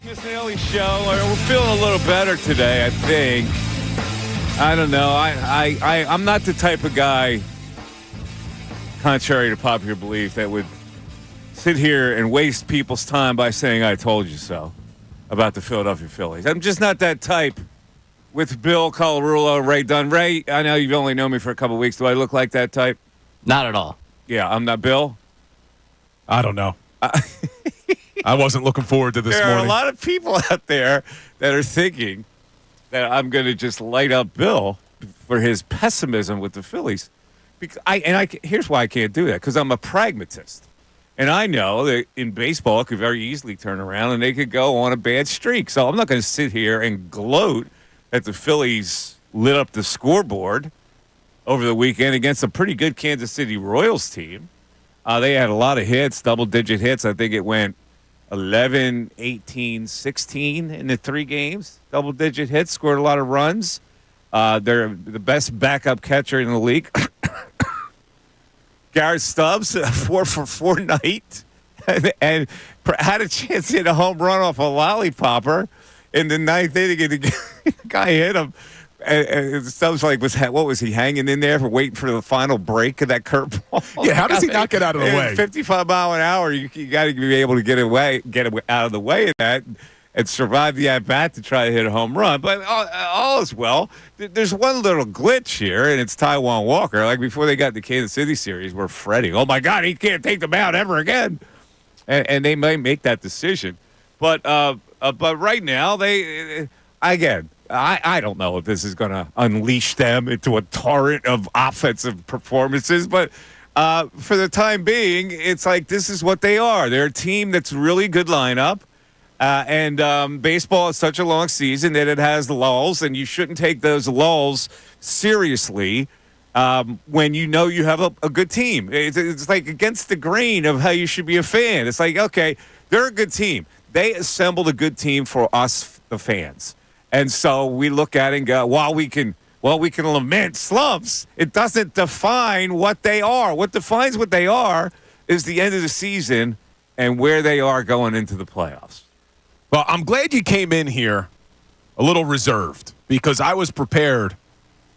Missanelli show. We're feeling a little better today, I think. I don't know. I'm not the type of guy, contrary to popular belief, that would sit here and waste people's time by saying "I told you so" about the Philadelphia Phillies. I'm just not that type. With Bill Colarulo, Ray Dunn. Ray, I know you've only known me for a couple of weeks. Do I look like that type? Not at all. Yeah, I'm not Bill. I don't know. I wasn't looking forward to this morning. There are a lot of people out there that are thinking that I'm going to just light up Bill for his pessimism with the Phillies. Here's why I can't do that, because I'm a pragmatist. And I know that in baseball, it could very easily turn around and they could go on a bad streak. So I'm not going to sit here and gloat that the Phillies lit up the scoreboard over the weekend against a pretty good Kansas City Royals team. They had a lot of hits, double-digit hits. I think it went 11, 18, 16 in the 3 games. Double-digit hits, scored a lot of runs. They're the best backup catcher in the league. Garrett Stubbs, 4-for-4 night, and had a chance to hit a home run off a lollipopper in the 9th inning. And the guy hit him. And Stubbs what was he hanging in there for waiting for the final break of that curveball? Yeah, how does he not get out of the way? 55 mile an hour, you got to be able to get out of the way of that and survive the at bat to try to hit a home run. But all is well. There's one little glitch here, and it's Taijuan Walker. Like before they got the Kansas City series, we're fretting, "Oh my God, he can't take them out ever again," and they may make that decision. But right now I don't know if this is going to unleash them into a torrent of offensive performances, but for the time being, it's like this is what they are. They're a team that's really good lineup, and baseball is such a long season that it has lulls, and you shouldn't take those lulls seriously when you know you have a good team. It's like against the grain of how you should be a fan. It's like, okay, they're a good team. They assembled a good team for us, the fans. And so we look at it and go, while we can lament slumps, it doesn't define what they are. What defines what they are is the end of the season and where they are going into the playoffs. Well, I'm glad you came in here a little reserved, because I was prepared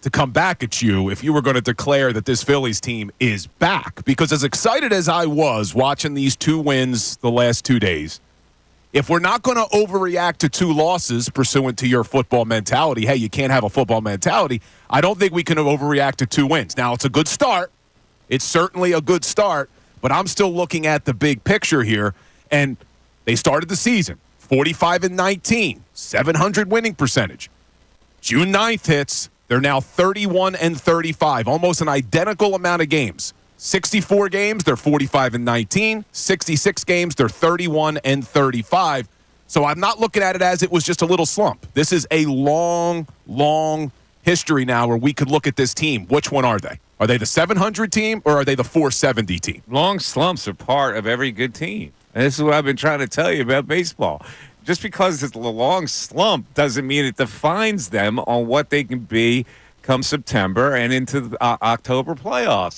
to come back at you if you were going to declare that this Phillies team is back. Because as excited as I was watching these 2 wins the last 2 days, if we're not going to overreact to 2 losses pursuant to your football mentality, hey, you can't have a football mentality, I don't think we can overreact to 2 wins. Now, it's a good start. It's certainly a good start, but I'm still looking at the big picture here, and they started the season 45-19, 700 winning percentage. June 9th hits, they're now 31-35, almost an identical amount of games. 64 games, they're 45-19. 66 games, they're 31-35. So I'm not looking at it as it was just a little slump. This is a long, long history now where we could look at this team. Which one are they? Are they the 700 team or are they the 470 team? Long slumps are part of every good team. And this is what I've been trying to tell you about baseball. Just because it's a long slump doesn't mean it defines them on what they can be come September and into the October playoffs.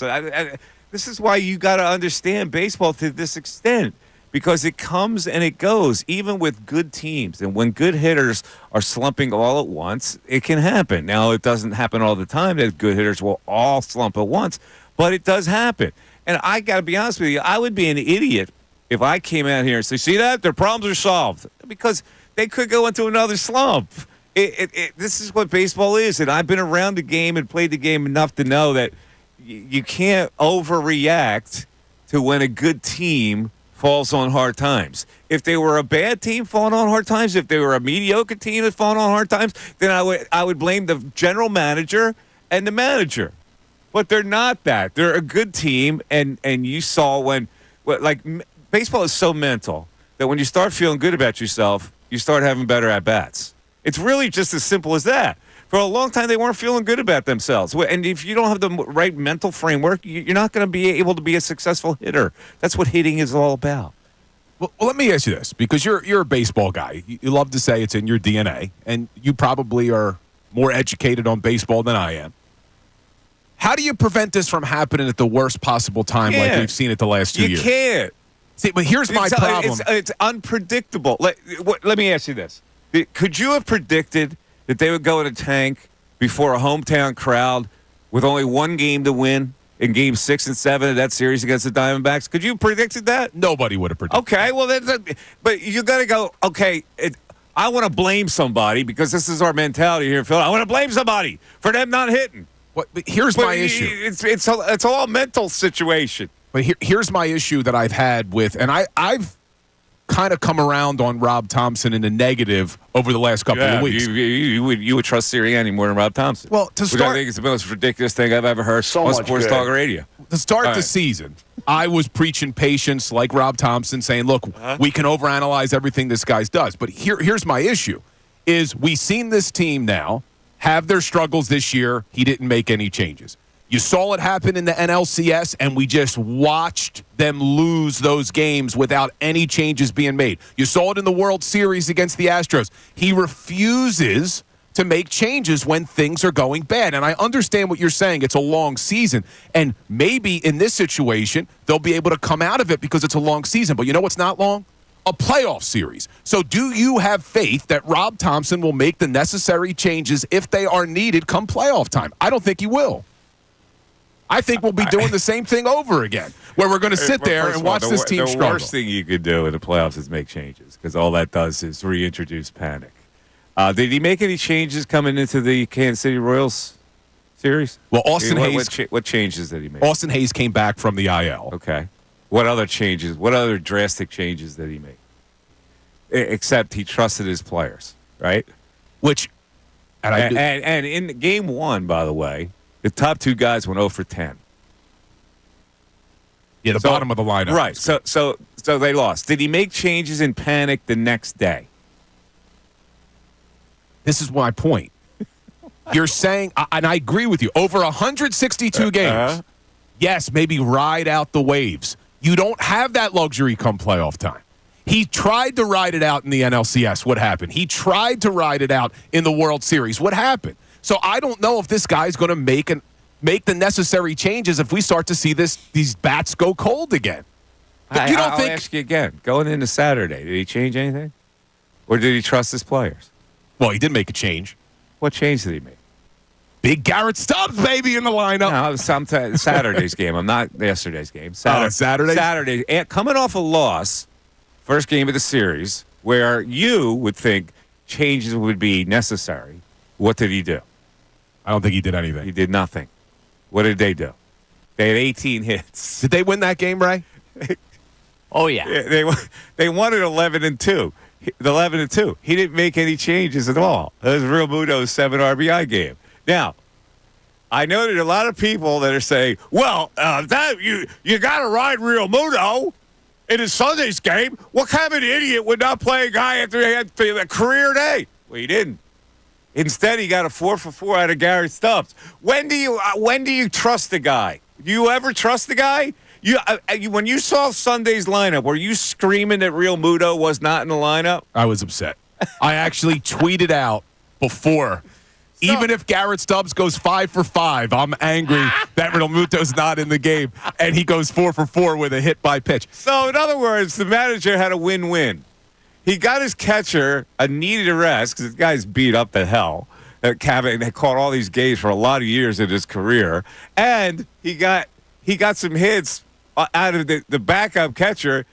This is why you got to understand baseball to this extent, because it comes and it goes, even with good teams. And when good hitters are slumping all at once, it can happen. Now, it doesn't happen all the time that good hitters will all slump at once, but it does happen. And I got to be honest with you, I would be an idiot if I came out here and say, see that? Their problems are solved, because they could go into another slump. This is what baseball is, and I've been around the game and played the game enough to know that you can't overreact to when a good team falls on hard times. If they were a bad team falling on hard times, if they were a mediocre team that's falling on hard times, then I would blame the general manager and the manager. But they're not that. They're a good team, and you saw baseball is so mental that when you start feeling good about yourself, you start having better at-bats. It's really just as simple as that. For a long time, they weren't feeling good about themselves. And if you don't have the right mental framework, you're not going to be able to be a successful hitter. That's what hitting is all about. Well, let me ask you this, because you're a baseball guy. You love to say it's in your DNA, and you probably are more educated on baseball than I am. How do you prevent this from happening at the worst possible time like we've seen it the last 2 years? You can't. See, but here's my problem. It's unpredictable. Let me ask you this. Could you have predicted that they would go in a tank before a hometown crowd with only one game to win in Game 6 and 7 of that series against the Diamondbacks? Could you have predicted that? Nobody would have predicted. Okay, well, but you got to go, okay, I want to blame somebody because this is our mentality here in Philly. I want to blame somebody for them not hitting. But here's my issue. It's all a mental situation. But here's my issue that I've had with, and I've kind of come around on Rob Thompson in the negative over the last couple of weeks. You would trust Sirianni more than Rob Thompson. Well, to start, I think it's the most ridiculous thing I've ever heard on Sports Talk Radio. To start the season, I was preaching patience like Rob Thompson, saying, look, we can overanalyze everything this guy does. But here's my issue, is we've seen this team now have their struggles this year. He didn't make any changes. You saw it happen in the NLCS, and we just watched them lose those games without any changes being made. You saw it in the World Series against the Astros. He refuses to make changes when things are going bad. And I understand what you're saying. It's a long season. And maybe in this situation, they'll be able to come out of it because it's a long season. But you know what's not long? A playoff series. So do you have faith that Rob Thompson will make the necessary changes if they are needed come playoff time? I don't think he will. I think we'll be doing the same thing over again, where we're going to sit there and watch this team struggle. The worst thing you could do in the playoffs is make changes, because all that does is reintroduce panic. Did he make any changes coming into the Kansas City Royals series? Well, Austin Hayes. What changes did he make? Austin Hayes came back from the IL. Okay. What other changes? What other drastic changes did he make? Except he trusted his players, right? And in Game 1, by the way, the top two guys went 0 for 10. Yeah, the bottom of the lineup. Right. So they lost. Did he make changes in panic the next day? This is my point. You're saying, and I agree with you, over 162 games, yes, maybe ride out the waves. You don't have that luxury come playoff time. He tried to ride it out in the NLCS. What happened? He tried to ride it out in the World Series. What happened? So I don't know if this guy's going to make the necessary changes if we start to see these bats go cold again. I'll ask you again. Going into Saturday, did he change anything? Or did he trust his players? Well, he did make a change. What change did he make? Big Garrett Stubbs, baby, in the lineup. No, Saturday's game. I'm not yesterday's game. Saturday? Saturday. And coming off a loss, first game of the series, where you would think changes would be necessary. What did he do? I don't think he did anything. He did nothing. What did they do? They had 18 hits. Did they win that game, Ray? Oh, yeah. They won it 11-2. 11-2. He didn't make any changes at all. It was Real Muto's 7 RBI game. Now, I know there are a lot of people that are saying, well, you got to ride Real Muto in his Sunday's game. What kind of an idiot would not play a guy after he had a career day? Well, he didn't. Instead, he got a 4 for 4 out of Garrett Stubbs. When do you trust the guy? Do you ever trust the guy? When you saw Sunday's lineup, were you screaming that Real Muto was not in the lineup? I was upset. I actually tweeted out before. Even if Garrett Stubbs goes 5 for 5, I'm angry that Real Muto's not in the game, and he goes 4 for 4 with a hit by pitch. So, in other words, the manager had a win-win. He got his catcher a needed rest because the guy's beat up to hell. They caught all these games for a lot of years in his career, and he got some hits out of the backup catcher.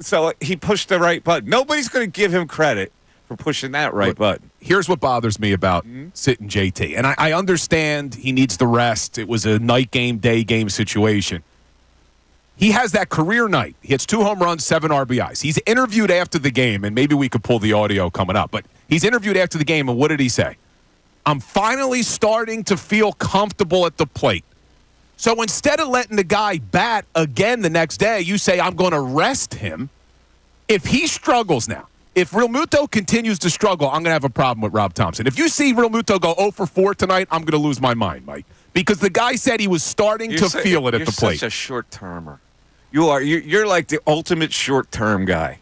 So he pushed the right button. Nobody's going to give him credit for pushing that right button. Here's what bothers me about sitting JT, and I understand he needs the rest. It was a night game, day game situation. He has that career night. He hits 2 home runs, 7 RBIs. He's interviewed after the game, and maybe we could pull the audio coming up, but he's interviewed after the game, and what did he say? I'm finally starting to feel comfortable at the plate. So instead of letting the guy bat again the next day, you say, I'm going to rest him. If he struggles now, if Real Muto continues to struggle, I'm going to have a problem with Rob Thompson. If you see Real Muto go 0 for 4 tonight, I'm going to lose my mind, Mike, because the guy said he was starting to feel it at the plate. You're such a short-termer. You're like the ultimate short-term guy.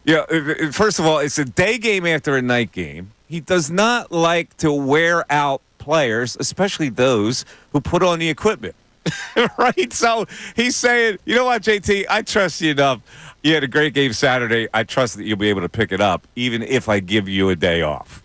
Yeah. First of all, it's a day game after a night game. He does not like to wear out players, especially those who put on the equipment. Right? So he's saying, you know what, JT, I trust you enough. You had a great game Saturday. I trust that you'll be able to pick it up, even if I give you a day off.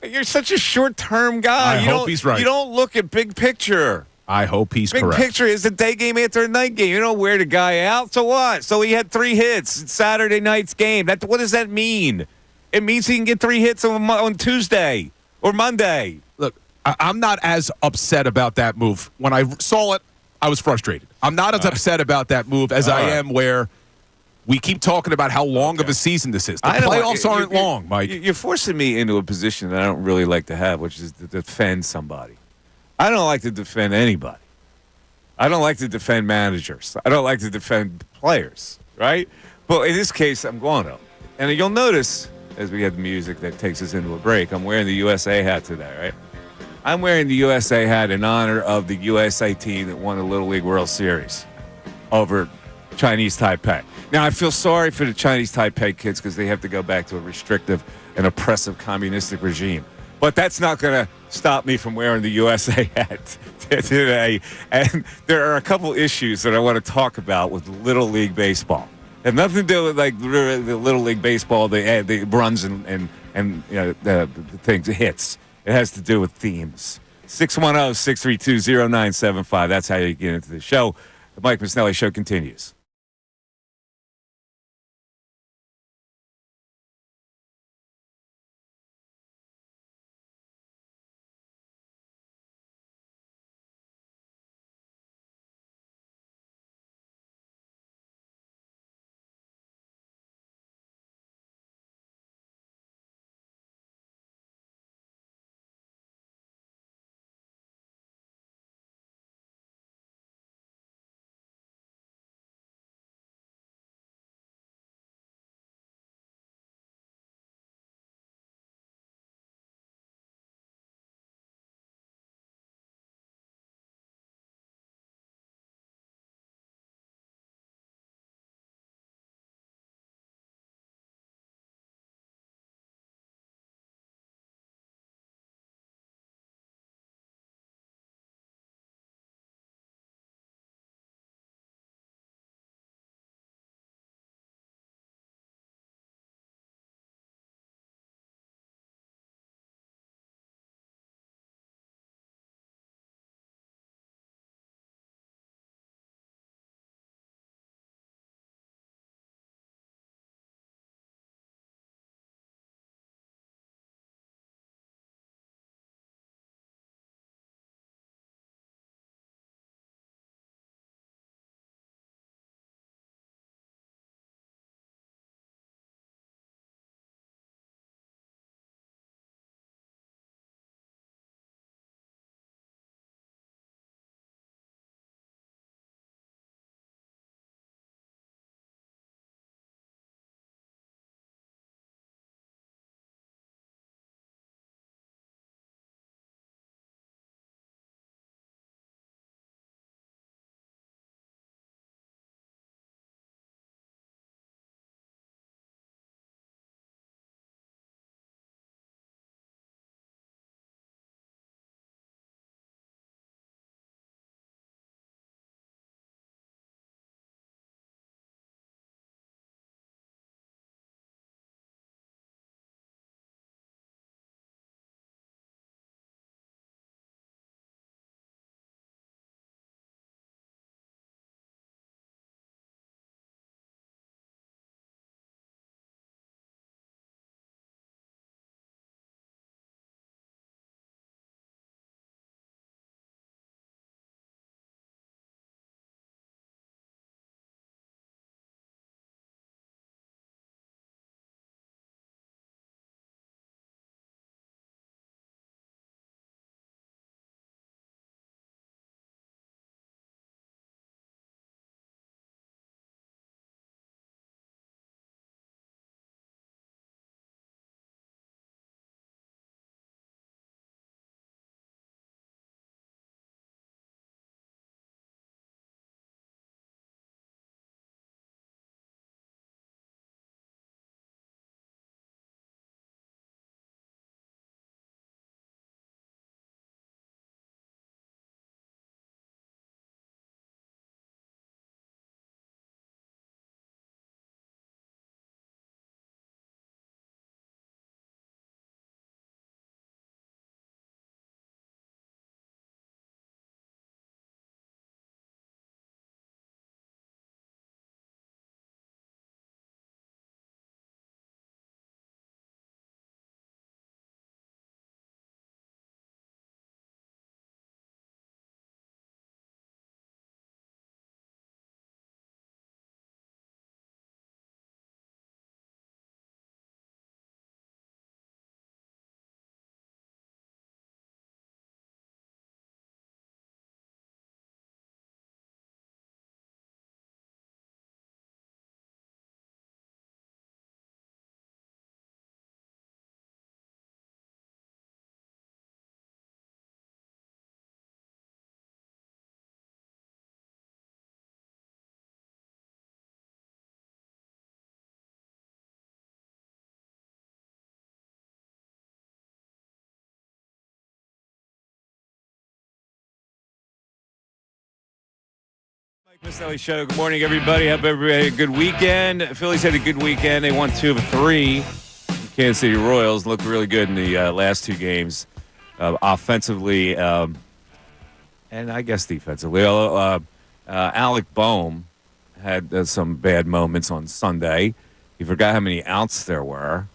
You're such a short-term guy. I hope he's right. You don't look at big picture. I hope he's Big correct. picture is a day game after a night game. You don't wear the guy out. So what? So he had 3 hits in Saturday night's game. What does that mean? It means he can get 3 hits on Tuesday or Monday. Look, I'm not as upset about that move. When I saw it, I was frustrated. I'm not as upset about that move as I am where we keep talking about how long of a season this is. The playoffs aren't long, Mike. You're forcing me into a position that I don't really like to have, which is to defend somebody. I don't like to defend anybody. I don't like to defend managers. I don't like to defend players, right? But in this case, I'm going to. And you'll notice, as we have the music that takes us into a break, I'm wearing the USA hat today, right? I'm wearing the USA hat in honor of the USA team that won the Little League World Series over Chinese Taipei. Now, I feel sorry for the Chinese Taipei kids because they have to go back to a restrictive and oppressive communistic regime. But that's not going to stop me from wearing the USA hat today. And there are a couple issues that I want to talk about with Little League Baseball. It have nothing to do with like the Little League Baseball, the runs and you know, the things, the hits. It has to do with themes. 610-632-0975. That's how you get into the show. The Mike Missanelli Show continues. Missanelli Show. Good morning, everybody. Hope everybody had a good weekend. Phillies had a good weekend. They won 2 of 3. Kansas City Royals looked really good in the last 2 games, offensively and I guess defensively. Alec Boehm had some bad moments on Sunday. He forgot how many outs there were.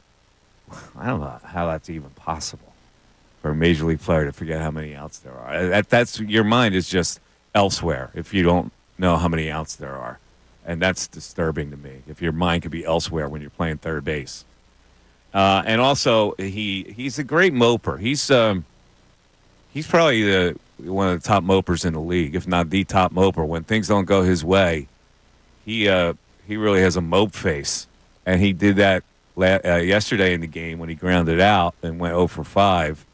I don't know how that's even possible for a major league player to forget how many outs there are. That's your mind is just elsewhere if you don't know how many outs there are, and that's disturbing to me. If your mind could be elsewhere when you're playing third base, and also he's a great moper. He's probably one of the top mopers in the league, if not the top moper. When things don't go his way, he really has a mope face, and he did that yesterday in the game when he grounded out and went 0 for 5,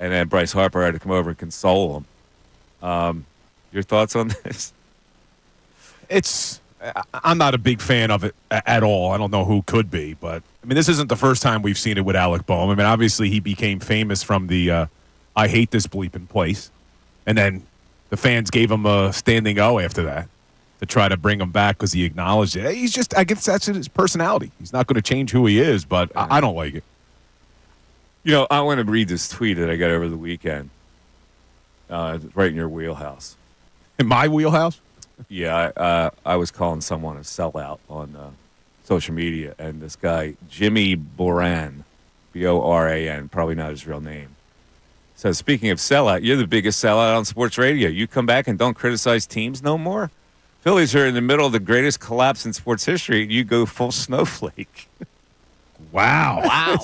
and then Bryce Harper had to come over and console him. Your thoughts on this? I'm not a big fan of it at all. I don't know who could be, but I mean, this isn't the first time we've seen it with Alec Boehm. I mean, obviously he became famous from the I hate this bleeping place, and then the fans gave him a standing O after that to try to bring him back because he acknowledged it. He's just, I guess that's his personality. He's not going to change who he is, but I don't like it. You know, I want to read this tweet that I got over the weekend. Right in your wheelhouse. In my wheelhouse? Yeah, I was calling someone a sellout on social media, and this guy, Jimmy Boran, Boran, probably not his real name, says, speaking of sellout, you're the biggest sellout on sports radio. You come back and don't criticize teams no more? Phillies are in the middle of the greatest collapse in sports history, and you go full snowflake. Wow.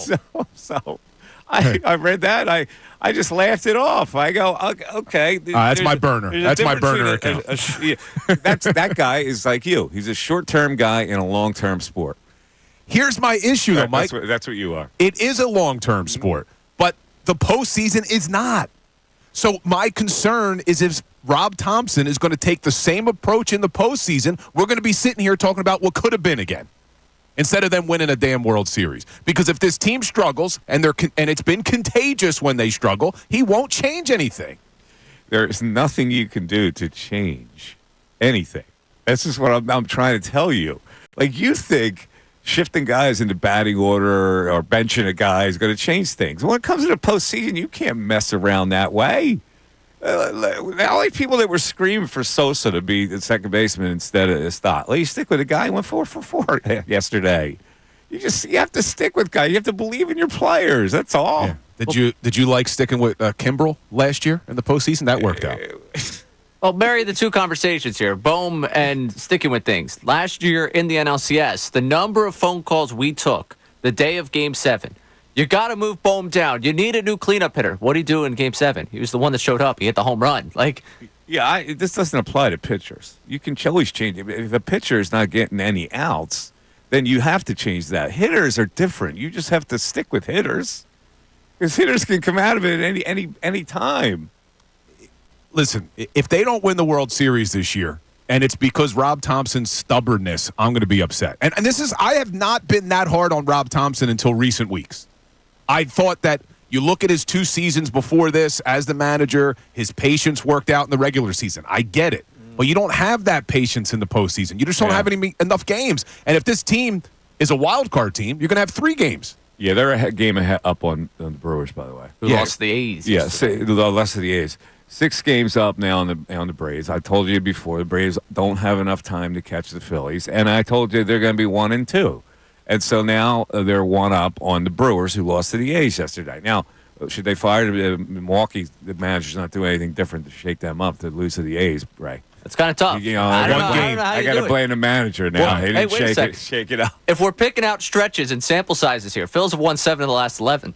So I read that. I just laughed it off. I go, okay. That's my burner. That's my burner account. That guy is like you. He's a short-term guy in a long-term sport. Here's my issue, though, Mike. That's what you are. It is a long-term sport, but the postseason is not. So my concern is if Rob Thompson is going to take the same approach in the postseason, we're going to be sitting here talking about what could have been again, instead of them winning a damn World Series. Because if this team struggles, and it's been contagious when they struggle, he won't change anything. There's nothing you can do to change anything. That's just what I'm trying to tell you. Like, you think shifting guys into batting order or benching a guy is going to change things. When it comes to the postseason, you can't mess around that way. The only people that were screaming for Sosa to be the second baseman instead of Stott. You stick with a guy who went 4 for 4 yesterday. You have to stick with guys. You have to believe in your players. That's all. Yeah. Did you like sticking with Kimbrel last year in the postseason? That worked out. Well, marry the two conversations here, Boehm and sticking with things. Last year in the NLCS, the number of phone calls we took the day of Game 7. You got to move Boehm down. You need a new cleanup hitter. What did he do in Game 7? He was the one that showed up. He hit the home run. This doesn't apply to pitchers. You can always change it. If a pitcher is not getting any outs, then you have to change that. Hitters are different. You just have to stick with hitters, because hitters can come out of it at any time. Listen, if they don't win the World Series this year, and it's because Rob Thompson's stubbornness, I'm going to be upset. And I have not been that hard on Rob Thompson until recent weeks. I thought that you look at his 2 seasons before this as the manager, his patience worked out in the regular season. I get it. But you don't have that patience in the postseason. You just don't have enough games. And if this team is a wild card team, you're going to have 3 games. Yeah, they're a game ahead up on the Brewers, by the way. Who lost the A's. Yeah, lost to the A's. 6 games up now on the Braves. I told you before, the Braves don't have enough time to catch the Phillies. And I told you they're going to be 1-2. And so now they're 1 up on the Brewers, who lost to the A's yesterday. Now, should they fire Milwaukee? The manager's not doing anything different to shake them up to lose to the A's, Ray. It's kind of tough. I got to blame the manager now. Well, he didn't shake it up. If we're picking out stretches and sample sizes here, Phil's have won 7 of the last 11.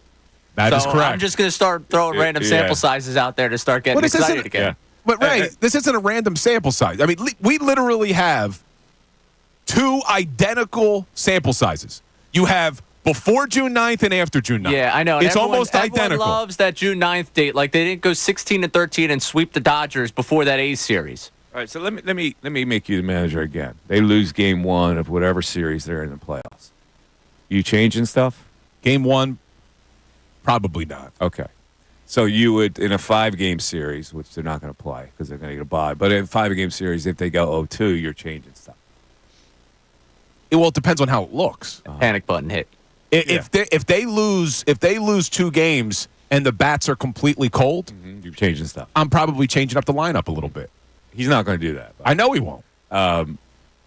That is correct. I'm just going to start throwing random sample sizes out there to start getting excited again. Yeah. But, Ray, this isn't a random sample size. I mean, we literally have 2 identical sample sizes. You have before June 9th and after June 9th. Yeah, I know. It's almost identical. Everyone loves that June 9th date. Like, they didn't go 16-13 and sweep the Dodgers before that A's series. All right, so let me make you the manager again. They lose Game 1 of whatever series they're in the playoffs. You changing stuff? Game 1, probably not. Okay. So you would, in a 5-game series, which they're not going to play because they're going to get a bye, but in a 5-game series, if they go 0-2, you're changing stuff. Well, it depends on how it looks. Panic button hit. If they lose 2 games and the bats are completely cold, You're changing stuff. I'm probably changing up the lineup a little bit. He's not going to do that. I know he won't.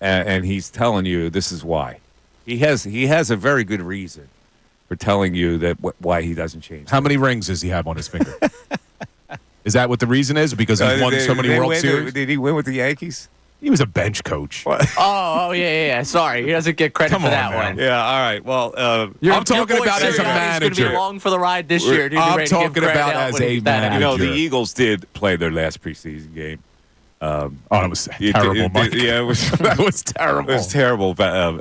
And he's telling you this is why. He has a very good reason for telling you that why he doesn't change. How many rings does he have on his finger? Is that what the reason is? Because he's won so many World Series? Did he win with the Yankees? He was a bench coach. Oh, yeah. Sorry. He doesn't get credit Come for on that now. one. Yeah, all right. Well, I'm talking about as a He's going to manager. be along for the ride this year. Dude, I'm ready to give talking credit about out as when he a gets that out. manager. the Eagles did play their last preseason game. That was terrible, Mike. Yeah, it was, That was terrible. It was terrible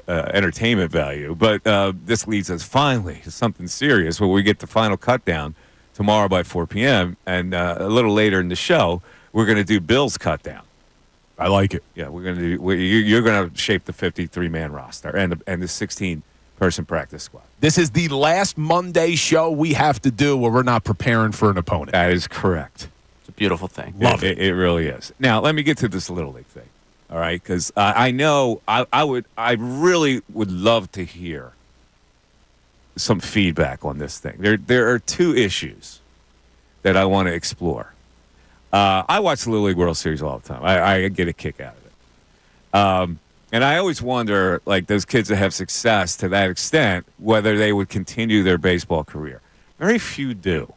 entertainment value. But this leads us finally to something serious where we get the final cut down tomorrow by 4 p.m. And a little later in the show, we're going to do Bill's cut down. I like it. Yeah, we're going to do. You're going to shape the 53-man roster and the 16-person practice squad. This is the last Monday show we have to do where we're not preparing for an opponent. That is correct. It's a beautiful thing. Love it. It really is. Now, let me get to this Little League thing. All right, because I know I really would love to hear some feedback on this thing. There are 2 issues that I want to explore. I watch the Little League World Series all the time. I get a kick out of it. And I always wonder, like, those kids that have success to that extent, whether they would continue their baseball career. Very few do.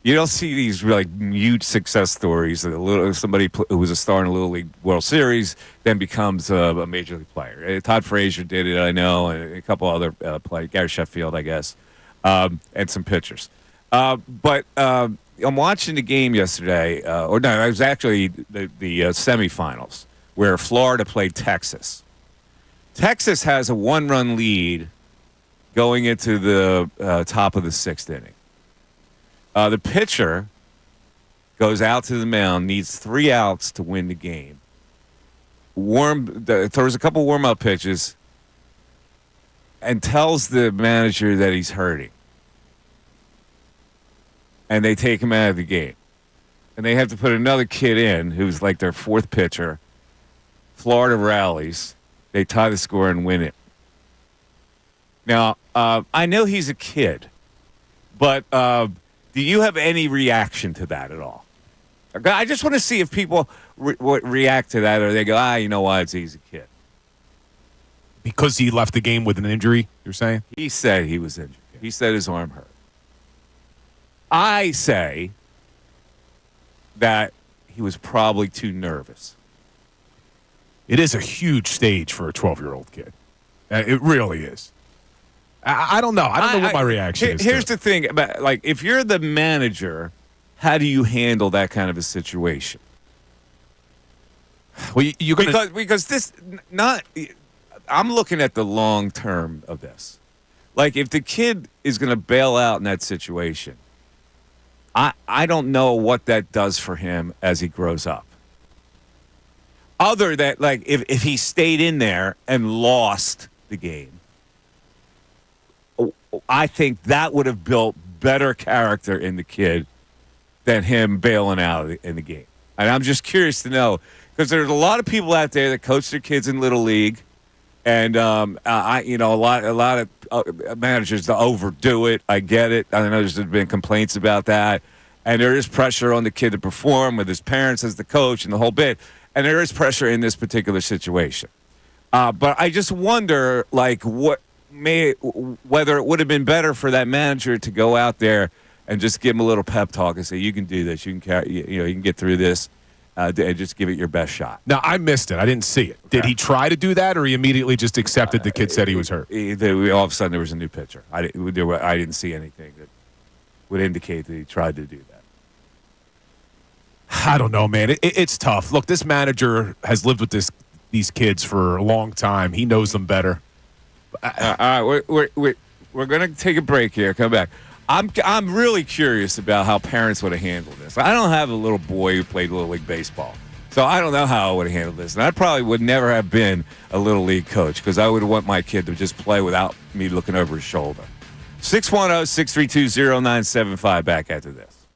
You don't see these really huge success stories. Somebody who was a star in a Little League World Series then becomes a major league player. Todd Frazier did it, I know, and a couple other players. Gary Sheffield, I guess, and some pitchers. But I'm watching the game yesterday, it was actually the semifinals where Florida played Texas. Texas has a 1-run lead going into the top of the 6th inning. The pitcher goes out to the mound, needs 3 outs to win the game. Throws a couple warm-up pitches and tells the manager that he's hurting. And they take him out of the game. And they have to put another kid in who's like their 4th pitcher. Florida rallies. They tie the score and win it. Now, I know he's a kid, but do you have any reaction to that at all? I just want to see if people react to that, or they go, you know what, he's a kid. Because he left the game with an injury, you're saying? He said he was injured. He said his arm hurt. I say that he was probably too nervous. It is a huge stage for a 12-year-old kid. It really is. I don't know. I don't know what my reaction is. Here's the thing about, like, if you're the manager, how do you handle that kind of a situation? Well, you're gonna, because this not. I'm looking at the long term of this. Like, if the kid is going to bail out in that situation, I don't know what that does for him as he grows up. Other than, like, if he stayed in there and lost the game, I think that would have built better character in the kid than him bailing out in the game. And I'm just curious to know, because there's a lot of people out there that coach their kids in Little League, and a lot of managers to overdo it. I get it. I know there's been complaints about that, and there is pressure on the kid to perform with his parents as the coach and the whole bit. And there is pressure in this particular situation. But I just wonder, like, whether it would have been better for that manager to go out there and just give him a little pep talk and say, "You can do this. You can carry. You can get through this, and just give it your best shot." Now, I missed it. I didn't see it. Did he try to do that, or he immediately just accepted the kid said he was hurt? All of a sudden, there was a new pitcher. I didn't see anything that would indicate that he tried to do that. I don't know, man. It's tough. Look, this manager has lived with these kids for a long time. He knows them better. All right, we're going to take a break here. Come back. I'm really curious about how parents would have handled this. I don't have a little boy who played Little League baseball, so I don't know how I would have handled this. And I probably would never have been a Little League coach because I would want my kid to just play without me looking over his shoulder. 610-632-0975. Back after this.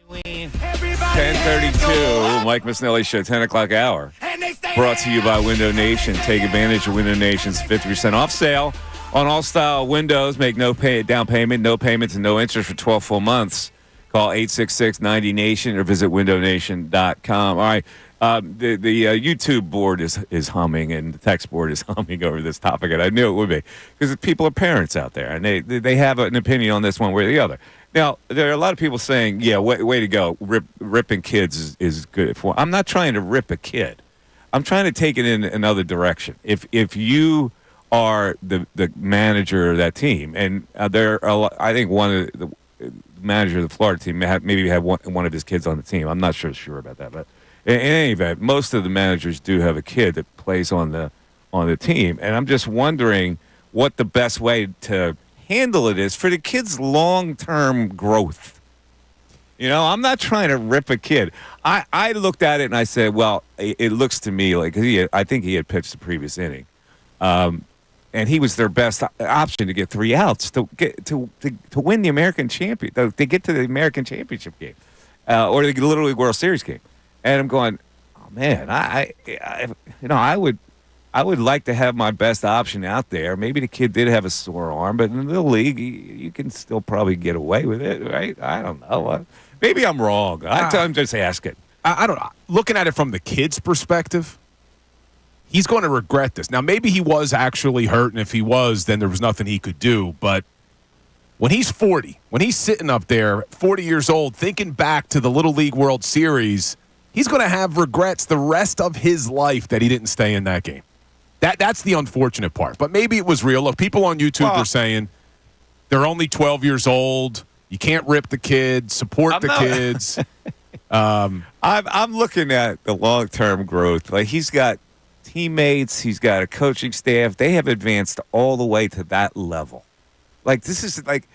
10:32, Mike Missanelli Show, 10 o'clock hour. Brought to you by Window Nation. Take advantage of Window Nation's 50% off sale on all style windows. Make no down payment, no payments, and no interest for 12 full months. Call 866-90-NATION or visit windownation.com. All right, the YouTube board is humming and the text board is humming over this topic, and I knew it would be because people are parents out there, and they have an opinion on this one way or the other. Now, there are a lot of people saying, yeah, way to go. Ripping kids is good. I'm not trying to rip a kid. I'm trying to take it in another direction. If you are the manager of that team, and I think one of the manager of the Florida team maybe had one of his kids on the team. I'm not sure about that, but in any event, most of the managers do have a kid that plays on the team, and I'm just wondering what the best way to handle it is for the kid's long-term growth. You know, I'm not trying to rip a kid. I looked at it and I said, well, it looks to me like I think he had pitched the previous inning, and he was their best option to get 3 outs to win the American champion, to get to the American championship game, or the Little League World Series game. And I'm going, oh man, I would like to have my best option out there. Maybe the kid did have a sore arm, but in the league, you can still probably get away with it, right? I don't know. Maybe I'm wrong. I'm just asking. I don't know. Looking at it from the kid's perspective, he's going to regret this. Now, maybe he was actually hurt, and if he was, then there was nothing he could do. But when he's 40, when he's sitting up there, 40 years old, thinking back to the Little League World Series, he's going to have regrets the rest of his life that he didn't stay in that game. That's the unfortunate part. But maybe it was real. Look, people on YouTube are saying they're only 12 years old. You can't rip the kids. Support the kids. I'm looking at the long-term growth. Like, he's got teammates. He's got a coaching staff. They have advanced all the way to that level. Like, this is like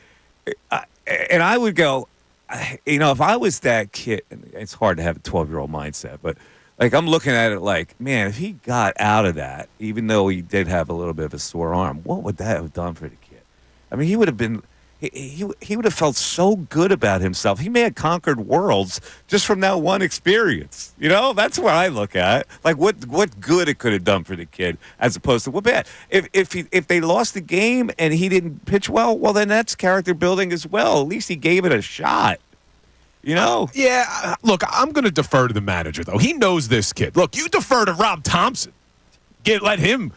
and I would go, if I was that kid, and it's hard to have a 12-year-old mindset, but like, I'm looking at it like, man, if he got out of that, even though he did have a little bit of a sore arm, what would that have done for the kid? I mean, he would have been, he would have felt so good about himself. He may have conquered worlds just from that one experience. You know, that's what I look at. Like, what good it could have done for the kid, as opposed to what bad. If they lost the game and he didn't pitch well, then that's character building as well. At least he gave it a shot. You know? Yeah, look, I'm going to defer to the manager, though. He knows this kid. Look, you defer to Rob Thompson. Let him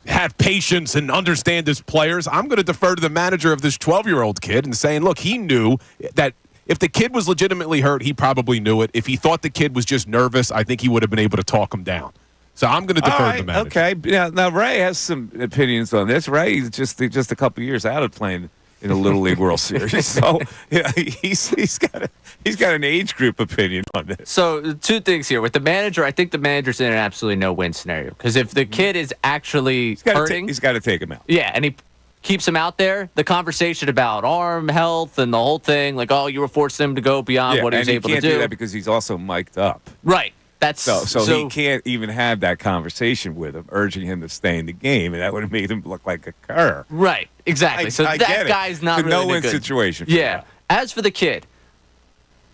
have patience and understand his players. I'm going to defer to the manager of this 12-year-old kid and saying, look, he knew that if the kid was legitimately hurt, he probably knew it. If he thought the kid was just nervous, I think he would have been able to talk him down. So I'm going to defer to the manager. Okay. Now, Ray has some opinions on this. Ray is just a couple years out of playing in a Little League World Series. So yeah, he's got an age group opinion on this. So 2 things here. With the manager, I think the manager's in an absolutely no-win scenario. Because if the kid is actually hurting, he's got to take him out. Yeah, and he keeps him out there, the conversation about arm health and the whole thing, like, oh, you were forcing him to go beyond what he was able to do. And he can't do that because he's also mic'd up. Right. So he can't even have that conversation with him, urging him to stay in the game, and that would have made him look like a cur. Right, exactly. I that guy's not really no win good situation. Yeah. As for the kid,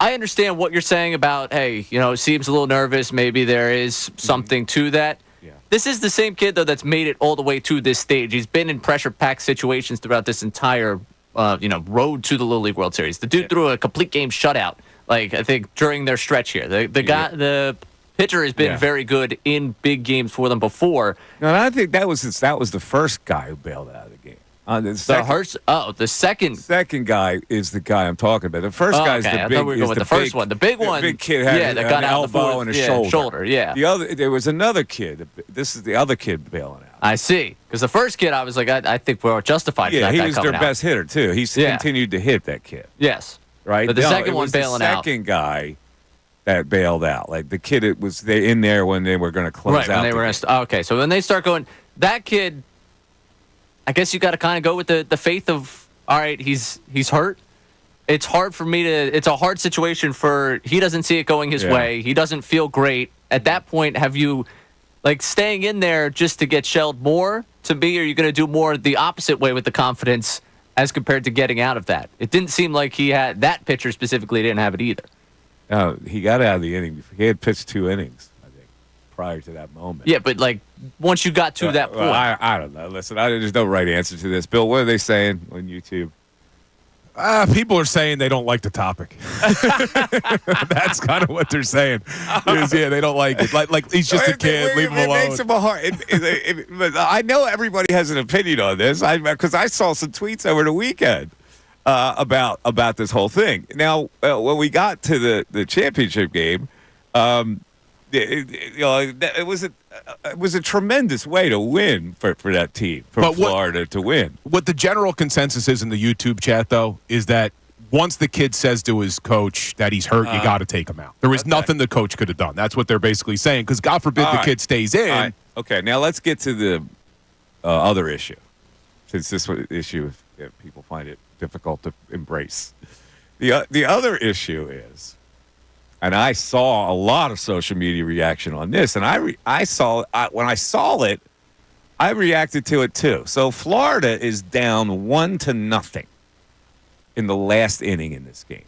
I understand what you're saying about, hey, it seems a little nervous. Maybe there is something to that. Yeah. This is the same kid, though, that's made it all the way to this stage. He's been in pressure-packed situations throughout this entire, road to the Little League World Series. The dude threw a complete game shutout, like, I think, during their stretch here. The pitcher has been very good in big games for them before. No, and I think that was the first guy who bailed out of the game. The second guy is the guy I'm talking about. The first guy is the big. I thought we were going with the first one. The big one, the big kid had that got an out elbow and a shoulder. Yeah. There was another kid. This is the other kid bailing out. I see. Because the first kid, I was like, I think we're justified for that guy he was coming their out. best hitter too. He's continued to hit that kid. Yes. Right. But the second one bailing out. The second guy that bailed out. Like, the kid, they in there when they were going to close out. When they were okay, so when they start going, that kid, I guess you got to kind of go with the faith of, all right, he's hurt. It's hard for me to. It's a hard situation for. He doesn't see it going his way. He doesn't feel great. At that point, have you, like, staying in there just to get shelled more? To me, or are you going to do more the opposite way with the confidence as compared to getting out of that? It didn't seem like he had that pitcher specifically didn't have it either. He got out of the inning. He had pitched 2 innings, I think, prior to that moment. Yeah, but like once you got to that point. Well, I don't know. Listen, there's no right answer to this. Bill, what are they saying on YouTube? People are saying they don't like the topic. That's kind of what they're saying. They don't like it. Like he's just a kid. Leave him alone. It makes him a hard. But I know everybody has an opinion on this. Because I saw some tweets over the weekend about this whole thing. Now, when we got to the championship game, it was a tremendous way to win for that team, for Florida to win. What the general consensus is in the YouTube chat, though, is that once the kid says to his coach that he's hurt, you got to take him out. There was nothing the coach could have done. That's what they're basically saying, because God forbid the kid stays in. Right. Okay, now let's get to the other issue, since this issue, if people find it difficult to embrace. The other issue is, and I saw a lot of social media reaction on this, and when I saw it, I reacted to it too. So Florida is down 1-0 in the last inning in this game,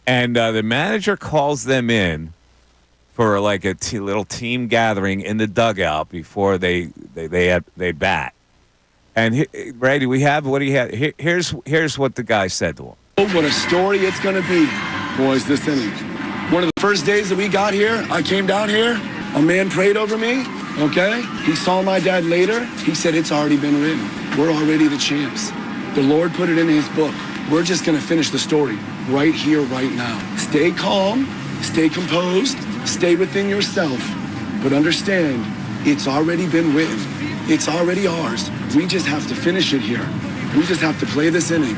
and the manager calls them in for like a little team gathering in the dugout before they bat. And Brady, we have what he had. Here's what the guy said to him. What a story it's going to be, boys, this inning. One of the first days that we got here, I came down here, a man prayed over me, okay? He saw my dad later. He said, it's already been written. We're already the champs. The Lord put it in his book. We're just going to finish the story right here, right now. Stay calm, stay composed, stay within yourself, but understand it's already been written. It's already ours. We just have to finish it here. We just have to play this inning.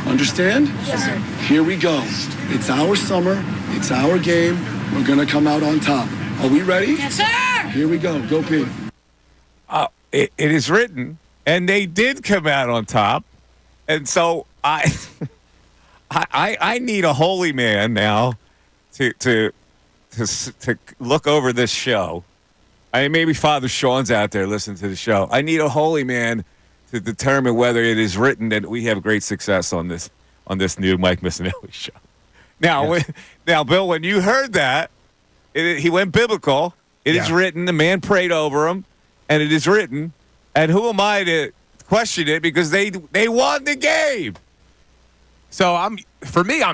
Understand? Yes, sir. Here we go. It's our summer. It's our game. We're going to come out on top. Are we ready? Yes, sir. Here we go. Go Pig. It is written, and they did come out on top. And so I need a holy man now to look over this show. I mean, maybe Father Sean's out there listening to the show. I need a holy man to determine whether it is written that we have great success on this new Mike Missanelli show. Now, now, Bill, when you heard that, he went biblical. It is written. The man prayed over him, and it is written. And who am I to question it, because they won the game? So I'm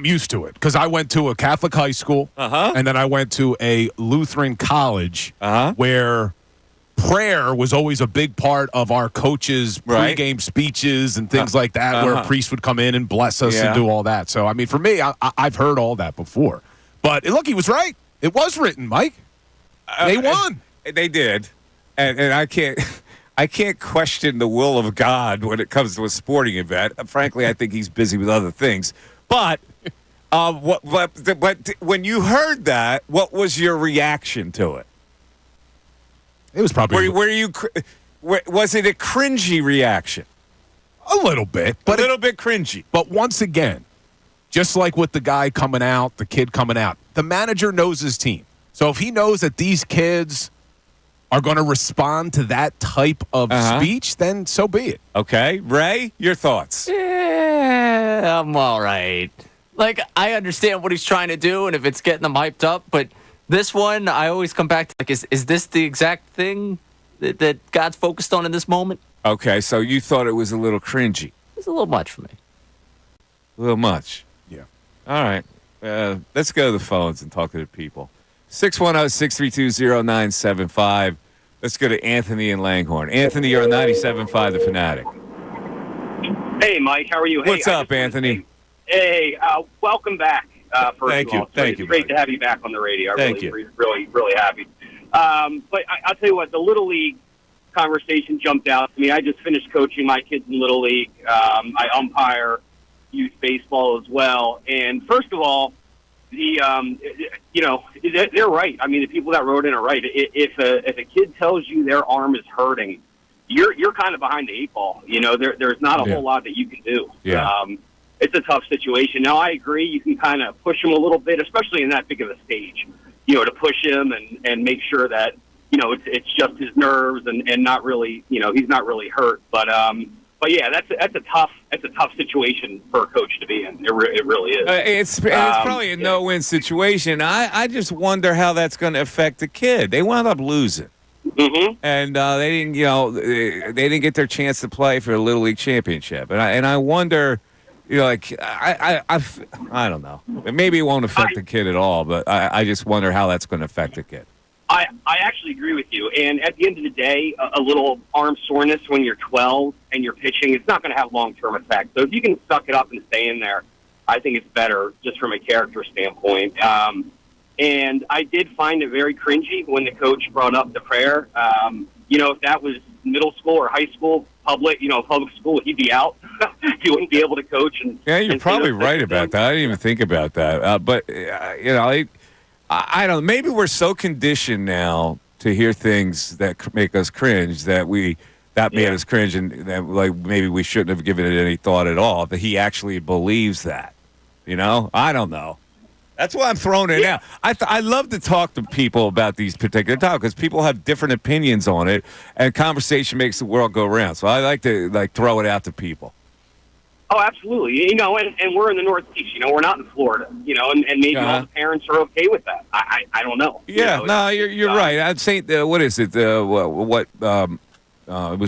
used to it, because I went to a Catholic high school, and then I went to a Lutheran college, where prayer was always a big part of our coaches' pregame speeches and things like that, where a priest would come in and bless us and do all that. So, I mean, for me, I've heard all that before. But look, he was right. It was written, Mike. They won. They did, and I can't question the will of God when it comes to a sporting event. Frankly, I think he's busy with other things. But when you heard that, what was your reaction to it? It was probably was it a cringy reaction? A little bit, but a little bit cringy. But once again, just like with the guy coming out, the kid coming out, the manager knows his team. So if he knows that these kids are going to respond to that type of speech, then so be it. Okay. Ray, your thoughts? Yeah, I'm all right. Like, I understand what he's trying to do, and if it's getting them hyped up, but this one, I always come back to, like, is this the exact thing that God's focused on in this moment? Okay, so you thought it was a little cringy. It's a little much for me. A little much. Yeah. All right. Let's go to the phones and talk to the people. 610-632-0975. Let's go to Anthony in Langhorne. Anthony, you're on 97.5 The Fanatic. Hey, Mike. How are you? What's up, Anthony? Hey, welcome back. Thank you. It's great to have you back on the radio. Really happy. But I'll tell you what, the Little League conversation jumped out to me. I just finished coaching my kids in Little League. I umpire youth baseball as well. And first of all, they're right. I mean, the people that wrote in are right. If a kid tells you their arm is hurting, you're kind of behind the eight ball. You know, there's not a whole lot that you can do. Yeah. It's a tough situation. Now, I agree. You can kind of push him a little bit, especially in that big of a stage, to push him and make sure that, it's just his nerves and not really, he's not really hurt. But But yeah, that's a tough situation for a coach to be in. It really is. It's probably a no-win situation. I just wonder how that's going to affect the kid. They wound up losing, and they didn't. They didn't get their chance to play for the Little League championship. And I wonder, like I don't know. Maybe it won't affect the kid at all, but I just wonder how that's going to affect the kid. I actually agree with you. And at the end of the day, a little arm soreness when you're 12 and you're pitching, it's not going to have long-term effects. So if you can suck it up and stay in there, I think it's better just from a character standpoint. And I did find it very cringy when the coach brought up the prayer. If that was middle school or high school, public school, he'd be out. He wouldn't be able to coach. Yeah, you're probably right about that. I didn't even think about that. But I don't know. Maybe we're so conditioned now to hear things that make us cringe that made us cringe, and that maybe we shouldn't have given it any thought at all. That he actually believes that. I don't know. That's why I'm throwing it out. I love to talk to people about these particular topics because people have different opinions on it, and conversation makes the world go round. So I like to throw it out to people. Oh, absolutely. And we're in the Northeast. We're not in Florida. And maybe all the parents are okay with that. I don't know. Yeah, you're right. I'd say what is it? It was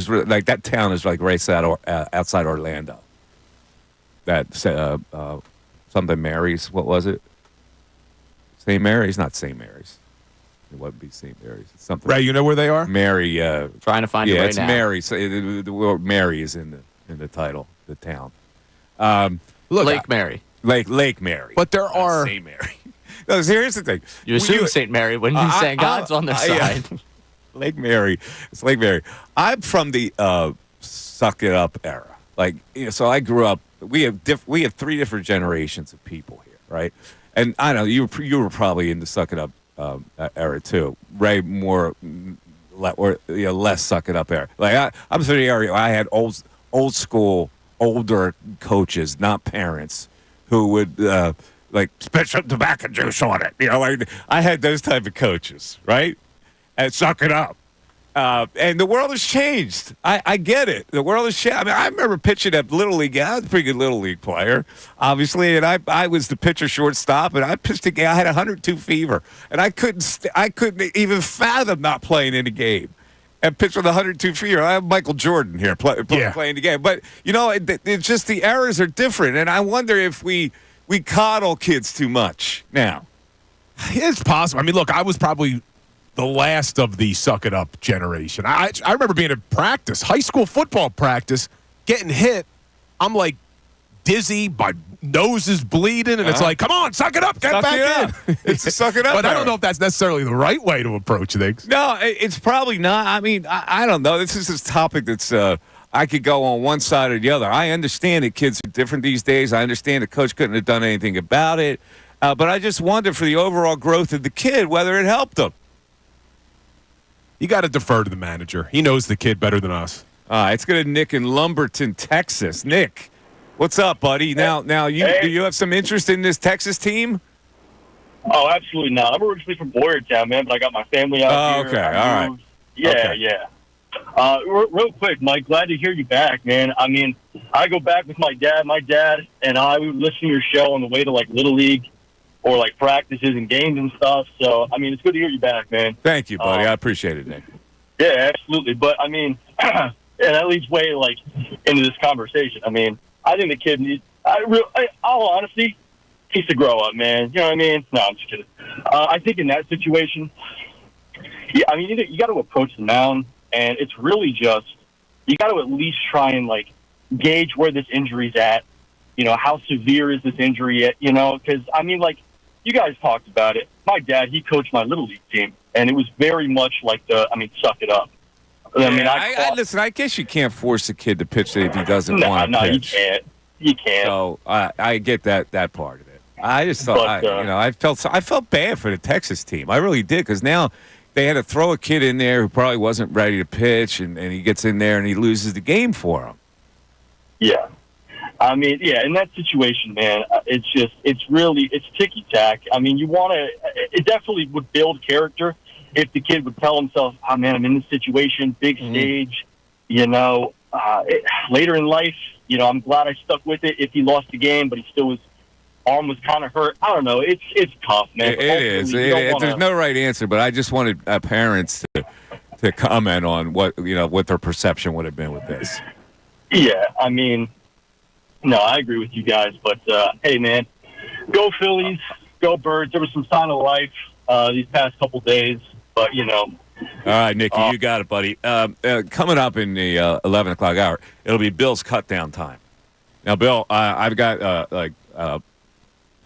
like that town is like right outside Orlando. That something Mary's. What was it? St. Mary's, not St. Mary's. It wouldn't be St. Mary's. It's something. Ray, you know where they are? Mary. Trying to find it right now. Yeah, it's Mary. So the word Mary is in the title, the town. Lake Mary. Lake Mary. But there are St. Mary. No, here's the thing. You assume St. Mary when you say God's on their side. Lake Mary. It's Lake Mary. I'm from the suck it up era. So I grew up. We have 3 different generations of people here, right? And I know you were probably in the suck it up era too. Ray more less suck it up era. I'm from the area. I had old school, older coaches, not parents, who would spit some tobacco juice on it. I had those type of coaches, right? And suck it up. And the world has changed. I get it. The world has changed. I mean, I remember pitching at Little League. I was a pretty good Little League player, obviously, and I was the pitcher shortstop, and I pitched a game. I had 102 fever, and I couldn't even fathom not playing in a game. And pitched with 102 fever. I have Michael Jordan here playing the game. But, it's just the eras are different, and I wonder if we coddle kids too much now. It's possible. I mean, look, I was probably the last of the suck it up generation. I remember being at practice, high school football practice, getting hit. I'm like dizzy, my nose is bleeding, and it's like, come on, suck it up, get back in. It's a suck it up. But I don't know if that's necessarily the right way to approach things. No, it's probably not. I mean, I don't know. This is this topic that's I could go on one side or the other. I understand that kids are different these days. I understand the coach couldn't have done anything about it. But I just wonder for the overall growth of the kid whether it helped him. You got to defer to the manager. He knows the kid better than us. Let's go to Nick in Lumberton, Texas. Nick, what's up, buddy? Now, do you have some interest in this Texas team? Oh, absolutely not. I'm originally from Boyertown, man, but I got my family out here. Okay, all right. Yeah. Real quick, Mike, glad to hear you back, man. I mean, I go back with my dad. My dad and I would listen to your show on the way to, Little League or, practices and games and stuff. So, I mean, it's good to hear you back, man. Thank you, buddy. I appreciate it, Nick. Yeah, absolutely. But, I mean, and that leads way, into this conversation. I mean, I think the kid needs, all honesty, needs to grow up, man. You know what I mean? No, I'm just kidding. I think in that situation, I mean, you got to approach the mound, and it's really just, you got to at least try and, gauge where this injury's at. How severe is this injury at, because, I mean, you guys talked about it. My dad, he coached my Little League team, and it was very much suck it up. I mean, listen, I guess you can't force a kid to pitch if he doesn't want to pitch. You can't. So I get that part of it. I just thought, I felt bad for the Texas team. I really did, because now they had to throw a kid in there who probably wasn't ready to pitch, and he gets in there and he loses the game for him. Yeah. I mean, in that situation, man, it's ticky-tack. I mean, it definitely would build character if the kid would tell himself, oh, man, I'm in this situation, big stage, later in life, I'm glad I stuck with it. If he lost the game, but he still was arm was kind of hurt. I don't know. It's tough, man. It is. There's no right answer, but I just wanted parents to comment on what their perception would have been with this. Yeah, I mean, no, I agree with you guys, but hey, man, go Phillies, go Birds. There was some sign of life these past couple days, but All right, Nicky, you got it, buddy. Coming up in the 11 o'clock hour, it'll be Bill's cut down time. Now, Bill, I've got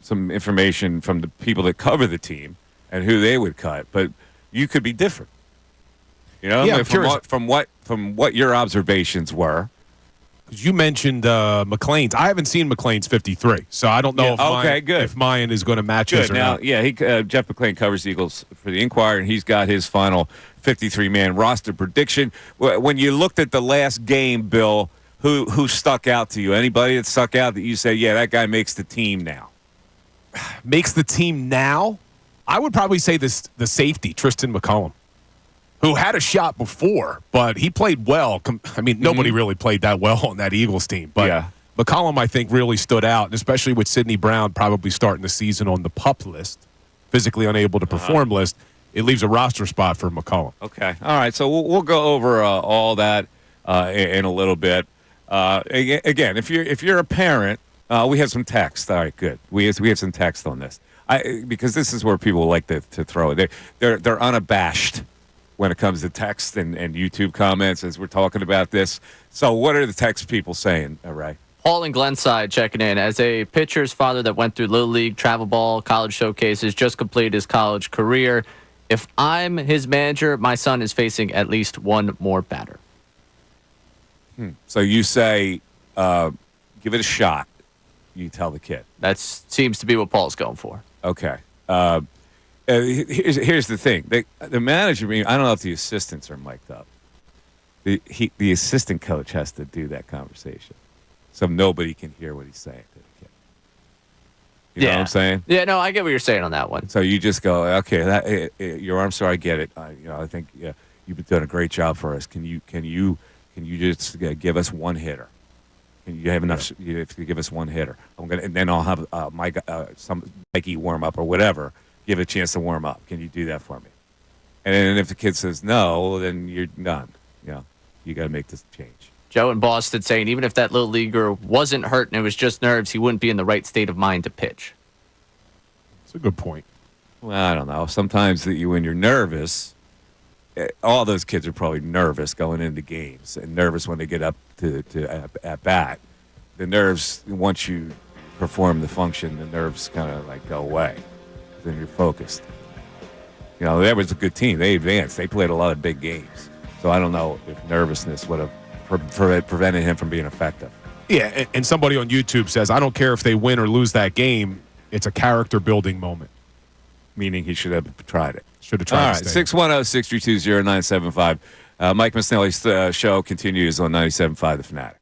some information from the people that cover the team and who they would cut, but you could be different. Yeah, from what your observations were. You mentioned McClain's. I haven't seen McClain's 53, so I don't know if mine is going to match his or now, not. Yeah, Jeff McClain covers the Eagles for the Inquirer, and he's got his final 53-man roster prediction. When you looked at the last game, Bill, who stuck out to you? Anybody that stuck out that you said, yeah, that guy makes the team now? Makes the team now? I would probably say the safety, Tristan McCullum, who had a shot before, but he played well. Nobody really played that well on that Eagles team. But McCollum, I think, really stood out, and especially with Sidney Brown probably starting the season on the PUP list, physically unable to perform list, it leaves a roster spot for McCollum. Okay. All right, so we'll go over all that in a little bit. Again, if you're a parent, we have some text. All right, good. We have some text on this. Because this is where people like to throw it. They're unabashed when it comes to text and YouTube comments as we're talking about this. So what are the text people saying, Ray? Paul in Glenside checking in. As a pitcher's father that went through Little League, travel ball, college showcases, just completed his college career, if I'm his manager, my son is facing at least one more batter. So you say, give it a shot. You tell the kid. That seems to be what Paul's going for. Okay. Here's the thing. The manager, I don't know if the assistants are mic'd up. The assistant coach has to do that conversation, so nobody can hear what he's saying to the kid. You know what I'm saying? Yeah, no, I get what you're saying on that one. So you just go, okay, your arm star, I get it. I think you've done a great job for us. Can you just give us one hitter? Can you have enough? You have to give us one hitter. And then I'll have some Mikey warm up or whatever. Give it a chance to warm up. Can you do that for me? And then if the kid says no, then you're done. You got to make this change. Joe in Boston saying even if that little leaguer wasn't hurt and it was just nerves, he wouldn't be in the right state of mind to pitch. That's a good point. Well, I don't know. Sometimes when you're nervous, all those kids are probably nervous going into games and nervous when they get up to at bat. The nerves, once you perform the function, the nerves kind of go away. Then you're focused. That was a good team. They advanced. They played a lot of big games. So I don't know if nervousness would have prevented him from being effective. Yeah, and somebody on YouTube says, I don't care if they win or lose that game. It's a character-building moment. Meaning he should have tried it. Should have tried it. All right, 610-632-0975. Mike Missanelli's show continues on 97.5 The Fanatic.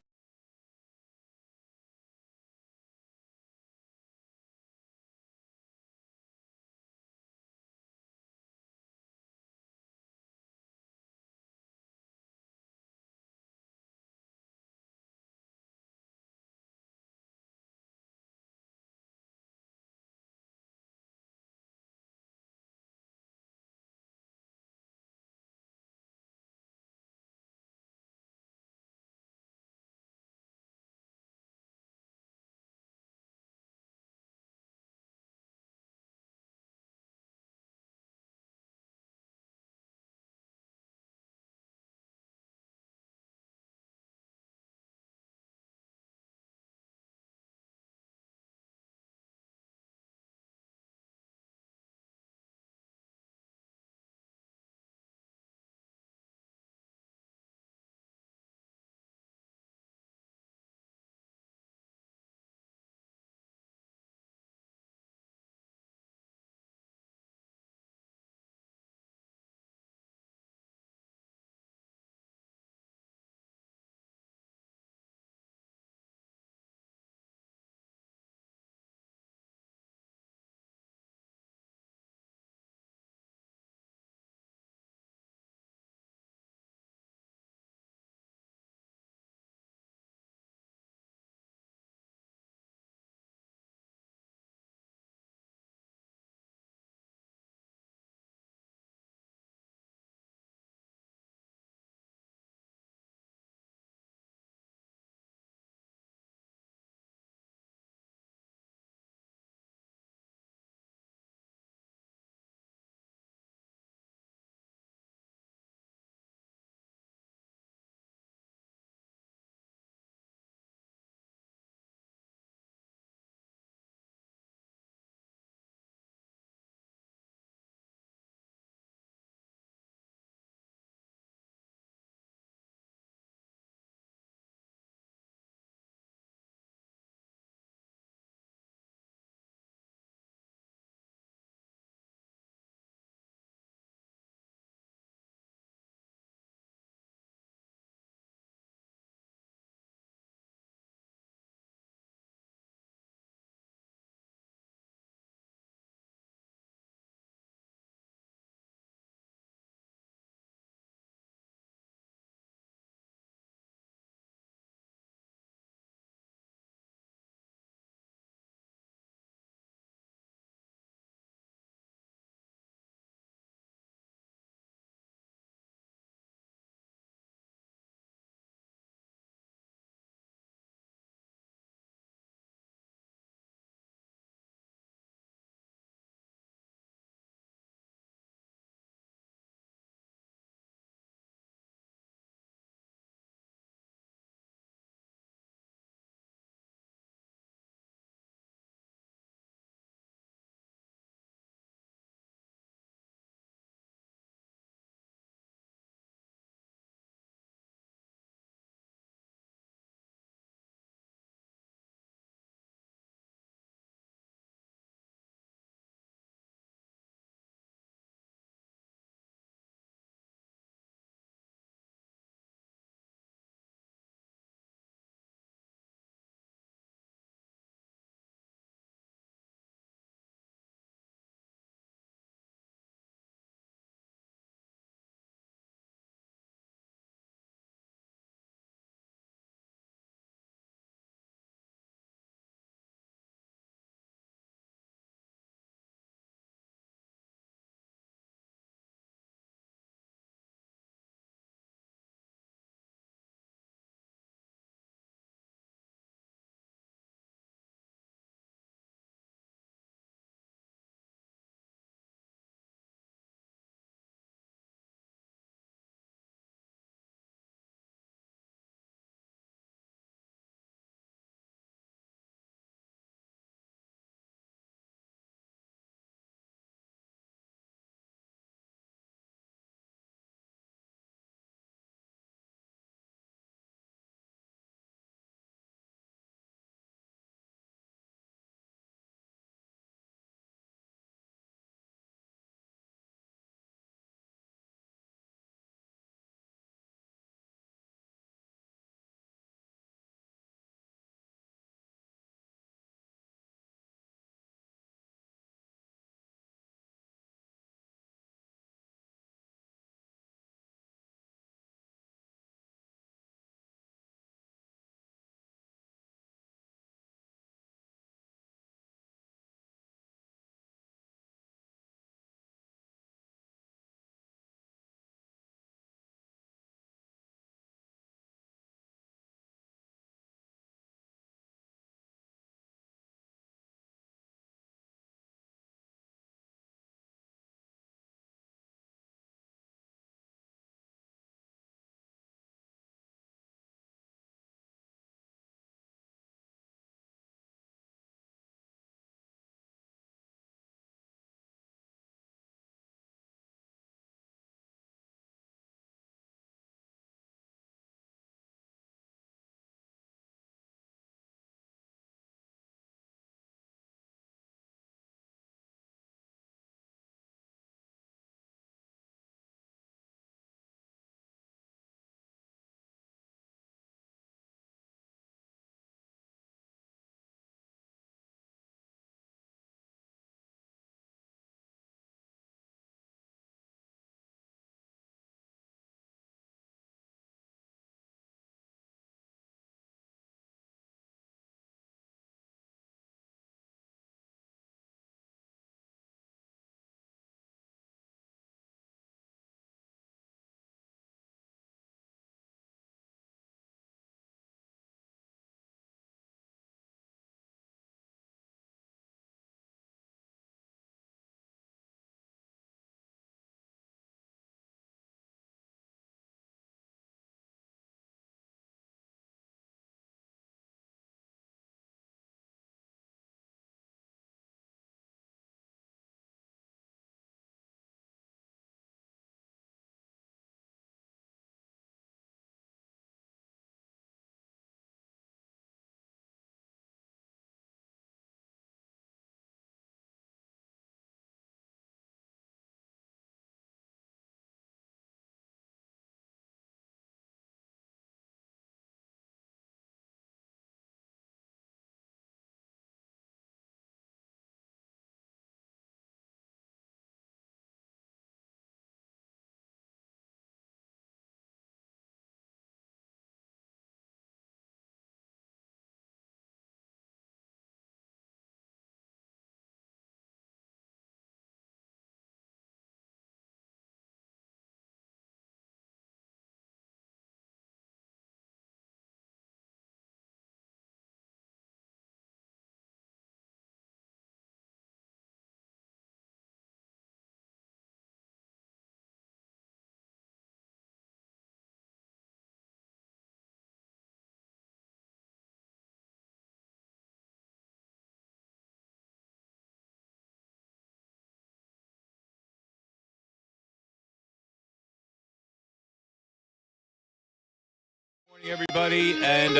Everybody, and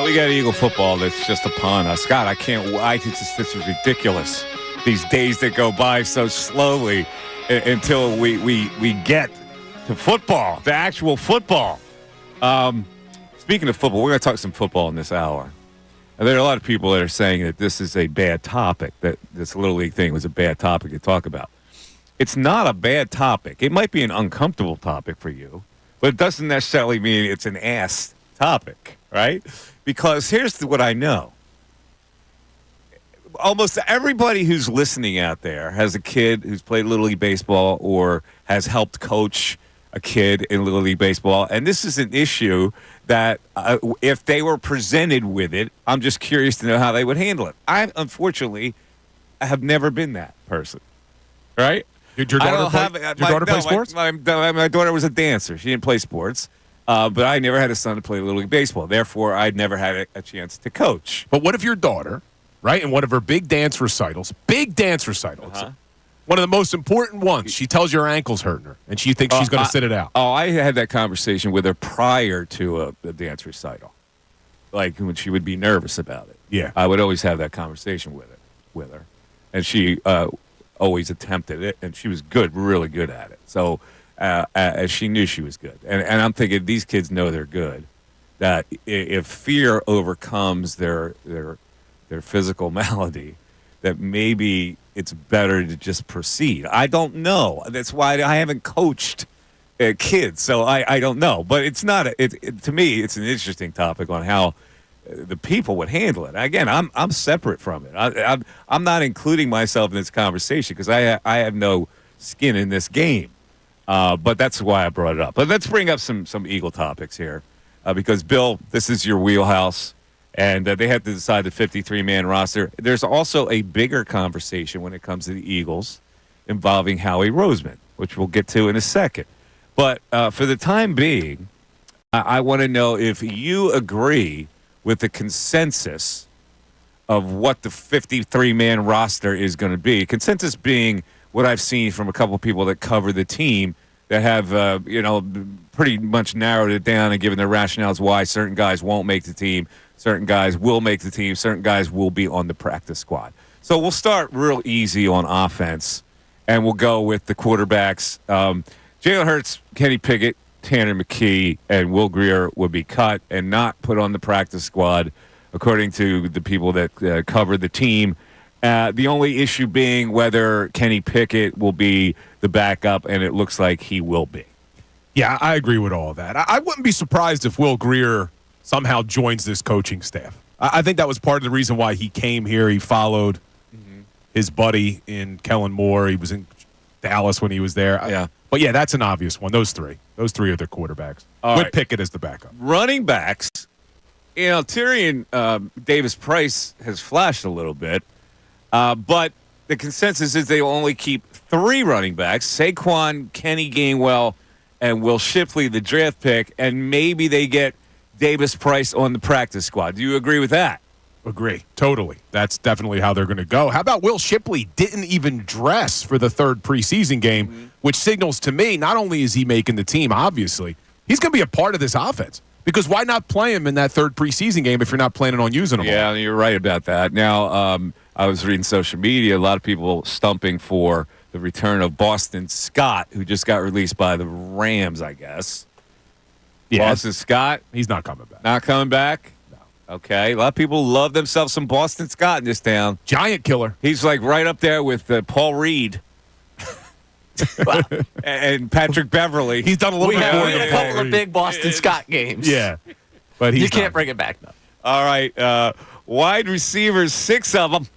we got Eagle football that's just upon us. God, I can't wait. This is ridiculous. These days that go by so slowly until we get to football, the actual football. Speaking of football, we're going to talk some football in this hour. And there are a lot of people that are saying that this is a bad topic, that this Little League thing was a bad topic to talk about. It's not a bad topic. It might be an uncomfortable topic for you, but it doesn't necessarily mean it's an ass topic, right? Because here's what I know. Almost everybody who's listening out there has a kid who's played Little League Baseball or has helped coach a kid in Little League Baseball. And this is an issue that if they were presented with it, I'm just curious to know how they would handle it. Unfortunately, I have never been that person, right? Did your daughter play sports? My daughter was a dancer. She didn't play sports, but I never had a son to play Little League Baseball. Therefore, I'd never had a chance to coach. But what if your daughter, right, in one of her big dance recitals, one of the most important ones, she tells you her ankle's hurting her, and she thinks she's going to sit it out. Oh, I had that conversation with her prior to a dance recital, like when she would be nervous about it. Yeah. I would always have that conversation with her, and she always attempted it, and she was good, really good at it. So she knew she was good. And I'm thinking these kids know they're good, that if fear overcomes their physical malady, that maybe it's better to just proceed. I don't know. That's why I haven't coached kids, so I don't know. But it's not. To me, it's an interesting topic on how the people would handle it. Again, I'm separate from it. I'm not including myself in this conversation because I have no skin in this game. But that's why I brought it up. But let's bring up some Eagle topics here because, Bill, this is your wheelhouse. And they have to decide the 53-man roster. There's also a bigger conversation when it comes to the Eagles involving Howie Roseman, which we'll get to in a second. But for the time being, I want to know if you agree with the consensus of what the 53-man roster is going to be. Consensus being what I've seen from a couple of people that cover the team that have, pretty much narrowed it down and given their rationales why certain guys won't make the team. Certain guys will make the team. Certain guys will be on the practice squad. So we'll start real easy on offense, and we'll go with the quarterbacks. Jalen Hurts, Kenny Pickett, Tanner McKee, and Will Grier would be cut and not put on the practice squad, according to the people that cover the team. The only issue being whether Kenny Pickett will be the backup, and it looks like he will be. Yeah, I agree with all of that. I wouldn't be surprised if Will Grier somehow joins this coaching staff. I think that was part of the reason why he came here. He followed his buddy in Kellen Moore. He was in Dallas when he was there. Yeah. But, yeah, that's an obvious one. Those three are their quarterbacks. With Pickett as the backup. Running backs, Tyrion Davis-Price has flashed a little bit, but the consensus is they will only keep 3 running backs, Saquon, Kenny Gainwell, and Will Shipley, the draft pick, and maybe they get Davis-Price on the practice squad. Do you agree with that? Agree. Totally. That's definitely how they're going to go. How about Will Shipley didn't even dress for the 3rd preseason game, which signals to me not only is he making the team, obviously, he's going to be a part of this offense. Because why not play him in that 3rd preseason game if you're not planning on using him? Yeah, you're right about that. Now, I was reading social media, a lot of people stumping for the return of Boston Scott, who just got released by the Rams, I guess. Yeah. Boston Scott. He's not coming back. Not coming back? No. Okay. A lot of people love themselves some Boston Scott in this town. Giant killer. He's like right up there with Paul Reed and Patrick Beverly. He's done a little bit more than a couple of big Boston Scott games. Yeah. But you can't bring it back, though. All right. Wide receivers, 6 of them.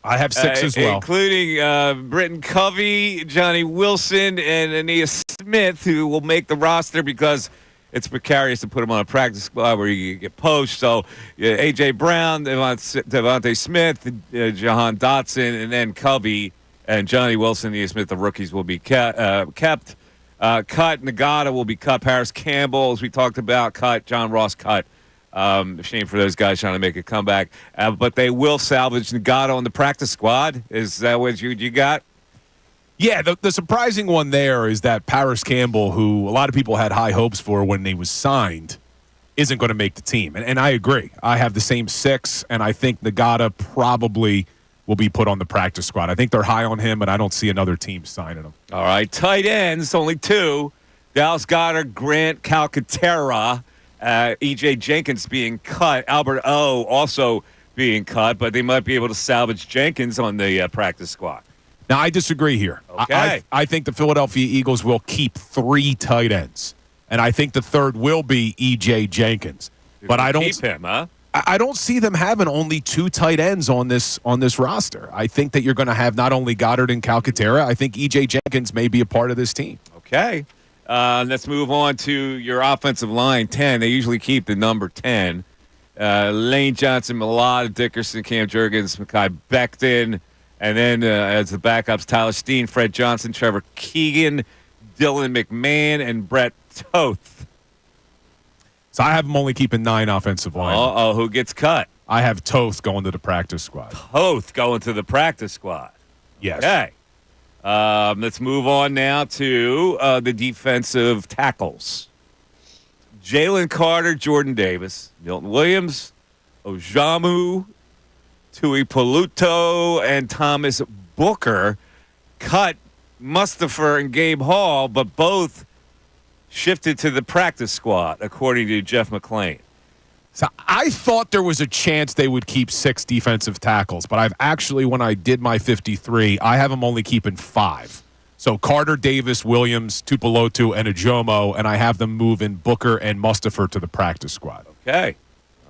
I have 6 as well. Including Britton Covey, Johnny Wilson, and Aeneas Smith, who will make the roster because it's precarious to put him on a practice squad where you get poached. So A.J. Brown, Devontae Smith, Jahan Dotson, and then Covey and Johnny Wilson, Aeneas Smith, the rookies, will be kept. Cut. Nagata will be cut. Paris Campbell, as we talked about, cut. John Ross, cut. Shame for those guys trying to make a comeback. But they will salvage Nagata on the practice squad. Is that what you got? Yeah, the surprising one there is that Paris Campbell, who a lot of people had high hopes for when he was signed, isn't going to make the team. And I agree. I have the same 6, and I think Nagata probably will be put on the practice squad. I think they're high on him, but I don't see another team signing him. All right, tight ends, only 2. Dallas Goedert, Grant Calcaterra, E.J. Jenkins being cut. Albert O also being cut, but they might be able to salvage Jenkins on the practice squad. Now, I disagree here. Okay. I think the Philadelphia Eagles will keep 3 tight ends, and I think the third will be E.J. Jenkins. But I don't keep him, huh? I don't see them having only 2 tight ends on this roster. I think that you're going to have not only Goddard and Calcaterra. I think E.J. Jenkins may be a part of this team. Okay. Let's move on to your offensive line, 10. They usually keep the number 10. Lane Johnson, Milata, Dickerson, Cam Jurgens, Mekhi Becton. And then as the backups, Tyler Steen, Fred Johnson, Trevor Keegan, Dylan McMahon, and Brett Toth. So I have them only keeping 9 offensive line. Uh-oh, who gets cut? I have Toth going to the practice squad. Toth going to the practice squad. Yes. Okay. Let's move on now to the defensive tackles. Jalen Carter, Jordan Davis, Milton Williams, Ojamu, Tui Paluto, and Thomas Booker cut Mustafa and Gabe Hall, but both shifted to the practice squad, according to Jeff McClain. So I thought there was a chance they would keep 6 defensive tackles, but I've actually, when I did my 53, I have them only keeping 5. So Carter, Davis, Williams, Tupolotu, and Ajomo, and I have them moving Booker and Mustafa to the practice squad. Okay.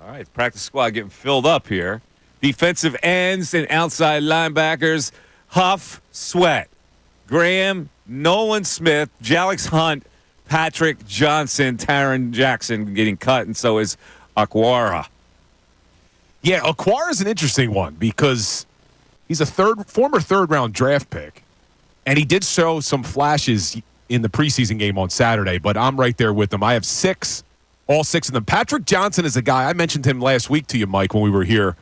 All right, practice squad getting filled up here. Defensive ends and outside linebackers, Huff, Sweat, Graham, Nolan Smith, Jalix Hunt, Patrick Johnson, Taron Jackson getting cut, and so is Aquara. Yeah, Aquara is an interesting one because he's a former third-round draft pick, and he did show some flashes in the preseason game on Saturday, but I'm right there with him. I have 6, all 6 of them. Patrick Johnson is a guy, I mentioned him last week to you, Mike, when we were here.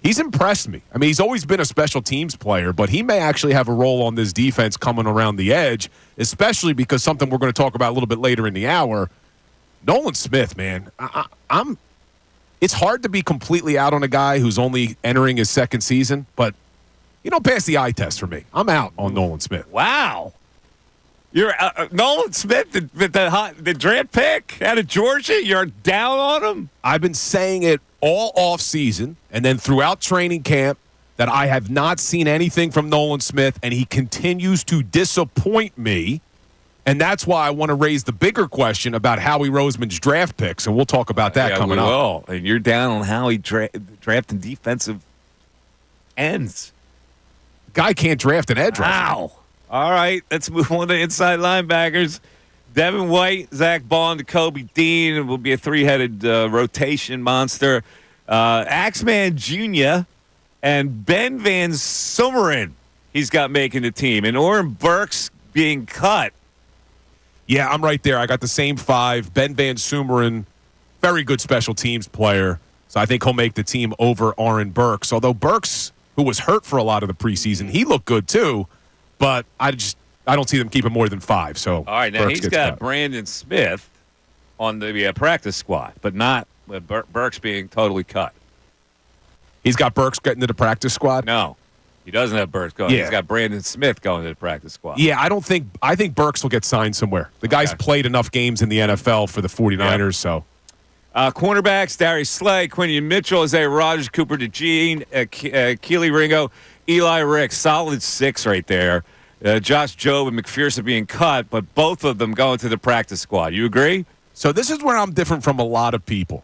He's impressed me. I mean, he's always been a special teams player, but he may actually have a role on this defense coming around the edge, especially because something we're going to talk about a little bit later in the hour. Nolan Smith, man, it's hard to be completely out on a guy who's only entering his 2nd season, but you don't pass the eye test for me. I'm out on Nolan Smith. Wow. You're Nolan Smith, the draft pick out of Georgia, you're down on him? I've been saying it all off season and then throughout training camp that I have not seen anything from Nolan Smith, and he continues to disappoint me. And that's why I want to raise the bigger question about Howie Roseman's draft picks, and we'll talk about that coming up. Will. And you're down on Howie drafting defensive ends. Guy can't draft an edge rusher. Wow. All right, let's move on to inside linebackers. Devin White, Zach Bond, Kobe Dean. It will be a 3-headed rotation monster. Axeman Jr. and Ben Van Sumeren he's got making the team. And Oren Burks being cut. Yeah, I'm right there. I got the same 5. Ben Van Sumeren, very good special teams player. So I think he'll make the team over Oren Burks. Although Burks, who was hurt for a lot of the preseason, he looked good too. But I don't see them keeping more than 5. So all right, now Burks he's got cut. Brandon Smith on the practice squad, but not with Burks being totally cut. He's got Burks getting to the practice squad? No, he doesn't have Burks going. Yeah. He's got Brandon Smith going to the practice squad. Yeah, I think Burks will get signed somewhere. The guy's played enough games in the NFL for the 49ers, so. Cornerbacks, Darius Slay, Quinion Mitchell, Isaiah Rodgers, Cooper DeJean, Keely Ringo, Eli Ricks. Solid 6 right there. Josh Jobe and McPherson being cut, but both of them going to the practice squad. You agree? So this is where I'm different from a lot of people.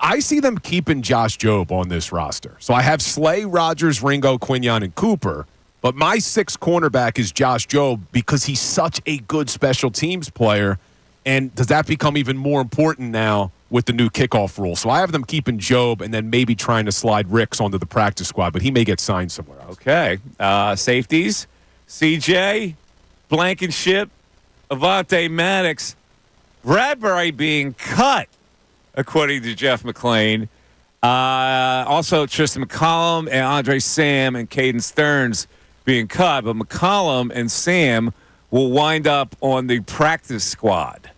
I see them keeping Josh Jobe on this roster. So I have Slay, Rodgers, Ringo, Quinion, and Cooper. But my 6th cornerback is Josh Jobe because he's such a good special teams player. And does that become even more important now with the new kickoff rule? So I have them keeping Jobe and then maybe trying to slide Ricks onto the practice squad, but he may get signed somewhere else. Okay. Safeties, CJ, Blankenship, Avante Maddox, Bradbury being cut, according to Jeff McClain. Also, Tristan McCollum and Andre Sam and Caden Stearns being cut, but McCollum and Sam will wind up on the practice squad.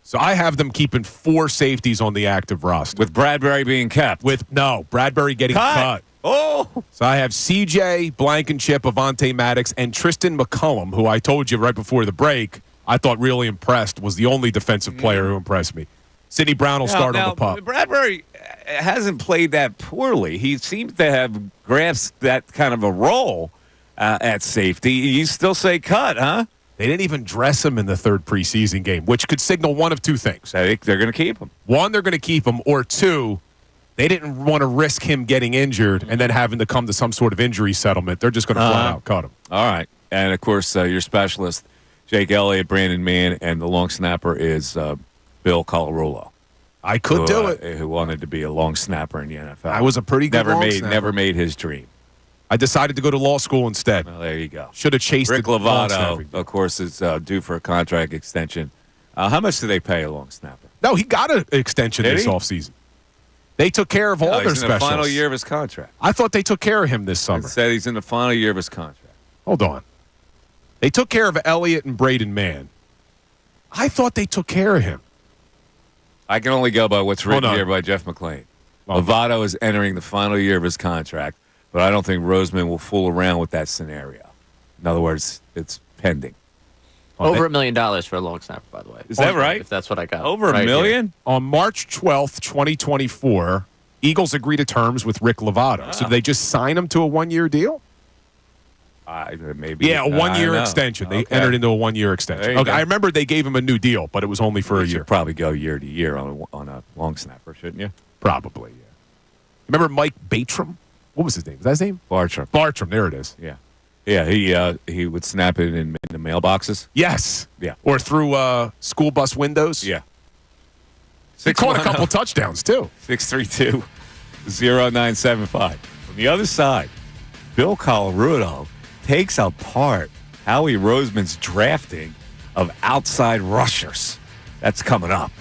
So I have them keeping 4 safeties on the active roster. With Bradbury being kept. Bradbury getting cut. Oh. So I have CJ, Blankenship, Avonte Maddox, and Tristan McCullum, who I told you right before the break I thought really impressed, was the only defensive player who impressed me. Sidney Brown will start on the pup. Bradbury hasn't played that poorly. He seems to have grasped that kind of a role at safety. You still say cut, huh? They didn't even dress him in the 3rd preseason game, which could signal one of 2 things. I think they're going to keep him. 1, they're going to keep him, or 2, they didn't want to risk him getting injured and then having to come to some sort of injury settlement. They're just going to flat out cut him. All right. And, of course, your specialist, Jake Elliott, Brandon Mann, and the long snapper is Bill Colarulo. I could do it. Who wanted to be a long snapper in the NFL. I was a pretty good snapper. Never made his dream. I decided to go to law school instead. Well, there you go. Should have chased Rick the long Lovato, snapping. of course, is due for a contract extension. How much do they pay a long snapper? No, he got an extension this offseason. They took care of all their he's in specials. the final year of his contract. I thought they took care of him this summer. It said he's in the final year of his contract. Hold on. They took care of Elliott and Braden Mann. I thought they took care of him. I can only go by what's written here by Jeff McClain. Lovato is entering the final year of his contract, but I don't think Roseman will fool around with that scenario. In other words, it's pending. Over $1 million for a long snapper, by the way. Is that right? If that's what I got. Over $1 million? Here. On March 12th, 2024, Eagles agree to terms with Rick Lovato. So did they just sign him to a 1-year deal? Maybe. Yeah, a 1-year extension. They entered into a 1-year extension. Okay, I remember they gave him a new deal, but it was only for a year. Should probably go year to year on a long snapper, shouldn't you? Probably, yeah. Remember Mike Batram? What was his name? Is that his name? Bartram, there it is. Yeah. Yeah, he would snap it in the mailboxes. Yes. Yeah. Or through school bus windows. Yeah. He caught a couple touchdowns, too. 632-0975. From the other side, Bill Colarulo takes apart Howie Roseman's drafting of outside rushers. That's coming up.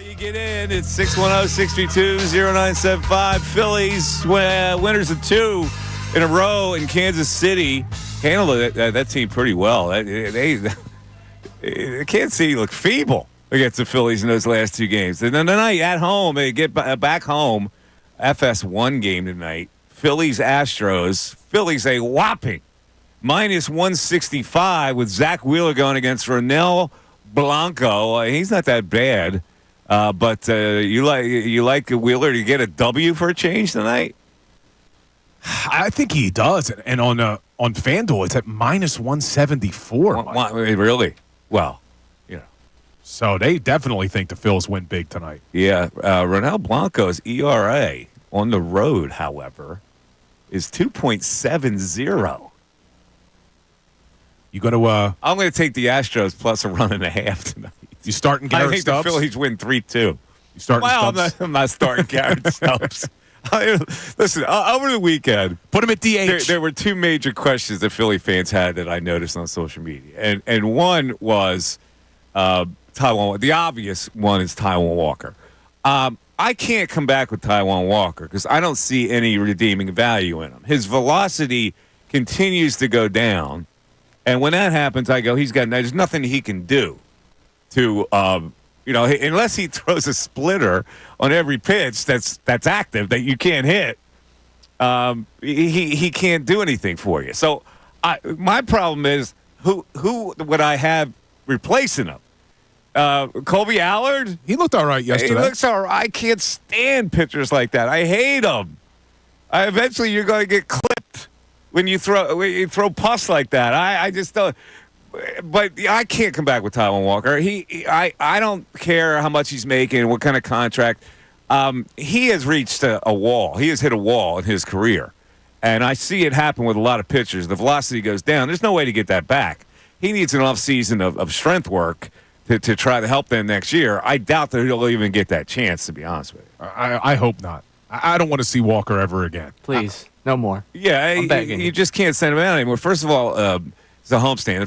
You get in. It's 610-632-0975. Phillies winners of 2 in a row in Kansas City. Handled that team pretty well. Kansas City looked feeble against the Phillies in those last 2 games. And then tonight at home, they get back home. FS1 game tonight. Phillies-Astros. Phillies a whopping -165 with Zach Wheeler going against Ronel Blanco. He's not that bad. But you like Wheeler to get a W for a change tonight? I think he does. And on FanDuel, it's at -174. Really? Well, So they definitely think the Phils win big tonight. Yeah. Ronel Blanco's ERA on the road, however, is 2.70. You going to? I'm going to take the Astros plus a 1.5 tonight. You starting I Garrett think Stubbs? the Phillies win 3-2. You starting Stubbs? I'm not starting Garrett Stubbs. Listen, over the weekend, Put him at DH. there were 2 major questions that Philly fans had that I noticed on social media, and one was Taiwan. The obvious one is Taiwan Walker. I can't come back with Taiwan Walker because I don't see any redeeming value in him. His velocity continues to go down, and when that happens, I go, there's nothing he can do to, unless he throws a splitter on every pitch that's active that you can't hit. He can't do anything for you. So my problem is who would I have replacing him? Colby Allard? He looked all right yesterday. He looks all right. I can't stand pitchers like that. I hate them. Eventually, you're going to get clipped when you throw pus like that. I just don't. But I can't come back with Taiwan Walker. I don't care how much he's making, what kind of contract. He has reached a wall. He has hit a wall in his career. And I see it happen with a lot of pitchers. The velocity goes down. There's no way to get that back. He needs an offseason of strength work to try to help them next year. I doubt that he'll even get that chance, to be honest with you. I hope not. I don't want to see Walker ever again. Please, no more. Yeah, I'm begging you just can't send him out anymore. First of all, it's a homestand.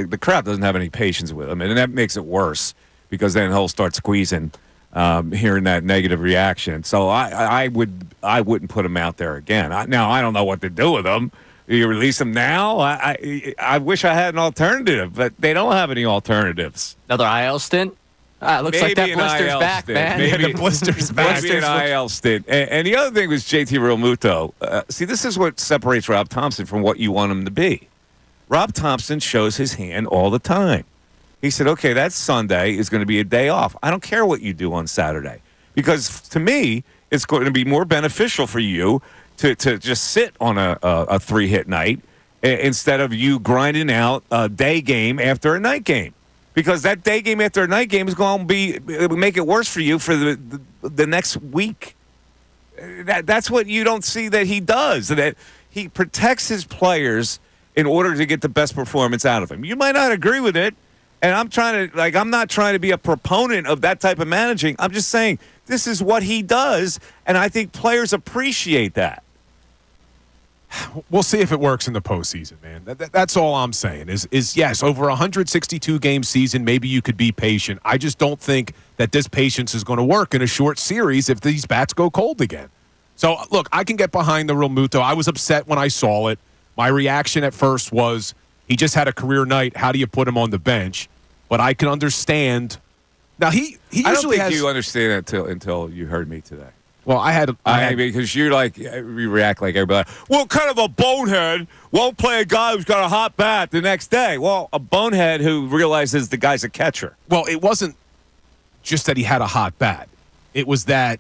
The crowd doesn't have any patience with him, and that makes it worse because then he'll start squeezing, hearing that negative reaction. So I wouldn't put him out there again. Now I don't know what to do with him. You release him now? I wish I had an alternative, but they don't have any alternatives. Another IL stint? Looks like that blister's back, man. Maybe the blister's back. Maybe an IL stint. And the other thing was JT Realmuto. See, this is what separates Rob Thompson from what you want him to be. Rob Thompson shows his hand all the time. He said, okay, that Sunday is going to be a day off. I don't care what you do on Saturday. Because to me, it's going to be more beneficial for you to just sit on a 3-hit night instead of you grinding out a day game after a night game. Because that day game after a night game is going to make it worse for you for the next week. That's what you don't see that he does. That he protects his players in order to get the best performance out of him. You might not agree with it, and I'm not trying to be a proponent of that type of managing. I'm just saying this is what he does, and I think players appreciate that. We'll see if it works in the postseason, man. That's all I'm saying is yes, over a 162-game season, maybe you could be patient. I just don't think that this patience is going to work in a short series if these bats go cold again. So, look, I can get behind the Realmuto. I was upset when I saw it. My reaction at first was he just had a career night. How do you put him on the bench? But I can understand. Now, he usually I don't think has, you understand that until you heard me today. Well, I had because you react like everybody. Well, kind of a bonehead won't play a guy who's got a hot bat the next day. Well, a bonehead who realizes the guy's a catcher. Well, it wasn't just that he had a hot bat. It was that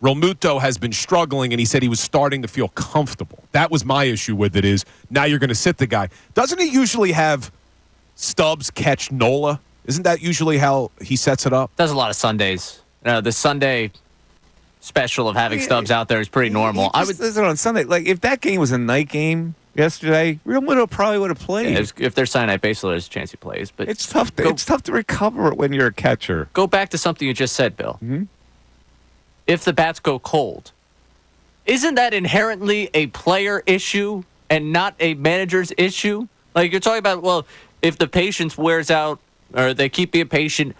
Realmuto has been struggling, and he said he was starting to feel comfortable. That was my issue with it is now you're going to sit the guy. Doesn't he usually have Stubbs catch Nola? Isn't that usually how he sets it up? Does a lot of Sundays. The Sunday special of having Stubbs out there is pretty normal. I would listen on Sunday. Like if that game was a night game yesterday, Realmuto probably would have played. Yeah, if they're Sunday night baseball, there's a chance he plays. But it's tough. It's tough to recover when you're a catcher. Go back to something you just said, Bill. Mm-hmm. If the bats go cold, isn't that inherently a player issue and not a manager's issue? Like you're talking about, well, if the patience wears out or they keep being patient,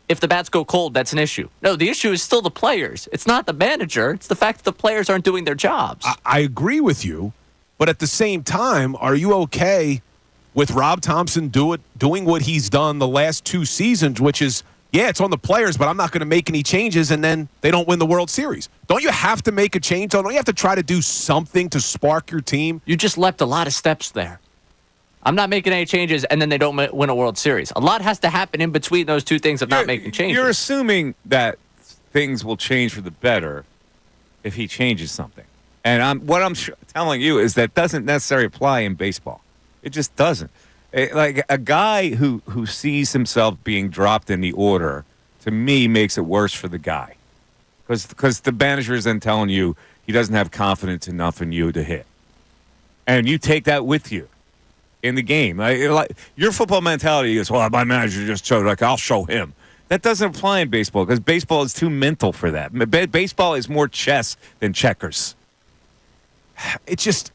if the bats go cold, that's an issue. No, the issue is still the players. It's not the manager. It's the fact that the players aren't doing their jobs. I agree with you, but at the same time, are you okay with Rob Thompson doing what he's done the last 2 seasons, which is, yeah, it's on the players, but I'm not going to make any changes, and then they don't win the World Series? Don't you have to make a change? Don't you have to try to do something to spark your team? You just leapt a lot of steps there. I'm not making any changes, and then they don't win a World Series. A lot has to happen in between those two things of not making changes. You're assuming that things will change for the better if he changes something. And what I'm telling you is that doesn't necessarily apply in baseball. It just doesn't. Like a guy who sees himself being dropped in the order, to me, makes it worse for the guy. Because the manager is then telling you he doesn't have confidence enough in you to hit. And you take that with you in the game. Like your football mentality is, well, my manager just showed, like, I'll show him. That doesn't apply in baseball because baseball is too mental for that. Baseball is more chess than checkers. It's just,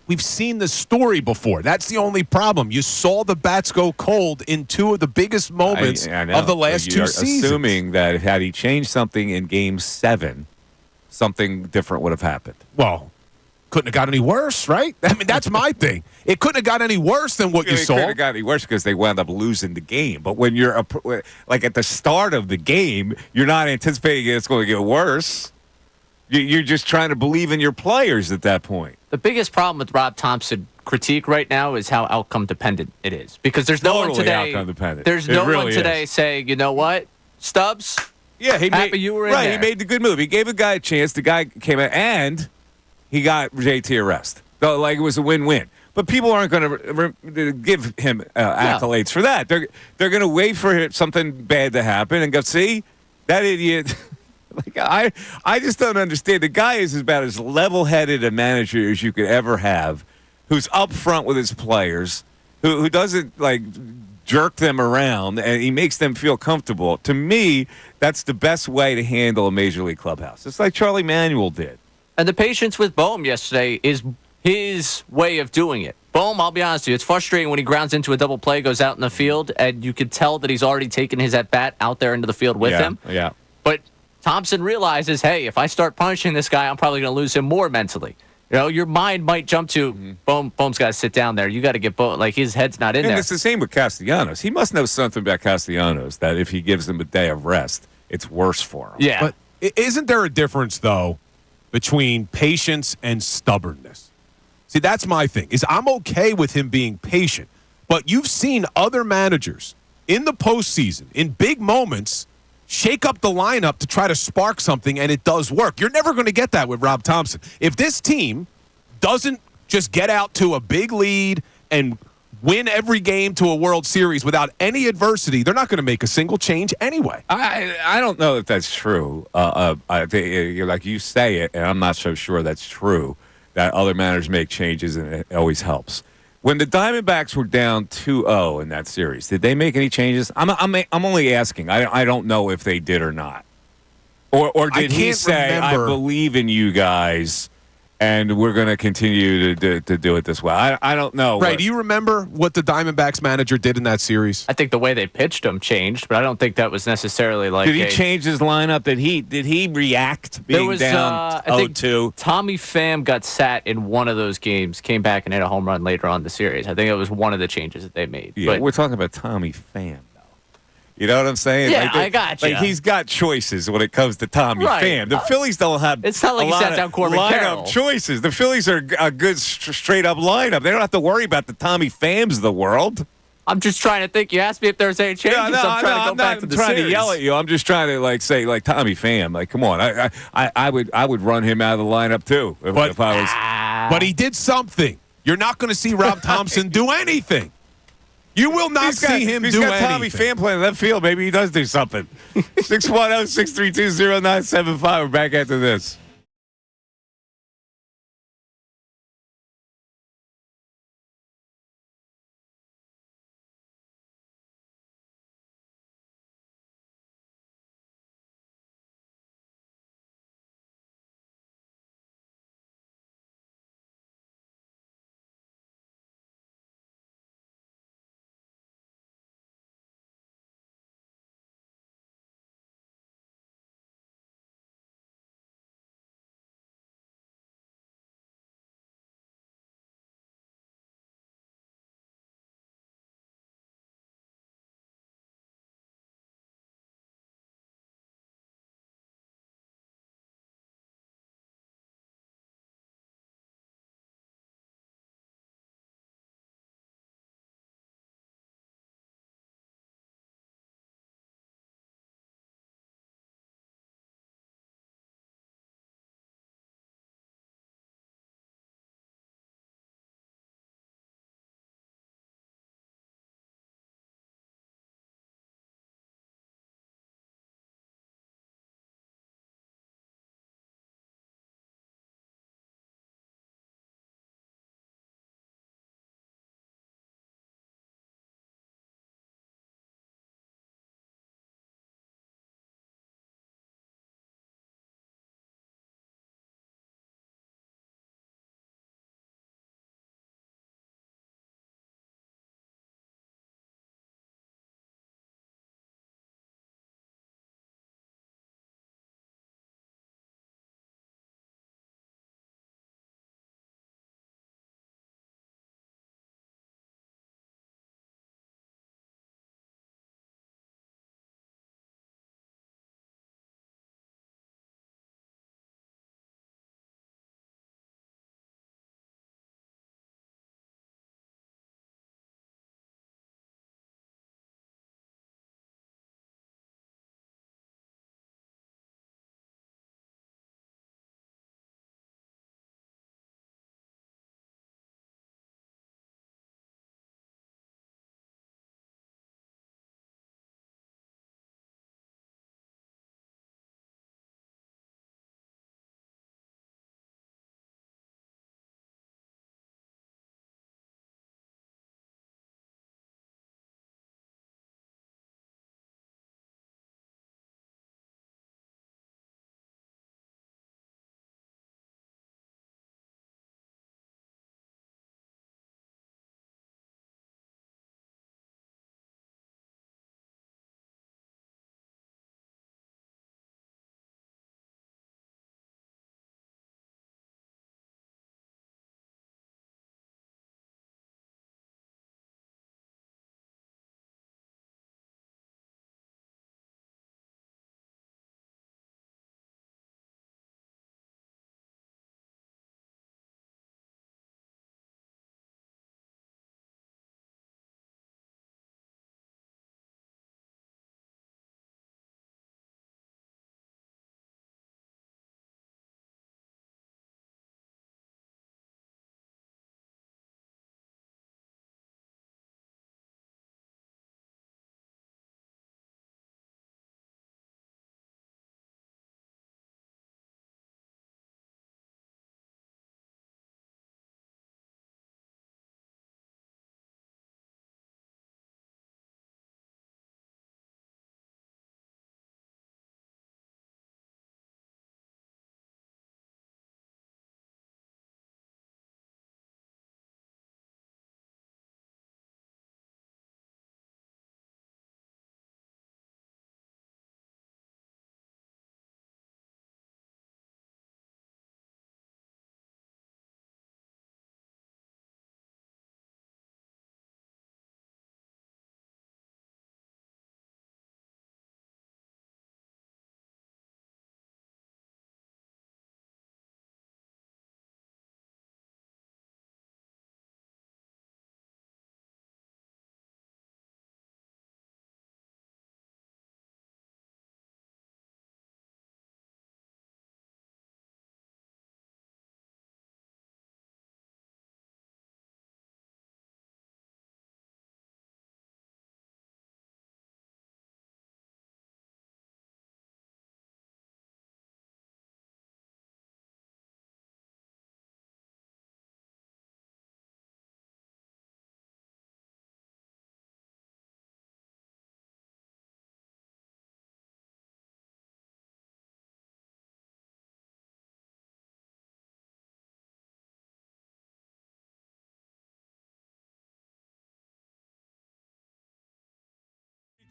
we've seen the story before. That's the only problem. You saw the bats go cold in 2 of the biggest moments of the last 2 seasons. Assuming that had he changed something in Game 7, something different would have happened. Well, couldn't have got any worse, right? I mean, that's my thing. It couldn't have got any worse than what you saw. It couldn't have got any worse because they wound up losing the game. But when you're like at the start of the game, you're not anticipating it's going to get worse. You're just trying to believe in your players at that point. The biggest problem with Rob Thompson critique right now is how outcome dependent it is. Because there's no one today. Outcome dependent. There's no one today saying, you know what, Stubbs. Yeah, you were in there. He made the good move. He gave a guy a chance. The guy came out and he got JT a rest. So, like, it was a win-win. But people aren't going to give him accolades for that. They're going to wait for something bad to happen and go, see, that idiot. Like, I just don't understand. The guy is about as level-headed a manager as you could ever have, who's up front with his players, who doesn't, like, jerk them around, and he makes them feel comfortable. To me, that's the best way to handle a Major League clubhouse. It's like Charlie Manuel did. And the patience with Bohm yesterday is his way of doing it. Bohm, I'll be honest with you, it's frustrating when he grounds into a double play, goes out in the field, and you could tell that he's already taken his at-bat out there into the field with him. Yeah. But Thompson realizes, hey, if I start punishing this guy, I'm probably going to lose him more mentally. You know, your mind might jump to, Bohm's got to sit down there. You got to get Bohm. Like, his head's not in there. And it's the same with Castellanos. He must know something about Castellanos that if he gives him a day of rest, it's worse for him. Yeah. But isn't there a difference, though, between patience and stubbornness? See, that's my thing, is I'm okay with him being patient. But you've seen other managers in the postseason, in big moments, shake up the lineup to try to spark something, and it does work. You're never going to get that with Rob Thompson. If this team doesn't just get out to a big lead and win every game to a World Series without any adversity, they're not going to make a single change anyway. I don't know if that's true. Like you say it, and I'm not so sure that's true, that other managers make changes, and it always helps. When the Diamondbacks were down 2-0 in that series, did they make any changes? I'm only asking. I don't know if they did or not. Or did he say, I believe in you guys, and we're going to continue to do it this way? I don't know. Right. Do you remember what the Diamondbacks manager did in that series? I think the way they pitched him changed, but I don't think that was necessarily like. Did he change his lineup? Did he react being down 0-2? Tommy Pham got sat in one of those games, came back and hit a home run later on in the series. I think it was one of the changes that they made. Yeah, but we're talking about Tommy Pham. You know what I'm saying? Yeah, I got you. Like, he's got choices when it comes to Tommy Pham. The Phillies don't have it's not like a he lot sat down Corbin lineup Carroll. choices. The Phillies are a good straight-up lineup. They don't have to worry about the Tommy Phams of the world. I'm just trying to think. You asked me if there's any changes. I'm trying to go back to the trying series. to yell at you. I'm just trying to say Tommy Pham. Like, come on. I would run him out of the lineup too if I was. But he did something. You're not going to see Rob Thompson do anything. You will not see him do anything. He's got Tommy Pham playing in that field. Maybe he does do something. 610-632-0975. We're back after this.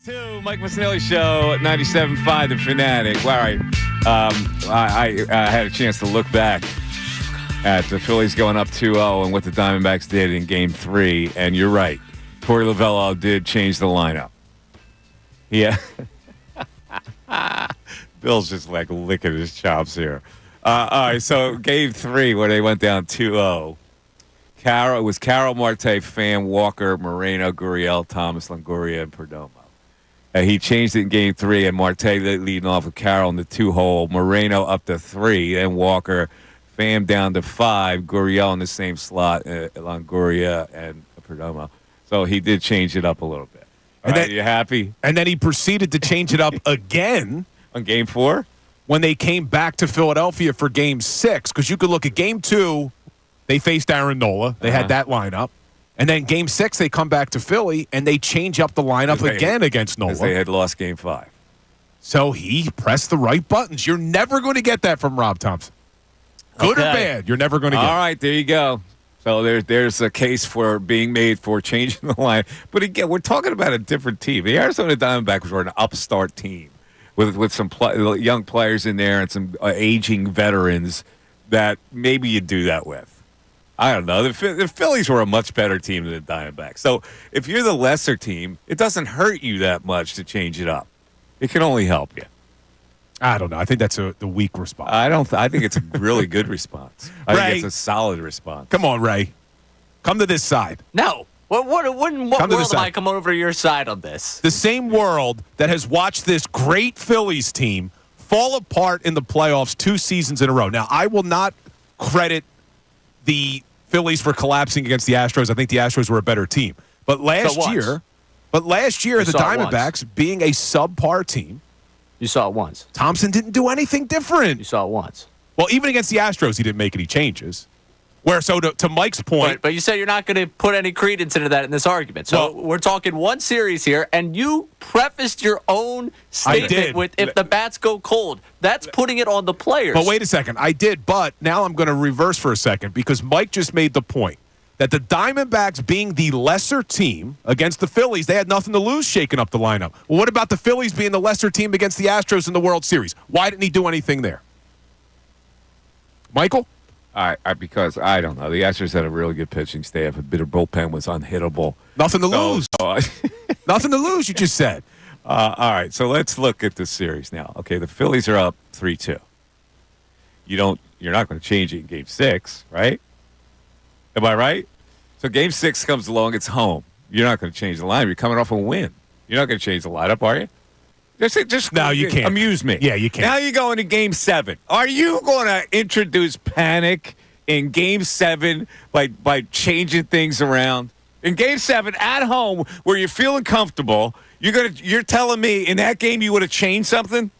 To Mike Missanelli Show at 97.5 The Fanatic. All right. I had a chance to look back at the Phillies going up 2-0 and what the Diamondbacks did in Game 3. And you're right. Torey Lovullo did change the lineup. Yeah. Bill's just like licking his chops here. All right. So Game 3 where they went down 2-0. It was Carroll, Marte, Pham, Walker, Moreno, Gurriel, Thomas, Longoria, and Perdomo. He changed it in Game 3, and Marte leading off with Carroll in the 2-hole. Moreno up to 3, and Walker, Pham down to 5. Gurriel in the same slot, Longoria and Perdomo. So he did change it up a little bit. All right, you happy? And then he proceeded to change it up again on Game 4 when they came back to Philadelphia for Game 6. Because you could look at Game 2, they faced Aaron Nola. They had that lineup. And then Game 6, they come back to Philly, and they change up the lineup again against Nola. They had lost Game 5. So he pressed the right buttons. You're never going to get that from Rob Thompson. Good or bad, you're never going to get it. All right, there you go. So there's a case for being made for changing the line. But again, we're talking about a different team. The Arizona Diamondbacks were an upstart team with some young players in there and some aging veterans that maybe you do that with. I don't know. The Phillies were a much better team than the Diamondbacks. So if you're the lesser team, it doesn't hurt you that much to change it up. It can only help you. I don't know. I think that's the weak response. I think it's a really good response. I think Ray, it's a solid response. Come on, Ray. Come to this side. No. What world am I coming over to your side on this? The same world that has watched this great Phillies team fall apart in the playoffs 2 seasons in a row. Now, I will not credit the Phillies for collapsing against the Astros. I think the Astros were a better team. But last year, the Diamondbacks being a subpar team, you saw it once. Thompson didn't do anything different. You saw it once. Well, even against the Astros, he didn't make any changes. So to Mike's point, but you said you're not going to put any credence into that in this argument. So we're talking one series here, and you prefaced your own statement with if the bats go cold. That's putting it on the players. But wait a second. I did, but now I'm going to reverse for a second because Mike just made the point that the Diamondbacks being the lesser team against the Phillies, they had nothing to lose shaking up the lineup. Well, what about the Phillies being the lesser team against the Astros in the World Series? Why didn't he do anything there? Michael? Because I don't know. The Astros had a really good pitching staff. A bit of bullpen was unhittable. Nothing to lose. Nothing to lose, you just said. All right, so let's look at this series now. Okay, the Phillies are up 3-2. You're not going to change it in Game 6, right? Am I right? So Game 6 comes along, it's home. You're not going to change the lineup. You're coming off a win. You're not going to change the lineup, are you? Just no, you can't. Amuse me. Yeah, you can't. Now you go into Game 7. Are you going to introduce panic in Game 7 by changing things around? In Game 7 at home, where you're feeling comfortable, you're telling me in that game you would have changed something?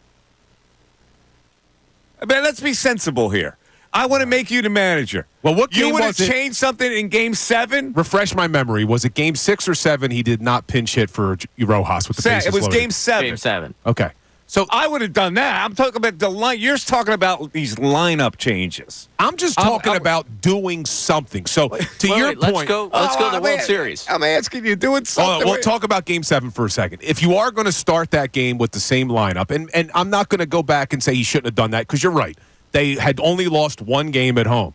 I mean, let's be sensible here. I want to make you the manager. Well, what game you would have was it? changed something in Game 7? Refresh my memory. Was it Game 6 or 7? He did not pinch hit for Rojas with the bases It was loaded? Game 7. Game 7. Okay. So I would have done that. I'm talking about the line. You're talking about these lineup changes. I'm just talking about doing something. So to your point, let's go to the World Series. I'm asking you doing something. We'll talk about Game 7 for a second. If you are going to start that game with the same lineup, and I'm not going to go back and say he shouldn't have done that because you're right. They had only lost 1 game at home.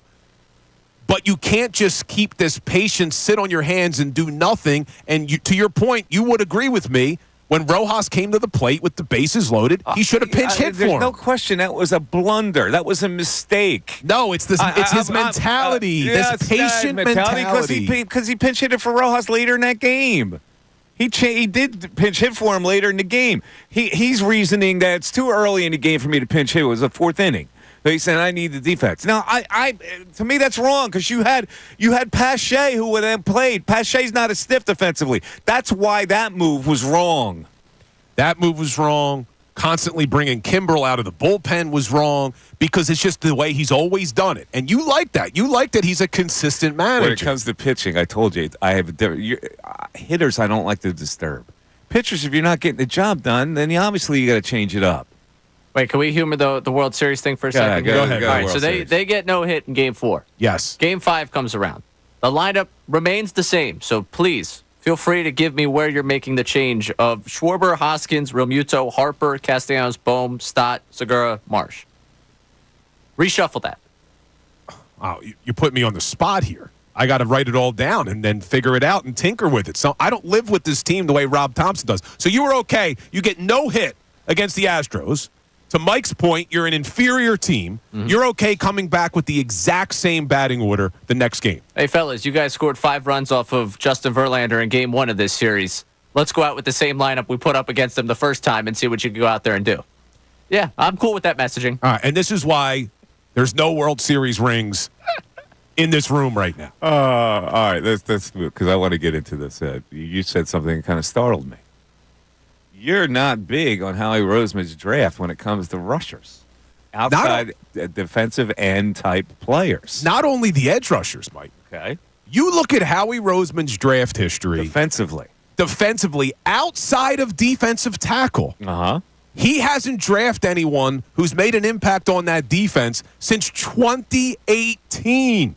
But you can't just keep this patience, sit on your hands, and do nothing. And to your point, you would agree with me. When Rojas came to the plate with the bases loaded, he should have pinch hit for him. There's no question that was a blunder. That was a mistake. No, it's his mentality. This patient mentality. Because he pinch hit it for Rojas later in that game. He did pinch hit for him later in the game. He's reasoning that it's too early in the game for me to pinch hit. It was the 4th inning. So he said, I need the defense. Now, to me, that's wrong because you had Pache who would have played. Pache's not as stiff defensively. That's why that move was wrong. That move was wrong. Constantly bringing Kimbrel out of the bullpen was wrong because it's just the way he's always done it. And you like that. You like that he's a consistent manager. When it comes to pitching, I told you, I have a different hitters I don't like to disturb. Pitchers, if you're not getting the job done, then obviously you got to change it up. Wait, can we humor the World Series thing for a second? Go ahead. All right, so they get no hit in Game 4. Yes. Game 5 comes around. The lineup remains the same. So please, feel free to give me where you're making the change of Schwarber, Hoskins, Realmuto, Harper, Castellanos, Bohm, Stott, Segura, Marsh. Reshuffle that. Oh, you put me on the spot here. I got to write it all down and then figure it out and tinker with it. So I don't live with this team the way Rob Thompson does. So you were okay. You get no hit against the Astros. To Mike's point, you're an inferior team. Mm-hmm. You're okay coming back with the exact same batting order the next game. Hey, fellas, you guys scored 5 runs off of Justin Verlander in game 1 of this series. Let's go out with the same lineup we put up against them the first time and see what you can go out there and do. Yeah, I'm cool with that messaging. All right, and this is why there's no World Series rings in this room right now. All right, that's because I want to get into this. You said something that kind of startled me. You're not big on Howie Roseman's draft when it comes to rushers, outside defensive end type players. Not only the edge rushers, Mike. Okay. You look at Howie Roseman's draft history. Defensively, outside of defensive tackle. He hasn't drafted anyone who's made an impact on that defense since 2018.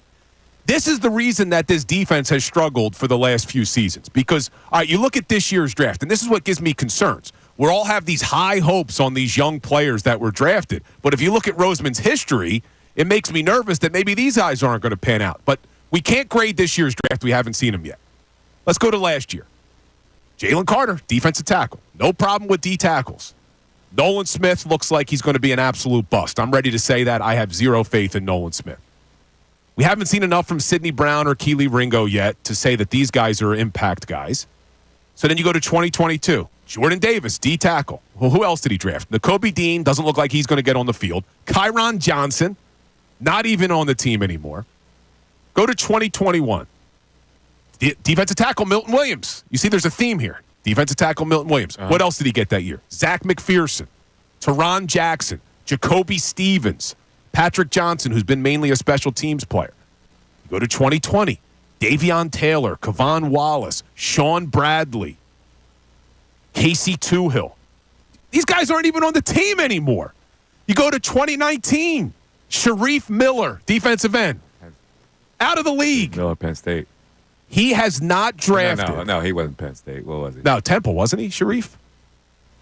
This is the reason that this defense has struggled for the last few seasons. Because, all right, you look at this year's draft, and this is what gives me concerns. We all have these high hopes on these young players that were drafted. But if you look at Roseman's history, it makes me nervous that maybe these guys aren't going to pan out. But we can't grade this year's draft. We haven't seen them yet. Let's go to last year. Jalen Carter, defensive tackle. No problem with D tackles. Nolan Smith looks like he's going to be an absolute bust. I'm ready to say that. I have zero faith in Nolan Smith. We haven't seen enough from Sidney Brown or Keely Ringo yet to say that these guys are impact guys. So then you go to 2022. Jordan Davis, D tackle. Well, who else did he draft? Nakobe Dean doesn't look like he's going to get on the field. Kyron Johnson, not even on the team anymore. Go to 2021. Defensive tackle Milton Williams. You see there's a theme here. Defensive tackle Milton Williams. What else did he get that year? Zach McPherson, Teron Jackson, Jacoby Stevens, Patrick Johnson, who's been mainly a special teams player. You go to 2020. Davion Taylor, Kevon Wallace, Sean Bradley, Casey Toohill. These guys aren't even on the team anymore. You go to 2019. Sharif Miller, defensive end. Out of the league. Miller, Penn State. He has not drafted. No, he wasn't Penn State. What was he? No, Temple, wasn't he, Sharif?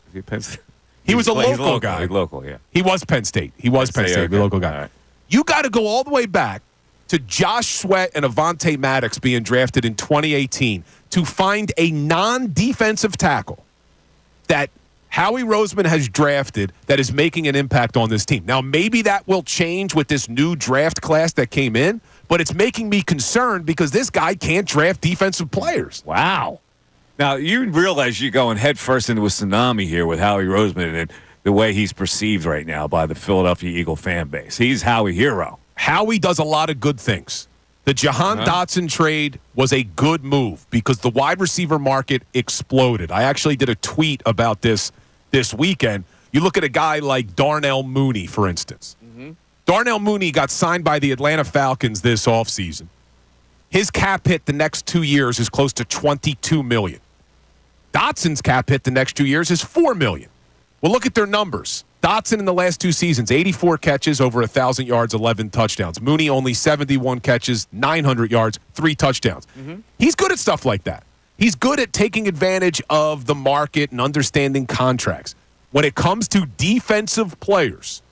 Was he Penn State? He was a local guy. He's local, yeah. He was Penn State. He was Penn State, okay. the local guy. Right. You got to go all the way back to Josh Sweat and Avonte Maddox being drafted in 2018 to find a non-defensive tackle that Howie Roseman has drafted that is making an impact on this team. Now, maybe that will change with this new draft class that came in, but it's making me concerned because this guy can't draft defensive players. Wow. Now, you realize you're going headfirst into a tsunami here with Howie Roseman and the way he's perceived right now by the Philadelphia Eagle fan base. He's Howie hero. Howie does a lot of good things. The Jahan Dotson trade was a good move because the wide receiver market exploded. I actually did a tweet about this weekend. You look at a guy like Darnell Mooney, for instance. Darnell Mooney got signed by the Atlanta Falcons this offseason. His cap hit the next 2 years is close to $22 million. Dotson's cap hit the next 2 years is $4 million. Well, look at their numbers. Dotson in the last 2 seasons, 84 catches, over 1,000 yards, 11 touchdowns. Mooney only 71 catches, 900 yards, 3 touchdowns. He's good at stuff like that. He's good at taking advantage of the market and understanding contracts. When it comes to defensive players,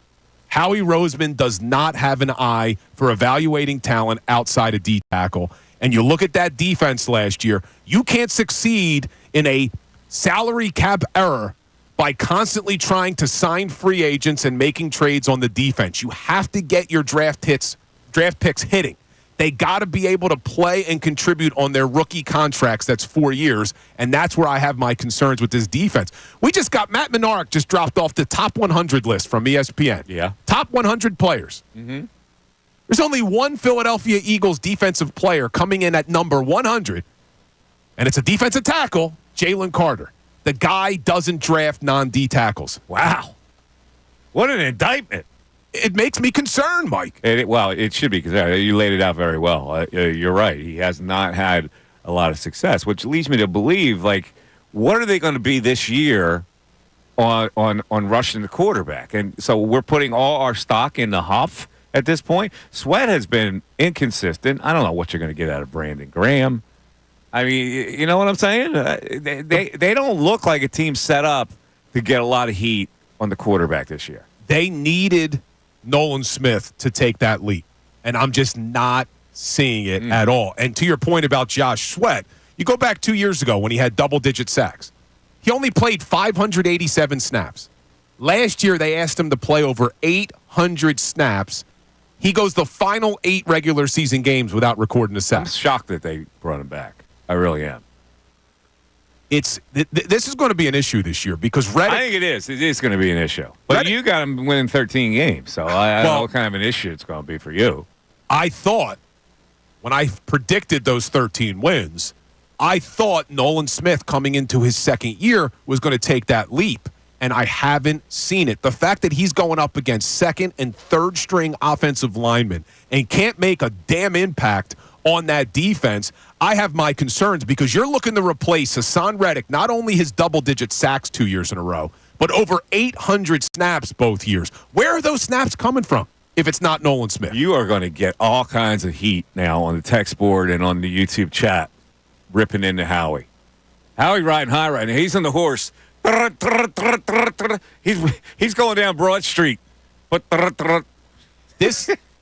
Howie Roseman does not have an eye for evaluating talent outside of D tackle. And you look at that defense last year, you can't succeed in a salary cap era by constantly trying to sign free agents and making trades on the defense. You have to get your draft picks hitting. They got to be able to play and contribute on their rookie contracts. That's 4 years, and that's where I have my concerns with this defense. We just got Matt Menard just dropped off the top 100 list from ESPN. Yeah. Top 100 players. There's only one Philadelphia Eagles defensive player coming in at number 100, and it's a defensive tackle, Jalen Carter. The guy doesn't draft non-D tackles. Wow. What an indictment. It makes me concerned, Mike. It should be, because you laid it out very well. You're right. He has not had a lot of success, which leads me to believe, like, what are they going to be this year on rushing the quarterback? And so we're putting all our stock in the Huff at this point. Sweat has been inconsistent. I don't know what you're going to get out of Brandon Graham. I mean, you know what I'm saying? They don't look like a team set up to get a lot of heat on the quarterback this year. They needed Nolan Smith to take that leap, and I'm just not seeing it at all. And to your point about Josh Sweat, you go back 2 years ago when he had double-digit sacks. He only played 587 snaps. Last year, they asked him to play over 800 snaps. He goes the final 8 regular season games without recording a sack. I'm shocked that they brought him back. I really am. This is going to be an issue this year because Reddick. I think it is. It is going to be an issue. But you got him winning 13 games, so I don't know what kind of an issue it's going to be for you. I thought when I predicted those 13 wins, I thought Nolan Smith coming into his second year was going to take that leap, and I haven't seen it. The fact that he's going up against second and third string offensive linemen and can't make a damn impact on that defense, I have my concerns because you're looking to replace Hassan Reddick, not only his double-digit sacks 2 years in a row, but over 800 snaps both years. Where are those snaps coming from if it's not Nolan Smith? You are going to get all kinds of heat now on the text board and on the YouTube chat ripping into Howie. Howie riding high right now. He's on the horse. He's going down Broad Street.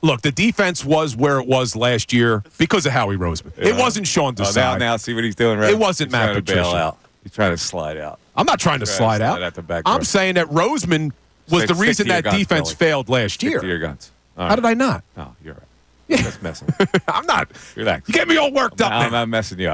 Look, the defense was where it was last year because of Howie Roseman. It wasn't Sean Desai. Now see what he's doing, right? It wasn't Matt Patricia. He's trying to slide out. I'm not trying to slide out. I'm saying that Roseman was the reason that defense failed last year. Stick to your guns. How did I not? No, you're right. Yeah. That's messing. I'm not. Relax. You get me all worked up. I'm not messing you.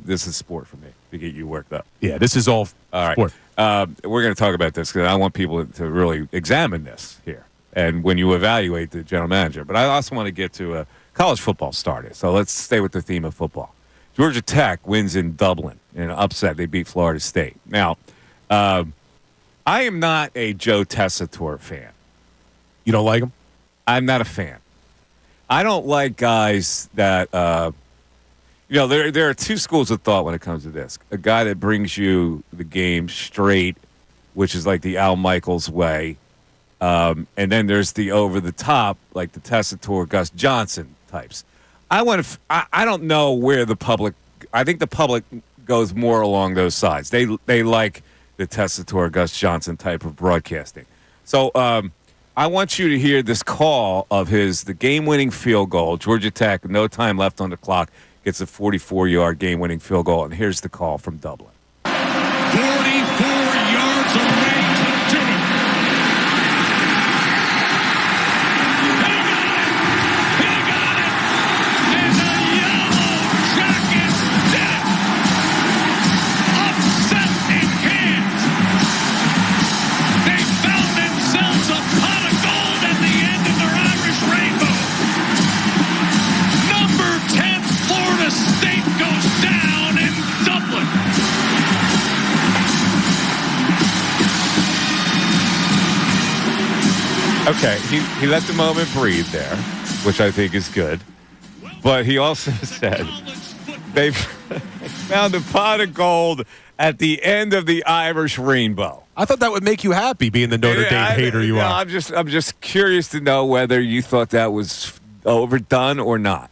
This is sport for me to get you worked up. Yeah, this is all sport. We're going to talk about this because I want people to really examine this here. And when you evaluate the general manager. But I also want to get to college football started. So let's stay with the theme of football. Georgia Tech wins in Dublin in an upset. They beat Florida State. Now, I am not a Joe Tessitore fan. You don't like him? I'm not a fan. I don't like guys that, there are two schools of thought when it comes to this. A guy that brings you the game straight, which is like the Al Michaels way. And then there's the over-the-top, like the Tessitore, Gus Johnson types. I don't know where the public – I think the public goes more along those sides. They like the Tessitore, Gus Johnson type of broadcasting. So I want you to hear this call of the game-winning field goal. Georgia Tech, no time left on the clock, gets a 44-yard game-winning field goal. And here's the call from Dublin. 44 yards away to do it. Okay, he let the moment breathe there, which I think is good. But he also said they found a pot of gold at the end of the Irish rainbow. I thought that would make you happy, being the Notre Dame hater you are. I'm just curious to know whether you thought that was overdone or not.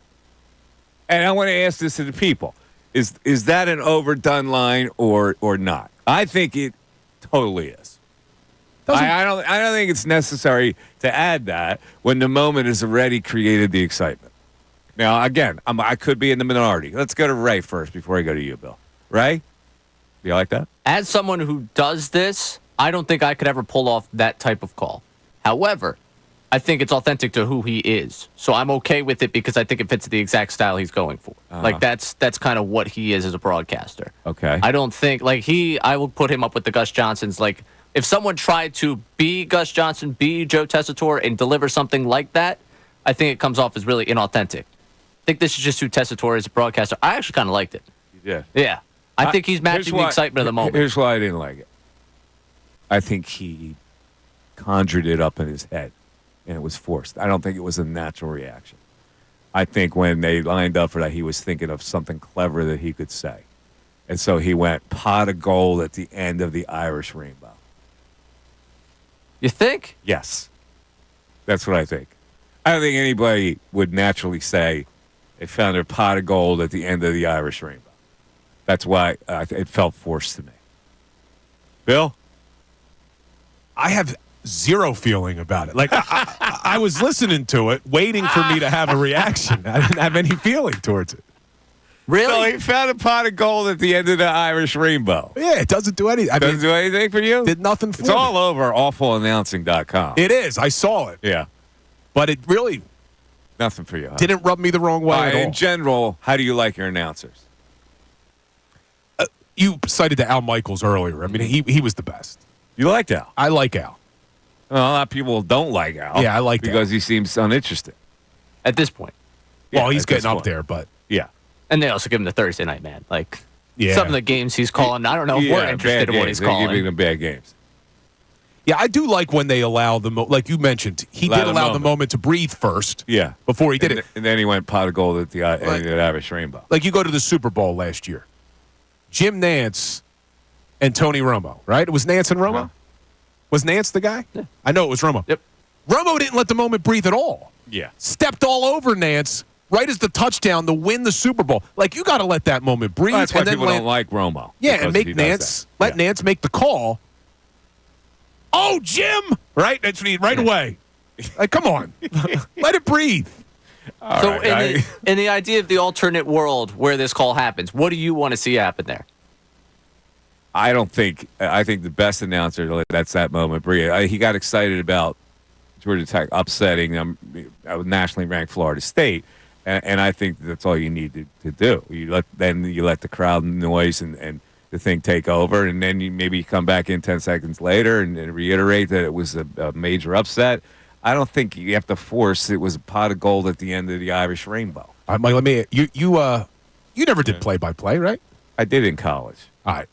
And I want to ask this to the people: is that an overdone line or not? I think it totally is. I don't think it's necessary to add that when the moment has already created the excitement. Now, again, I could be in the minority. Let's go to Ray first before I go to you, Bill. Ray, do you like that? As someone who does this, I don't think I could ever pull off that type of call. However, I think it's authentic to who he is. So I'm okay with it because I think it fits the exact style he's going for. Like that's kind of what he is as a broadcaster. Okay. I don't think I will put him up with the Gus Johnsons. Like if someone tried to be Gus Johnson, be Joe Tessitore, and deliver something like that, I think it comes off as really inauthentic. I think this is just who Tessitore is as a broadcaster. I actually kind of liked it. Yeah. Yeah. I think he's matching the excitement of the moment. Here's why I didn't like it. I think he conjured it up in his head, and it was forced. I don't think it was a natural reaction. I think when they lined up for that, he was thinking of something clever that he could say. And so he went pot of gold at the end of the Irish rainbow. You think? Yes. That's what I think. I don't think anybody would naturally say They found their pot of gold at the end of the Irish rainbow. That's why it felt forced to me. Bill? I have zero feeling about it. Like, I was listening to it, waiting for me to have a reaction. I didn't have any feeling towards it. Really? So he found a pot of gold at the end of the Irish rainbow. Yeah, it doesn't do anything. Doesn't do anything for you? Did nothing for It's me. all over awfulannouncing.com. It is. I saw it. Yeah. But it really Nothing for you. Huh? didn't rub me the wrong way at all. In general, how do you like your announcers? You cited to Al Michaels earlier. I mean, he was the best. You liked Al? I like Al. Well, a lot of people don't like Al. Yeah, I like because he seems uninterested. At this point. Well, Yeah, he's at this getting up point. there, but Yeah. And they also give him the Thursday night man. Like, yeah. some of the games he's calling, I don't know if we're interested in what he's They're giving calling. them bad games. Yeah, I do like when they allow like you mentioned, he did allow the moment to breathe first. Yeah. Before he did it. And then he went pot of gold at the Irish rainbow. Like you go to the Super Bowl last year. Jim Nance and Tony Romo, right? It was Nance and Romo? Uh-huh. Was Nance the guy? Yeah. I know it was Romo. Yep. Romo didn't let the moment breathe at all. Yeah. Stepped all over Nance right as the touchdown to win the Super Bowl. Like, you got to let that moment breathe. Well, that's why and then people don't like Romo. Yeah, because and make he does Nance, that. let Nance make the call. Oh, Jim! Right? That's what he, right away. Like, come on. Let it breathe. All So right, in the idea of the alternate world where this call happens, what do you want to see happen there? I think the best announcer, that's that moment. He got excited about Georgia Tech upsetting a nationally ranked Florida State, and I think that's all you need to do. You let the crowd noise and the thing take over, and then you maybe come back in 10 seconds later and reiterate that it was a major upset. I don't think you have to force it was a pot of gold at the end of the Irish rainbow. All right, Mike, let me. You never did play-by-play, right? I did in college. All right.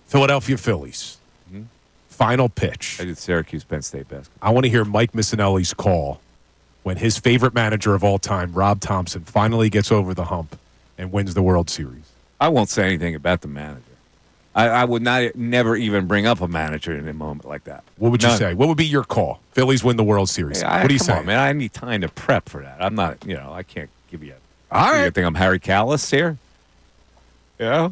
Philadelphia Phillies. Mm-hmm. Final pitch. I did Syracuse Penn State basketball. I want to hear Mike Missanelli's call when his favorite manager of all time, Rob Thompson, finally gets over the hump and wins the World Series. I won't say anything about the manager. I would never even bring up a manager in a moment like that. What would you say? What would be your call? Phillies win the World Series. What do you say? Come on, man. I need time to prep for that. I'm not, I can't give you a... All right. You think I'm Harry Callis here? Yeah?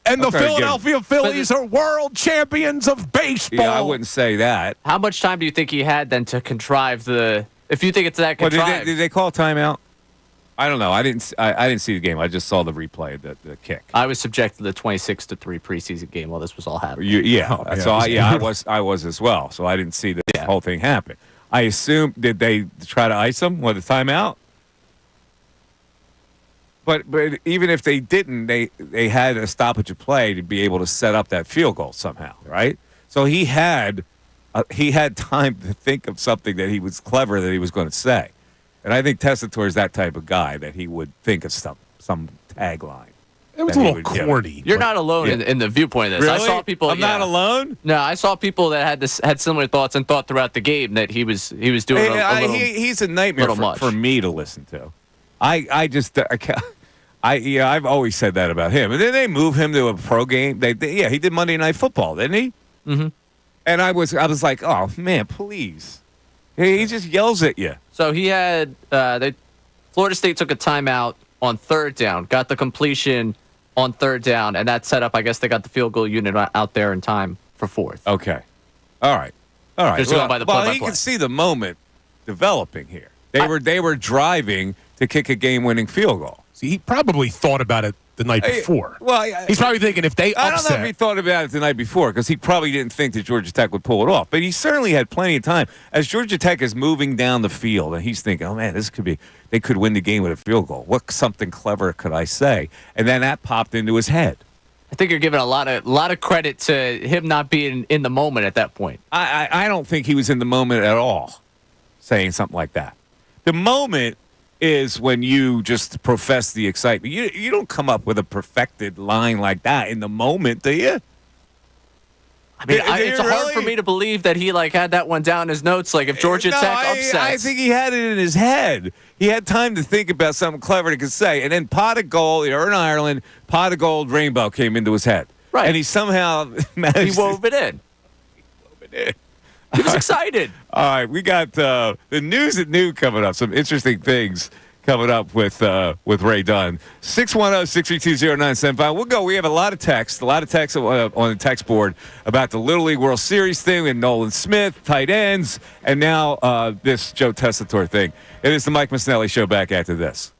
And the Okay, Philadelphia Phillies are world champions of baseball. Yeah, I wouldn't say that. How much time do you think he had then to contrive the? If you think it's that Well, contrived, did they call timeout? I don't know. I didn't see the game. I just saw the replay, the kick. I was subject to the 26-3 preseason game while this was all happening. I was as well. So I didn't see the whole thing happen. I assume, did they try to ice him with a timeout? But even if they didn't, they had a stoppage of play to be able to set up that field goal somehow, right? So he had time to think of something that he was clever that he was going to say. And I think Tessitore is that type of guy that he would think of some tagline. It was a little corny. You're not alone in the viewpoint of this. Really? I saw people. I'm not alone? No, I saw people that had similar thoughts and thought throughout the game that he was doing a little. He's a nightmare for me to listen to. I've always said that about him. And then they move him to a pro game. He did Monday Night Football, didn't he? Mm-hmm. And I was like, oh man, please. He just yells at you. So he had Florida State took a timeout on third down, got the completion on third down, and that set up. I guess they got the field goal unit out there in time for fourth. Okay, all right. Just going by the play-by-play. You can see the moment developing here. They were driving to kick a game-winning field goal. See, he probably thought about it the night before. He's probably thinking if they upset. I don't know if he thought about it the night before because he probably didn't think that Georgia Tech would pull it off. But he certainly had plenty of time. As Georgia Tech is moving down the field, and he's thinking, oh, man, they could win the game with a field goal. What something clever could I say? And then that popped into his head. I think you're giving a lot of credit to him not being in the moment at that point. I don't think he was in the moment at all saying something like that. The moment is when you just profess the excitement. You don't come up with a perfected line like that in the moment, do you? I mean, it's hard for me to believe that he had that one down in his notes. Like if Georgia Tech upsets, I think he had it in his head. He had time to think about something clever he could say, and then pot of gold or in Ireland, pot of gold rainbow came into his head, right? And he somehow managed. He wove it in. He was excited. All right, we got the news at noon coming up. Some interesting things coming up with Ray Dunn. 610-632-0975. We'll go. We have a lot of text on the text board about the Little League World Series thing and Nolan Smith, tight ends, and now this Joe Tessitore thing. It is the Mike Missanelli Show. Back after this.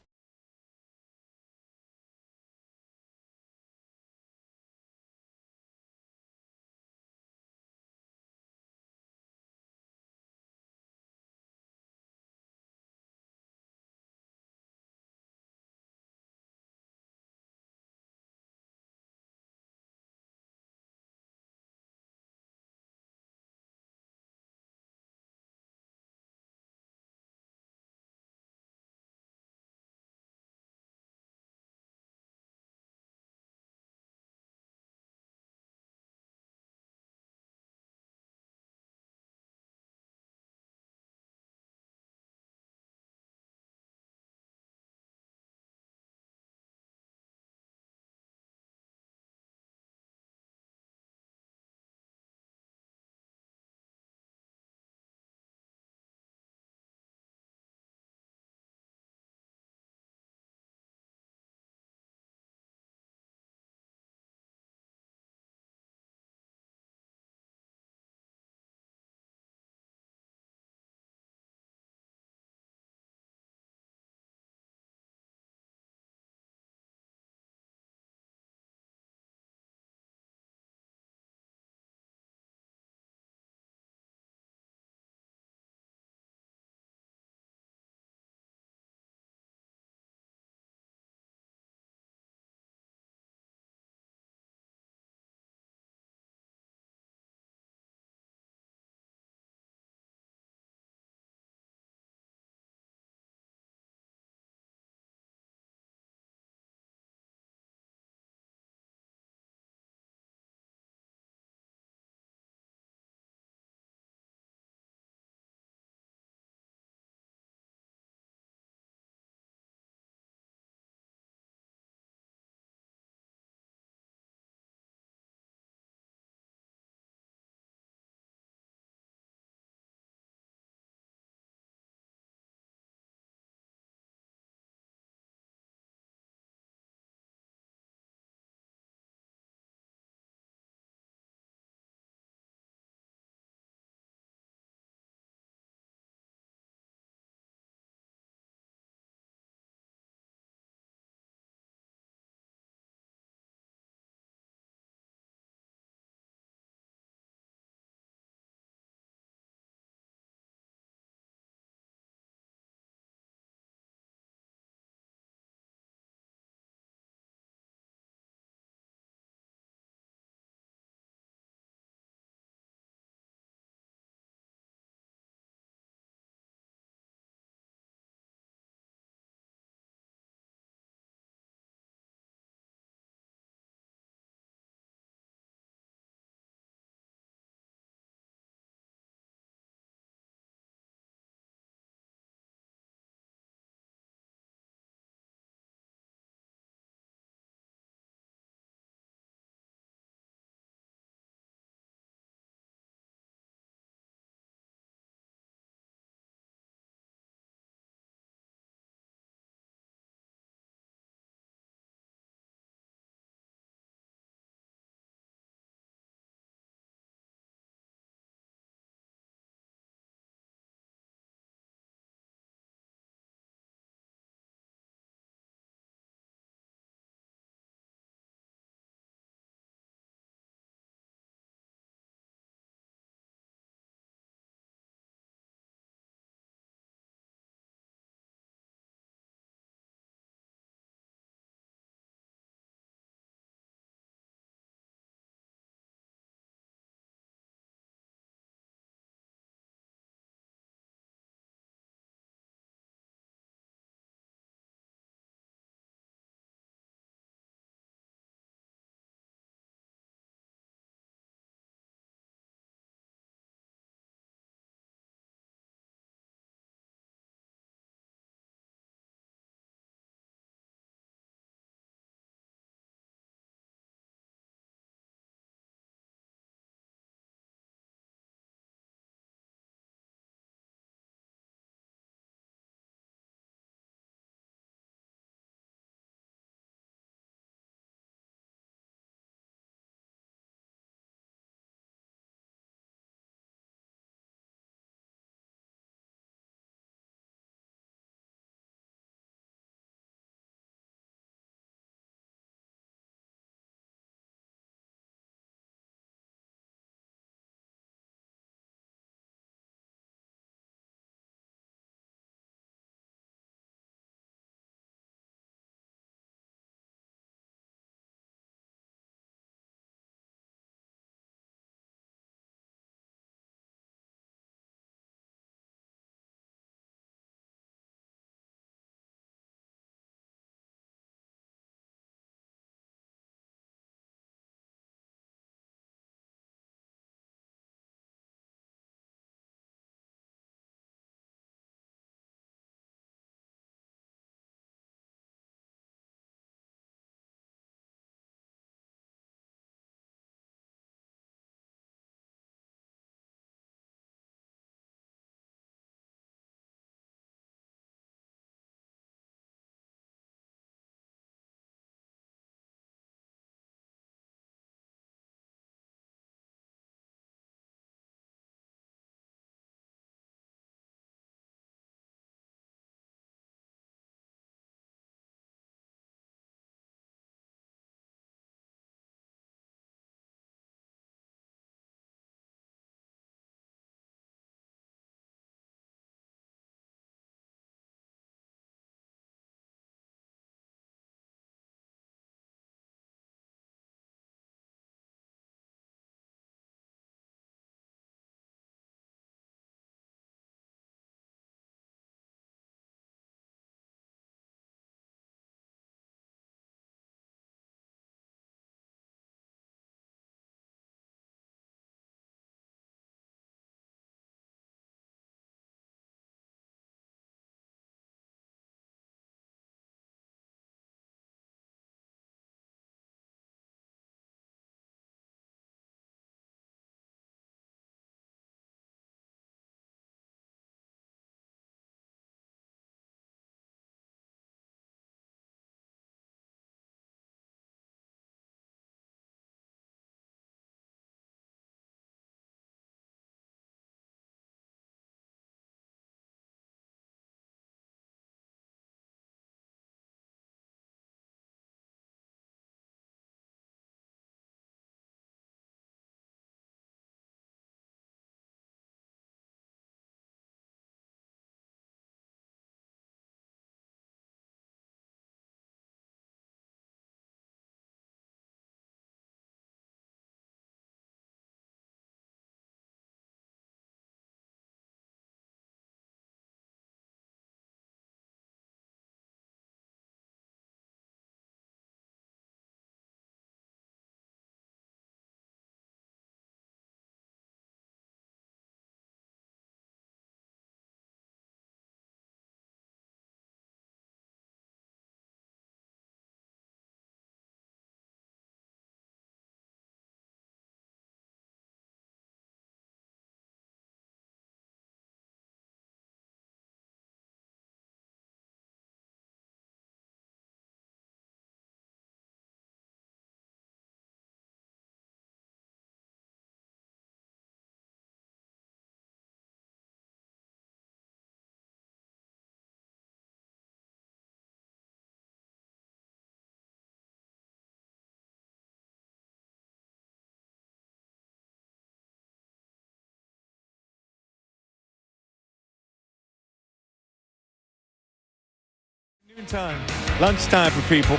Noontime, lunchtime for people.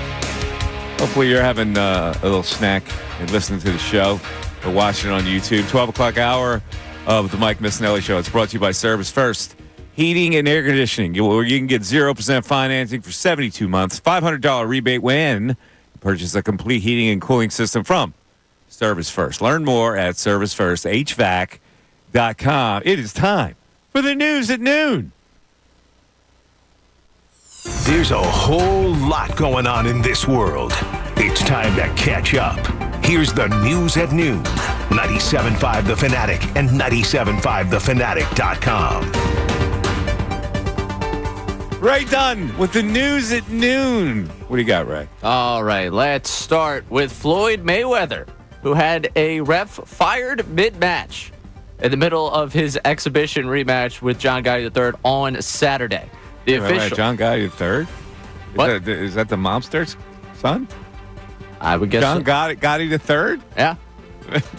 Hopefully you're having a little snack and listening to the show or watching it on YouTube. 12 o'clock hour of the Mike Missanelli Show. It's brought to you by Service First Heating and Air Conditioning. You can get 0% financing for 72 months, $500 rebate when you purchase a complete heating and cooling system from Service First. Learn more at servicefirst.hvac.com. It is time for the news at noon. There's a whole lot going on in this world. It's time to catch up. Here's the news at noon. 97.5 The Fanatic and 97.5thefanatic.com. Ray Dunn with the news at noon. What do you got, Ray? All right, let's start with Floyd Mayweather, who had a ref fired mid-match in the middle of his exhibition rematch with John Gotti III on Saturday. The official. John Gotti III? What? Is that the mobster's son? I would guess John so. Gotti III? Yeah,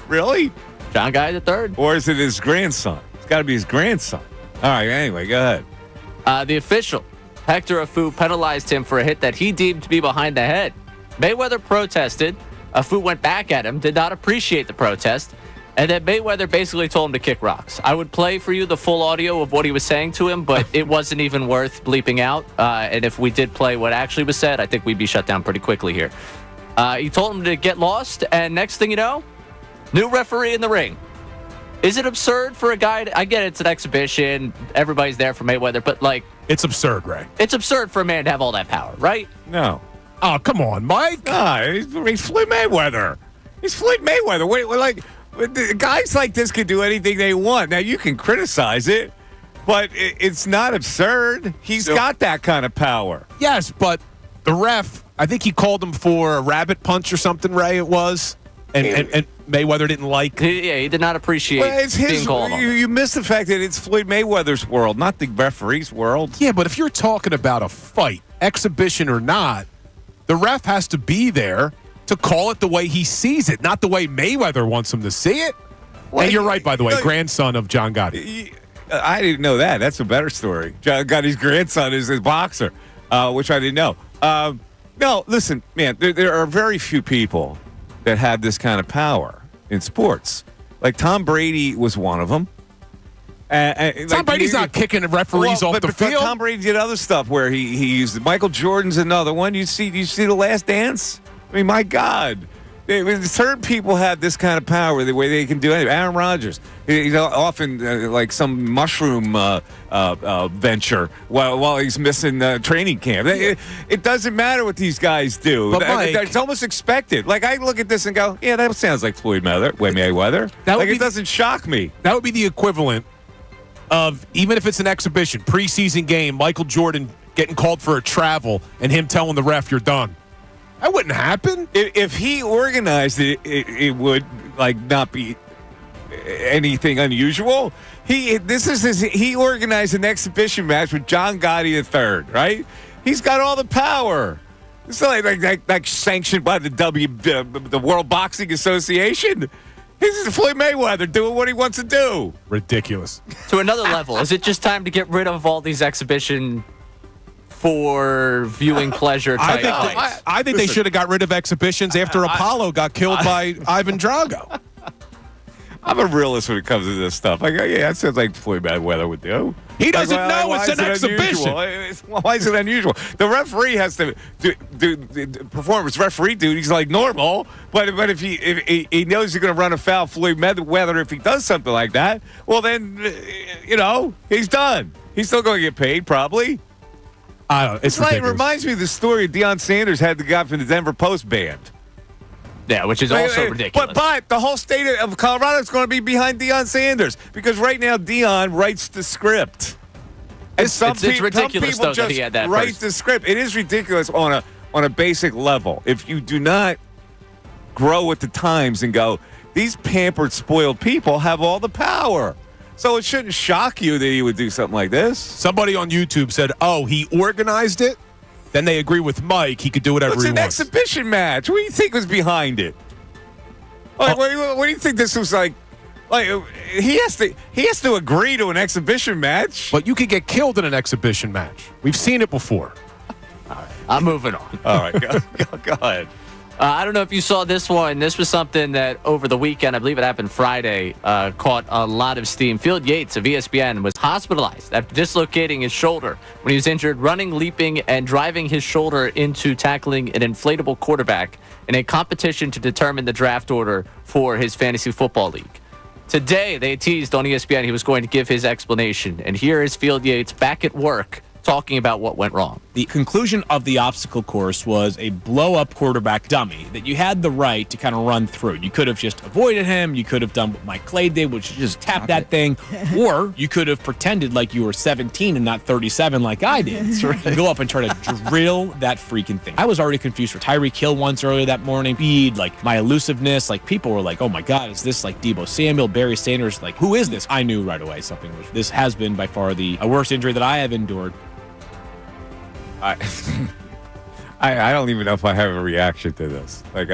Really? John Gotti III. Or is it his grandson? It's got to be his grandson. All right, anyway, go ahead. The official, Hector Afu, penalized him for a hit that he deemed to be behind the head. Mayweather protested. Afu went back at him, did not appreciate the protest, and then Mayweather basically told him to kick rocks. I would play for you the full audio of what he was saying to him, but it wasn't even worth bleeping out. And if we did play what actually was said, I think we'd be shut down pretty quickly here. He told him to get lost, and next thing you know, new referee in the ring. Is it absurd for a guy I get it's an exhibition, everybody's there for Mayweather, but It's absurd, Ray. it's absurd for a man to have all that power, right? No. Oh, come on, Mike. He's Floyd Mayweather. He's Floyd Mayweather. Guys like this can do anything they want. Now, you can criticize it, but it's not absurd. He's got that kind of power. Yes, but the ref, I think he called him for a rabbit punch or something, Ray, it was. And Mayweather didn't like. He did not appreciate It's being his. called on. You miss the fact that it's Floyd Mayweather's world, not the referee's world. Yeah, but if you're talking about a fight, exhibition or not, the ref has to be there to call it the way he sees it, not the way Mayweather wants him to see it. And you're right, by the way, grandson of John Gotti. I didn't know that. That's a better story. John Gotti's grandson is a boxer, which I didn't know. No, listen, man, there are very few people that have this kind of power in sports. Like Tom Brady was one of them. Tom Brady's not kicking referees off the field. Tom Brady did other stuff where he used it. Michael Jordan's another one. You see The Last Dance? I mean, my God. Certain people have this kind of power the way they can do anything. Aaron Rodgers, he's often like some mushroom venture while he's missing training camp. It doesn't matter what these guys do. But Mike, it's almost expected. Like I look at this and go, yeah, that sounds like Floyd Mayweather. It doesn't shock me. That would be the equivalent of, even if it's an exhibition, preseason game, Michael Jordan getting called for a travel and him telling the ref, you're done. That wouldn't happen. If he organized it, it would not be anything unusual. He organized an exhibition match with John Gotti III, right? He's got all the power. It's not like sanctioned by the World Boxing Association. This is Floyd Mayweather doing what he wants to do. Ridiculous. To another level, is it just time to get rid of all these exhibition for viewing pleasure type fights? I think they should have got rid of exhibitions after Apollo got killed by Ivan Drago. I'm a realist when it comes to this stuff. I go, yeah, that sounds like Floyd Mayweather would do. He doesn't know it's an exhibition. Why is it unusual? The referee has to perform his referee duties like normal, but if he knows you're going to run a foul Floyd Mayweather if he does something like that, well then, he's done. He's still going to get paid probably. I don't know. It's ridiculous. It reminds me of the story Deion Sanders had the guy from the Denver Post banned. Yeah, which is also ridiculous. But the whole state of Colorado is going to be behind Deion Sanders because right now Deion writes the script. And it's ridiculous some people that he had that write the script. It is ridiculous on a basic level. If you do not grow with the times and go, these pampered, spoiled people have all the power. So it shouldn't shock you that he would do something like this. Somebody on YouTube said, he organized it? Then they agree with Mike. He could do whatever he wants. It's an exhibition match. What do you think was behind it? What do you think this was like? Like he has to agree to an exhibition match. But you could get killed in an exhibition match. We've seen it before. I'm moving on. All right, go ahead. I don't know if you saw this one. This was something that over the weekend, I believe it happened Friday, caught a lot of steam. Field Yates of ESPN was hospitalized after dislocating his shoulder when he was injured running, leaping, and driving his shoulder into tackling an inflatable quarterback in a competition to determine the draft order for his fantasy football league. Today, they teased on ESPN he was going to give his explanation, and here is Field Yates back at work talking about what went wrong. The conclusion of the obstacle course was a blow-up quarterback dummy that you had the right to kind of run through. You could have just avoided him. You could have done what Mike Clay did, which is just tap that thing. Or you could have pretended like you were 17 and not 37 like I did. And go up and try to drill that freaking thing. I was already confused for Tyreek Hill once earlier that morning. Speed, like my elusiveness, like people were like, oh my God, is this like Deebo Samuel, Barry Sanders? Like, who is this? I knew right away something was. This has been by far the worst injury that I have endured. I don't even know if I have a reaction to this. Like,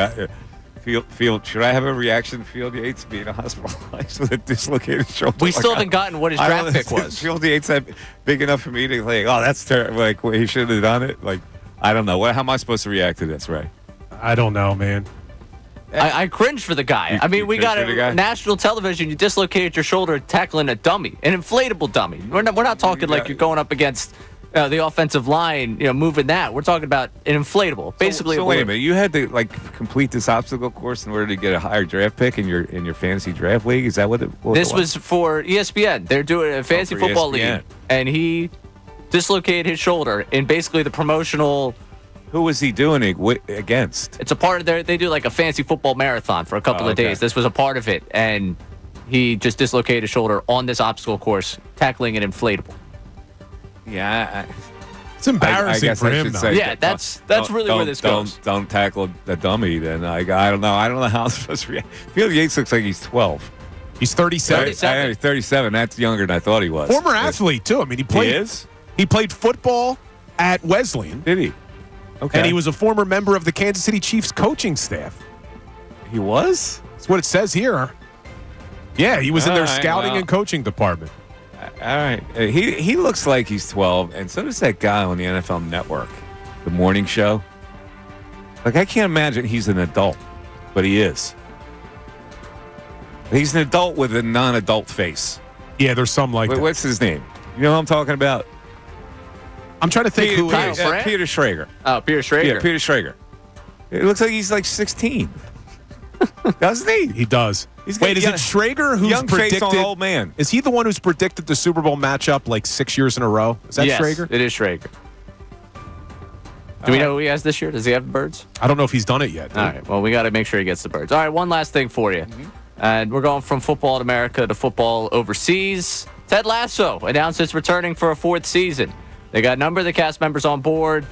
Field, should I have a reaction to Field Yates being hospitalized with a dislocated shoulder? We still haven't gotten what his draft pick was. Field Yates that big enough for me to think, oh, that's terrible. Like, well, he should have done it. Like, I don't know. How am I supposed to react to this, Ray? I don't know, man. I cringe for the guy. I mean, we got a national television. You dislocated your shoulder tackling a dummy, an inflatable dummy. We're not talking like you're going up against the offensive line, moving that. We're talking about an inflatable, basically. So wait a minute, you had to complete this obstacle course in order to get a higher draft pick in your fantasy draft league. Is that what it was? This was for ESPN. They're doing a fantasy football league, and he dislocated his shoulder in basically the promotional. Who was he doing it against? It's a part of they do like a fantasy football marathon for a couple of days. This was a part of it, and he just dislocated his shoulder on this obstacle course, tackling an inflatable. Yeah, it's embarrassing for him. Yeah, that's really where this goes. Don't tackle the dummy. Then I don't know. I don't know how I'm supposed to react. Field Yates looks like he's 12. He's 37. He's 37. That's younger than I thought he was. Former athlete too. I mean, he played football at Wesleyan. Did he? Okay. And he was a former member of the Kansas City Chiefs coaching staff. He was? That's what it says here. Yeah, he was in their scouting and coaching department. All right. He looks like he's 12, and so does that guy on the NFL Network, the morning show. Like, I can't imagine he's an adult, but he is. He's an adult with a non-adult face. Yeah, there's some like that. What's his name? You know who I'm talking about? I'm trying to think who it is. Peter Schrager. Oh, Peter Schrager. Yeah, Peter Schrager. It looks like he's like 16. Doesn't he? He does. Wait, is it Schrager who's young predicted? Face on old man. Is he the one who's predicted the Super Bowl matchup like 6 years in a row? Is that Schrager? It is Schrager. Do we know who he has this year? Does he have the birds? I don't know if he's done it yet. All right. Well, we got to make sure he gets the birds. All right. One last thing for you. And we're going from football in America to football overseas. Ted Lasso announced it's returning for a 4th season. They got a number of the cast members on board.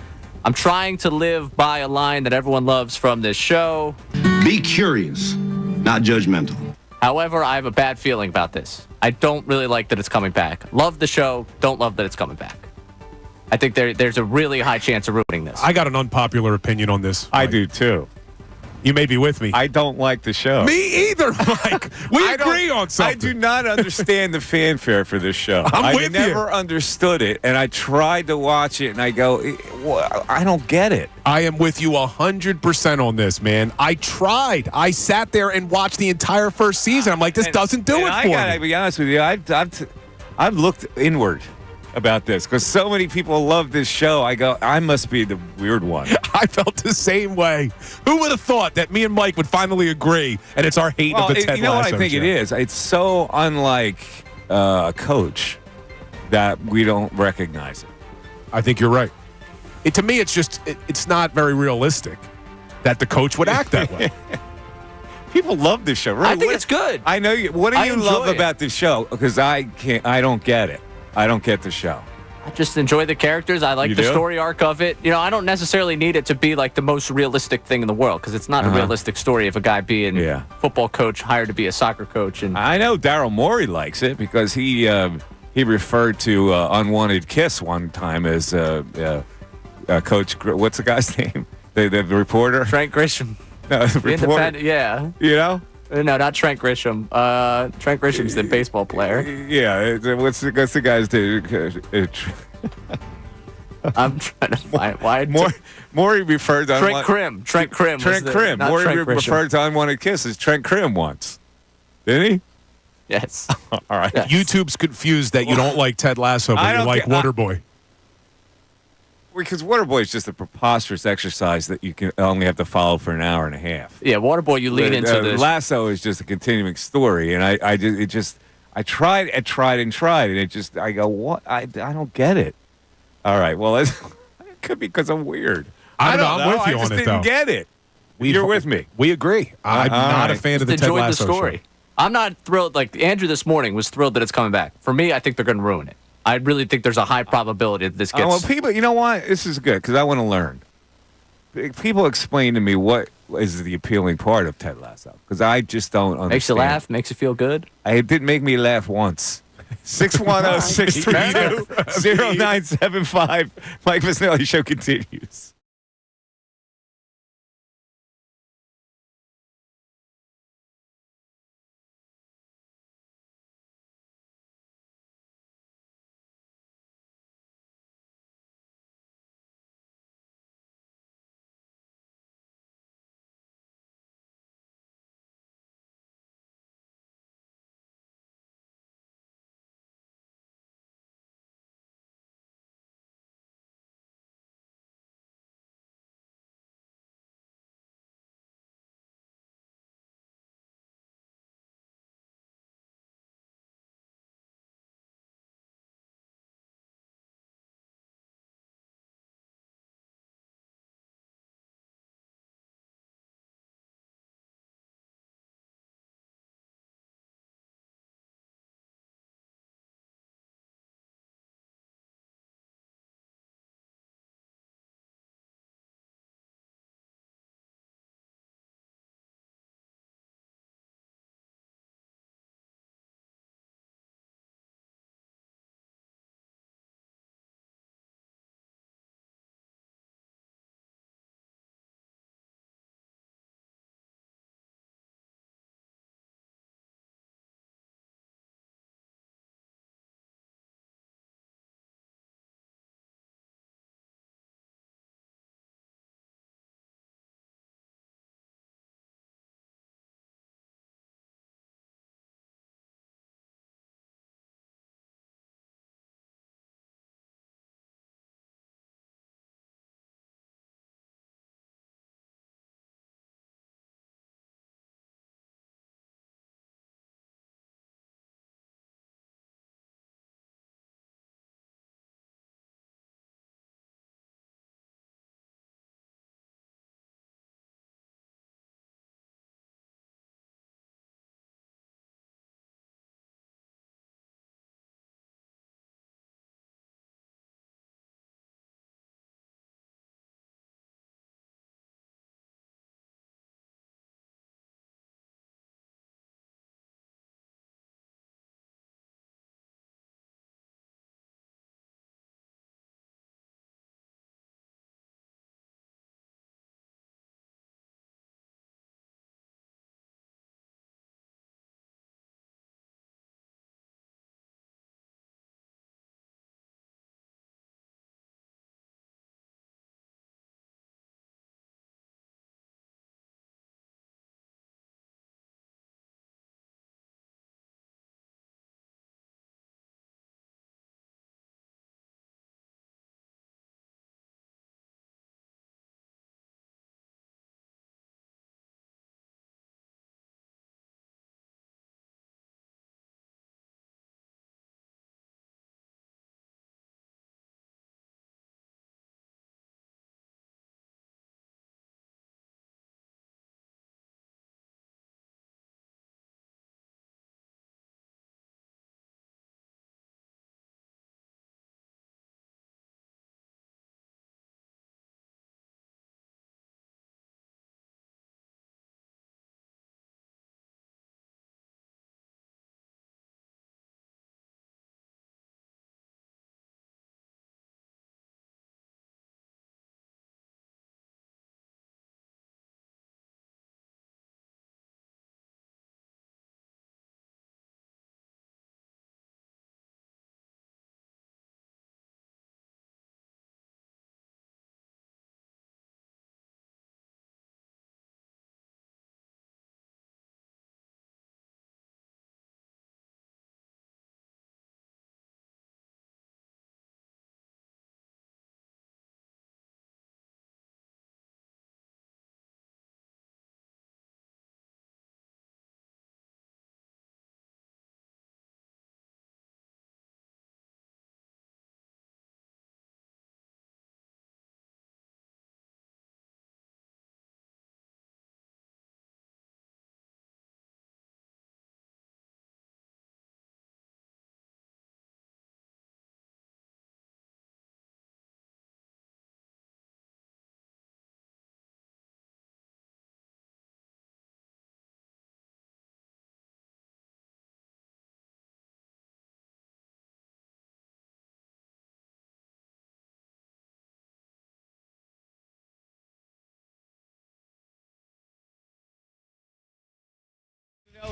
I'm trying to live by a line that everyone loves from this show. Be curious, not judgmental. However, I have a bad feeling about this. I don't really like that it's coming back. Love the show. Don't love that it's coming back. I think there's a really high chance of ruining this. I got an unpopular opinion on this. I do too. You may be with me. I don't like the show. Me either, Mike. We agree on something. I do not understand the fanfare for this show. I never understood it, and I tried to watch it, and I go, I don't get it. I am with you 100% on this, man. I tried. I sat there and watched the entire first season. I'm like, this doesn't do it for me. I gotta be honest with you. I've looked inward about this because so many people love this show. I go, I must be the weird one. I felt the same way. Who would have thought that me and Mike would finally agree, and it's our hate of the Ted Lasso show? You know what I think it is? It's so unlike a coach that we don't recognize it. I think you're right. To me, it's just it's not very realistic that the coach would act that way. People love this show. Right? I think it's good. I know you. What do you love about this show? Because I don't get it. I don't get the show. I just enjoy the characters. I like the story arc of it. I don't necessarily need it to be like the most realistic thing in the world because it's not a realistic story of a guy being a football coach hired to be a soccer coach. And I know Daryl Morey likes it because he referred to Unwanted Kiss one time as Coach. What's the guy's name? The reporter? Trent Grisham. No, the reporter. Yeah. You know? No, not Trent Grisham. Trent Grisham's the baseball player. Yeah. What's the guy's name? I'm trying to find why. Maury referred to Trent Krim. Trent Krim. Trent Krim. Maury referred to unwanted kisses. Trent Krim once. Did he? Yes. All right. Yes. YouTube's confused that you don't like Ted Lasso, but you like Waterboy. Because Waterboy is just a preposterous exercise that you can only have to follow for an hour and a half. Yeah, Waterboy, you lean into this. Lasso is just a continuing story, and I tried, and it just, I go, what? I don't get it. All right, well, it could be because I'm weird. I don't know. I'm with you I just on it, didn't though. get it. You're with me. We agree. I'm not a fan Just of the Ted enjoyed Lasso the story. show. I'm not thrilled. Like Andrew this morning was thrilled that it's coming back. For me, I think they're going to ruin it. I really think there's a high probability that this gets. Well, people, you know what? This is good because I want to learn. People explain to me what is the appealing part of Ted Lasso because I just don't understand. Makes you laugh, makes you feel good. It didn't make me laugh once. 610-632-0975. Mike Missanelli Show continues.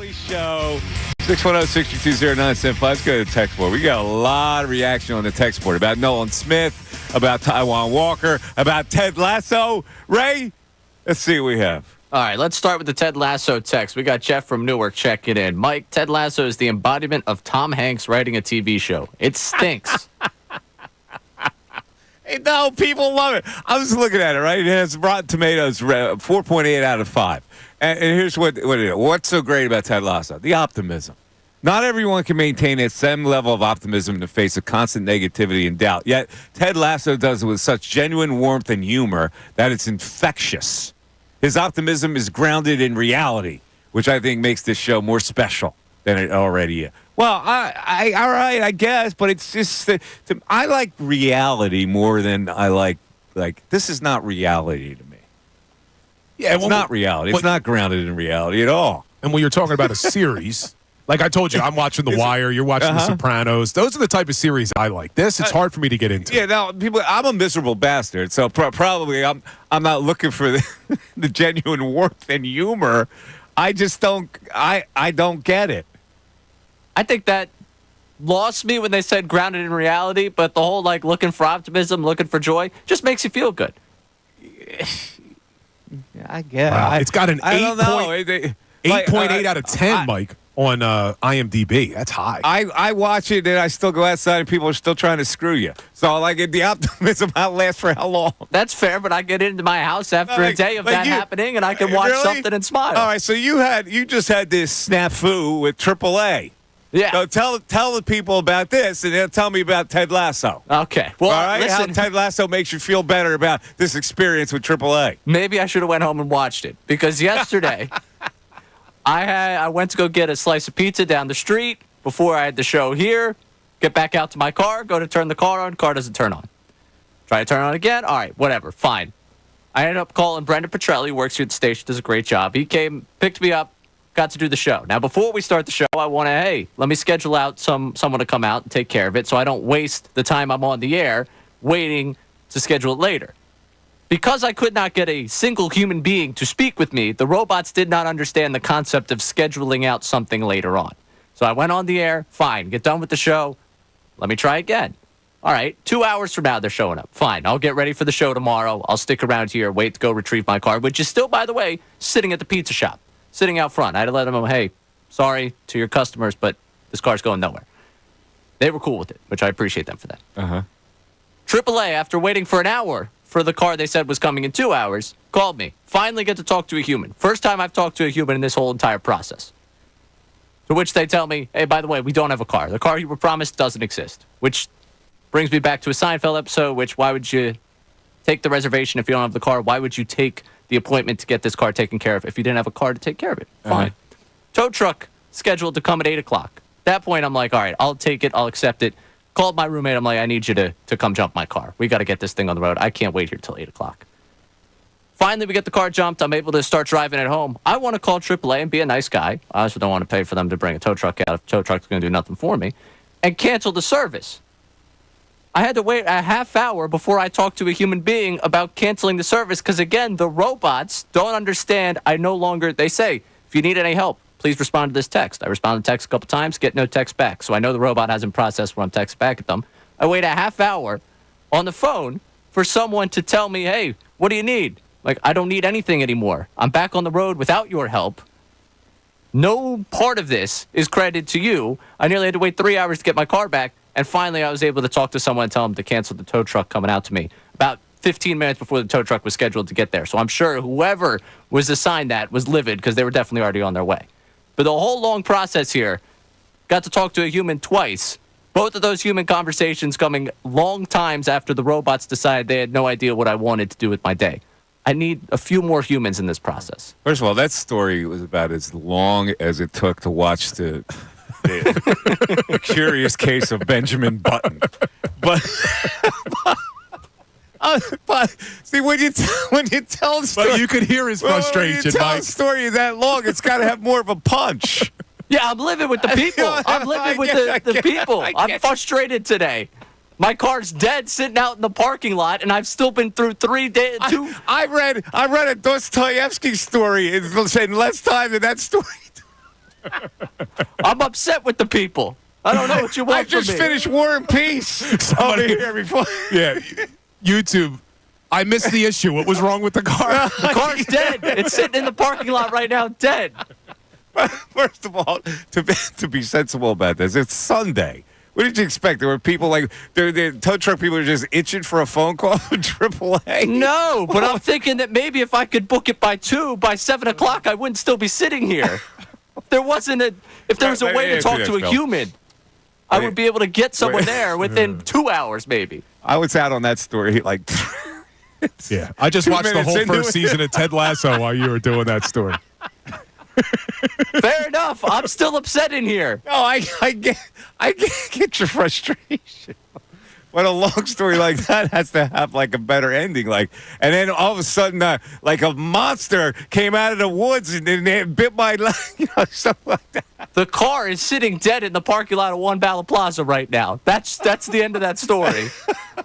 Missanelli Show. 610-622-0975. Let's go to the text board. We got a lot of reaction on the text board about Nolan Smith, about Taiwan Walker, about Ted Lasso. Ray, let's see what we have. All right, let's start with the Ted Lasso text. We got Jeff from Newark checking in. Mike, Ted Lasso is the embodiment of Tom Hanks writing a TV show. It stinks. Hey, no, people love it. I was looking at it, right? It has Rotten Tomatoes 4.8 out of 5. And here's what it is. What's so great about Ted Lasso? The optimism. Not everyone can maintain that same level of optimism in the face of constant negativity and doubt. Yet, Ted Lasso does it with such genuine warmth and humor that it's infectious. His optimism is grounded in reality, which I think makes this show more special than it already is. Well, all right, I guess, but it's just I like reality more than I like this is not reality to me. Yeah, it's not reality. It's not grounded in reality at all. And when you're talking about a series, like I told you, I'm watching The Wire. You're watching The Sopranos. Those are the type of series I like. This, it's hard for me to get into. Yeah, now I'm a miserable bastard, so probably I'm not looking for the genuine warmth and humor. I just don't. I don't get it. I think that lost me when they said grounded in reality, but the whole looking for optimism, looking for joy, just makes you feel good. I guess. Wow. It's got an 8.8 out of 10, Mike, on IMDb. That's high. I watch it and I still go outside and people are still trying to screw you. So the optimism outlasts for how long? That's fair, but I get into my house after a day of that happening and I can watch something and smile. All right, so you just had this snafu with AAA. Yeah. So tell the people about this, and then tell me about Ted Lasso. Okay. Well, all right. listen, how Ted Lasso makes you feel better about this experience with AAA. Maybe I should have went home and watched it because yesterday I went to go get a slice of pizza down the street before I had the show here. Get back out to my car, go to turn the car on. Car doesn't turn on. Try to turn it on again. All right, whatever, fine. I ended up calling Brendan Petrelli, who works here at the station, does a great job. He came, picked me up. Got to do the show. Now, before we start the show, I want to, let me schedule out someone to come out and take care of it so I don't waste the time I'm on the air waiting to schedule it later. Because I could not get a single human being to speak with me, the robots did not understand the concept of scheduling out something later on. So I went on the air, fine, get done with the show, let me try again. All right, 2 hours from now they're showing up. Fine, I'll get ready for the show tomorrow. I'll stick around here, wait to go retrieve my car, which is still, by the way, sitting at the pizza shop. Sitting out front. I had to let them know, hey, sorry to your customers, but this car's going nowhere. They were cool with it, which I appreciate them for that. AAA, after waiting for an hour for the car they said was coming in 2 hours, called me. Finally get to talk to a human. First time I've talked to a human in this whole entire process. To which they tell me, hey, by the way, we don't have a car. The car you were promised doesn't exist. Which brings me back to a Seinfeld episode, which why would you take the reservation if you don't have the car? Why would you take the appointment to get this car taken care of if you didn't have a car to take care of it? Fine. Tow truck scheduled to come at 8 o'clock. At that point, I'm like, all right, I'll take it. I'll accept it. Called my roommate. I'm like, I need you to come jump my car. We got to get this thing on the road. I can't wait here till 8 o'clock. Finally, we get the car jumped. I'm able to start driving it home. I want to call AAA and be a nice guy. I also don't want to pay for them to bring a tow truck out if the tow truck's going to do nothing for me. And cancel the service. I had to wait a half hour before I talked to a human being about canceling the service because, again, the robots don't understand. They say, if you need any help, please respond to this text. I respond to text a couple times, get no text back. So I know the robot hasn't processed when I'm texting back at them. I wait a half hour on the phone for someone to tell me, hey, what do you need? I don't need anything anymore. I'm back on the road without your help. No part of this is credited to you. I nearly had to wait 3 hours to get my car back. And finally, I was able to talk to someone and tell them to cancel the tow truck coming out to me about 15 minutes before the tow truck was scheduled to get there. So I'm sure whoever was assigned that was livid because they were definitely already on their way. But the whole long process here, got to talk to a human twice. Both of those human conversations coming long times after the robots decided they had no idea what I wanted to do with my day. I need a few more humans in this process. First of all, that story was about as long as it took to watch the Curious Case of Benjamin Button. But see, when you tell the story, but you could hear his frustration. When you tell Mike. a story that long, it's got to have more of a punch. Yeah, I'm living with the people. I'm living with the people. I'm frustrated today. My car's dead, sitting out in the parking lot, and I've still been through 3 days. I read a Dostoevsky story. It's saying less time than that story. I'm upset with the people. I don't know what you want I just from me. finished War and Peace. Somebody- over here before. Yeah, YouTube. I missed the issue. What was wrong with the car? The car's dead. It's sitting in the parking lot right now, dead. First of all, to be sensible about this, it's Sunday. What did you expect? There were people like the tow truck people are just itching for a phone call from AAA. No, but I'm thinking that maybe if I could book it by 7 o'clock, I wouldn't still be sitting here. If there was a way to talk to a human, I would be able to get someone there within 2 hours, maybe. I was out on that story like. Yeah, I just watched the 2 minutes whole into first it. season of Ted Lasso while you were doing that story. Fair enough. I'm still upset in here. No, I get your frustration. But a long story like that has to have like a better ending, and then all of a sudden, like a monster came out of the woods and then bit my leg, stuff like that. The car is sitting dead in the parking lot of One Ballot Plaza right now. That's the end of that story.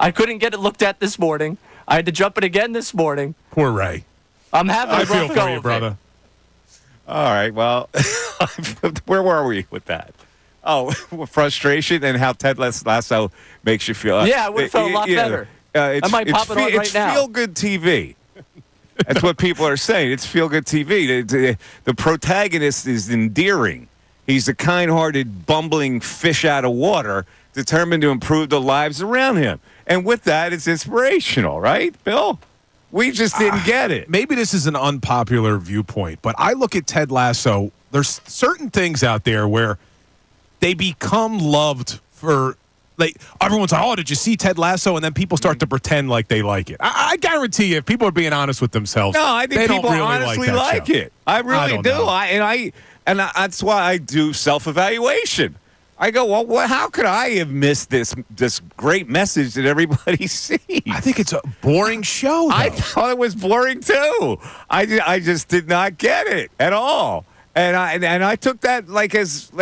I couldn't get it looked at this morning. I had to jump it again this morning. Poor Ray. I'm having I a feel rough for go you, of it. brother. All right, well, where were we with that? Oh, frustration and how Ted Lasso makes you feel. Yeah, it would have felt a lot better. I might pop it on right it's now. It's feel-good TV. That's what people are saying. It's feel-good TV. The protagonist is endearing. He's a kind-hearted, bumbling fish out of water, determined to improve the lives around him. And with that, it's inspirational, right, Bill? We just didn't get it. Maybe this is an unpopular viewpoint, but I look at Ted Lasso. There's certain things out there where they become loved for, everyone's like, oh, did you see Ted Lasso? And then people start to pretend like they like it. I guarantee you, if people are being honest with themselves, no, I think they people don't really honestly like that show. it. I really don't do. know. That's why I do self-evaluation. I go, well, how could I have missed this great message that everybody sees? I think it's a boring show, though. I thought it was boring too. I just did not get it at all, and I took that as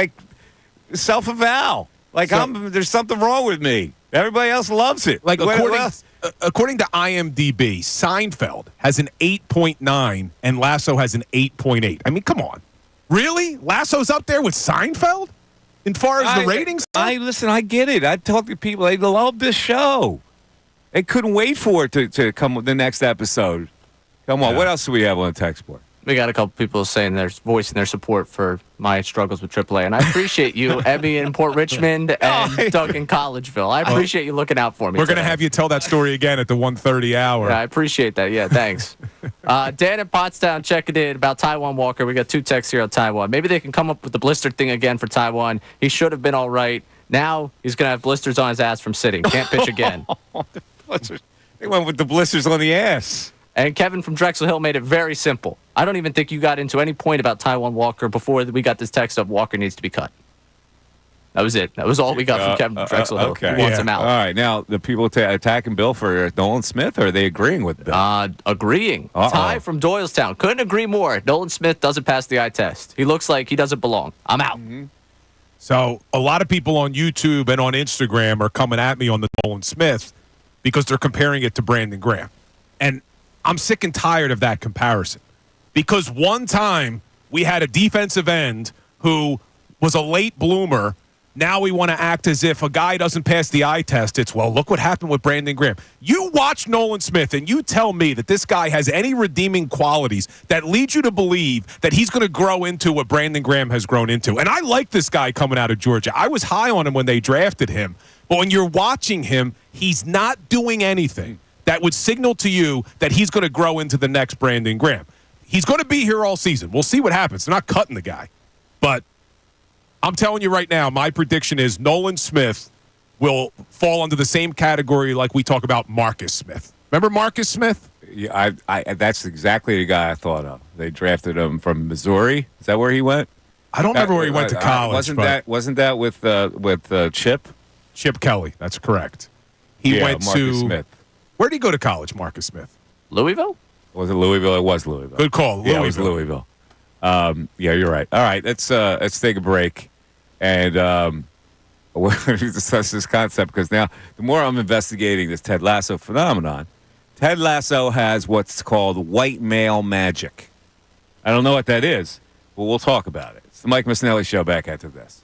self-eval. There's something wrong with me. Everybody else loves it. According to IMDb, Seinfeld has an 8.9 and Lasso has an 8.8. I mean, come on, really? Lasso's up there with Seinfeld? As far as the ratings? Listen, I get it. I talk to people. They love this show. They couldn't wait for it to come with the next episode. Come on. Yeah. What else do we have on the text board? We got a couple people saying voicing their support for my struggles with AAA. And I appreciate you, Emmy in Port Richmond and Doug in Collegeville. I appreciate you looking out for me. We're going to have you tell that story again at the 1:30 hour. Yeah, I appreciate that. Yeah, thanks. Dan in Pottstown checking in about Taiwan Walker. We got 2 texts here on Taiwan. Maybe they can come up with the blister thing again for Taiwan. He should have been all right. Now he's going to have blisters on his ass from sitting. Can't pitch again. They went with the blisters on the ass. And Kevin from Drexel Hill made it very simple. I don't even think you got into any point about Taiwan Walker before we got this text of Walker needs to be cut. That was it. That was all we got from Kevin from Drexel Hill. Okay. He wants him out. All right. Now, the people attacking Bill for Nolan Smith, or are they agreeing with Bill? Agreeing. Ty from Doylestown. Couldn't agree more. Nolan Smith doesn't pass the eye test. He looks like he doesn't belong. I'm out. Mm-hmm. So a lot of people on YouTube and on Instagram are coming at me on the Nolan Smith because they're comparing it to Brandon Graham. And I'm sick and tired of that comparison because one time we had a defensive end who was a late bloomer. Now we want to act as if a guy doesn't pass the eye test. It's, well, look what happened with Brandon Graham. You watch Nolan Smith and you tell me that this guy has any redeeming qualities that lead you to believe that he's going to grow into what Brandon Graham has grown into. And I like this guy coming out of Georgia. I was high on him when they drafted him. But when you're watching him, he's not doing anything that would signal to you that he's going to grow into the next Brandon Graham. He's going to be here all season. We'll see what happens. They're not cutting the guy. But I'm telling you right now, my prediction is Nolan Smith will fall under the same category like we talk about Marcus Smith. Remember Marcus Smith? Yeah, that's exactly the guy I thought of. They drafted him from Missouri. Is that where he went? I don't remember where he went to college. Wasn't that with Chip? Chip Kelly. That's correct. He went Marcus to Smith. Where did he go to college, Marcus Smith? Louisville? Was it Louisville? It was Louisville. Good call. Yeah, it was Louisville. Yeah, you're right. All right, let's take a break, and we're going to discuss this concept because now the more I'm investigating this Ted Lasso phenomenon, Ted Lasso has what's called white male magic. I don't know what that is. Well, we'll talk about it. It's the Mike Missanelli Show back after this.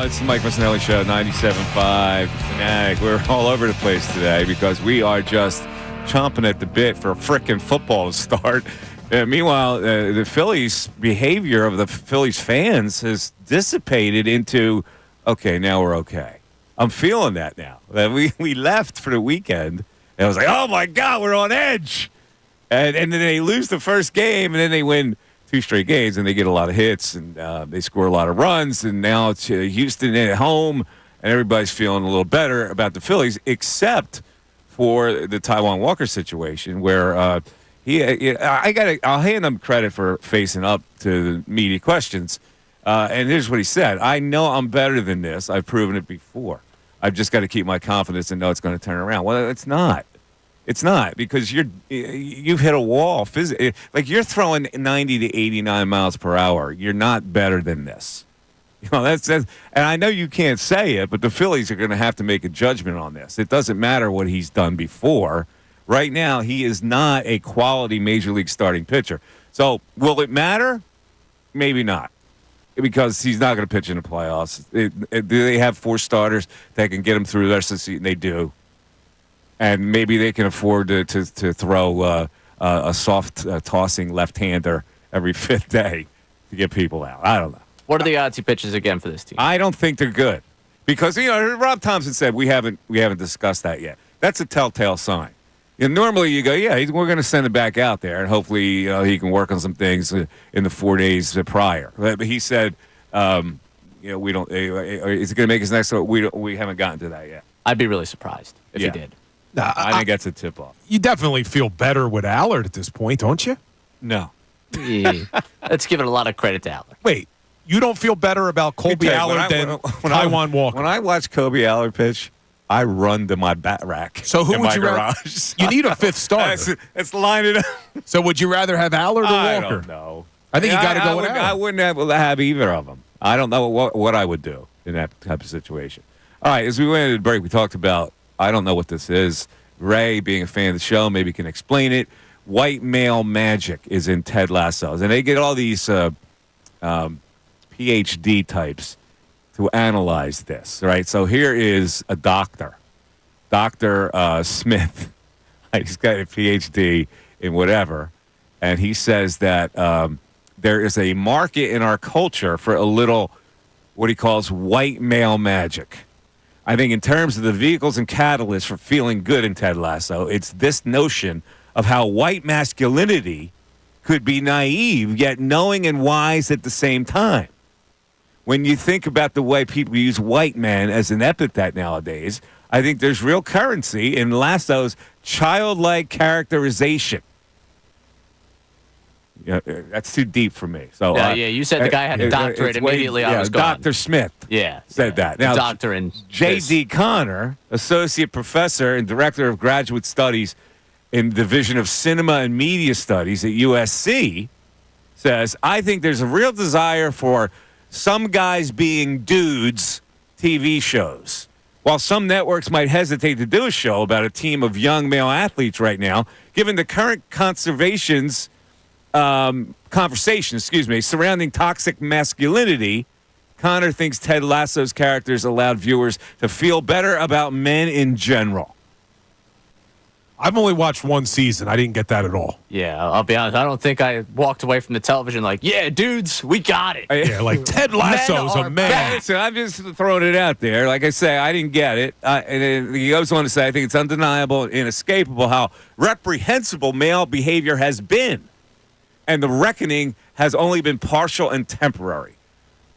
Well, it's the Mike Missanelli Show, 97.5 Fanatic. We're all over the place today because we are just chomping at the bit for frickin' football to start. Meanwhile, the Phillies' behavior of the Phillies fans has dissipated into, okay, now we're okay. I'm feeling that now. That we left for the weekend, and I was like, oh, my God, we're on edge. And then they lose the first game, and then they win 2 straight games, and they get a lot of hits, and they score a lot of runs, and now it's Houston at home, and everybody's feeling a little better about the Phillies, except for the Taijuan Walker situation, where I'll hand him credit for facing up to the media questions, and here's what he said: "I know I'm better than this. I've proven it before. I've just got to keep my confidence and know it's going to turn around." Well, it's not. It's not, because you've hit a wall physically. Like, you're throwing 90 to 89 miles per hour. You're not better than this. That's and I know you can't say it, but the Phillies are going to have to make a judgment on this. It doesn't matter what he's done before. Right now, he is not a quality major league starting pitcher. So, will it matter? Maybe not, because he's not going to pitch in the playoffs. Do they have 4 starters that can get him through the rest of the season? They do. And maybe they can afford to throw a soft tossing left-hander every 5th day to get people out. I don't know. What are the odds he pitches again for this team? I don't think they're good, because Rob Thompson said we haven't discussed that yet. That's a telltale sign. Normally you go, we're going to send him back out there, and hopefully he can work on some things in the 4 days prior. But he said, we don't. Is it going to make his next? We haven't gotten to that yet. I'd be really surprised if he did. I think that's a tip-off. You definitely feel better with Allard at this point, don't you? No. Yeah. Let's give it a lot of credit to Allard. Wait, you don't feel better about Colby Allard than Taijuan Walker? When I watch Colby Allard pitch, I run to my bat rack. So who would you rather? You need a 5th starter. Let's line it up. So would you rather have Allard or Walker? I don't know. I think you got to go with Allard. I wouldn't have either of them. I don't know what I would do in that type of situation. All right, as we went into the break, we talked about, I don't know what this is. Ray, being a fan of the show, maybe can explain it. White male magic is in Ted Lasso. And they get all these PhD types to analyze this, right? So here is a doctor, Dr. Smith. He's got a PhD in whatever. And he says that there is a market in our culture for a little, what he calls white male magic. I think in terms of the vehicles and catalysts for feeling good in Ted Lasso, it's this notion of how white masculinity could be naive, yet knowing and wise at the same time. When you think about the way people use white man as an epithet nowadays, I think there's real currency in Lasso's childlike characterization. That's too deep for me. So you said the guy had a doctorate immediately. I was gone. Dr. Smith said that. Now, doctor and J.D. Connor, associate professor and director of graduate studies in the Division of Cinema and Media Studies at USC, says, I think there's a real desire for some guys being dudes TV shows. While some networks might hesitate to do a show about a team of young male athletes right now, given the current conversation surrounding toxic masculinity, Connor thinks Ted Lasso's characters allowed viewers to feel better about men in general. I've only watched 1 season. I didn't get that at all. Yeah, I'll be honest. I don't think I walked away from the television like, yeah, dudes, we got it. Yeah, like Ted Lasso's a man. Listen, I'm just throwing it out there. Like I say, I didn't get it. And then he goes on to say, I think it's undeniable and inescapable how reprehensible male behavior has been. And the reckoning has only been partial and temporary.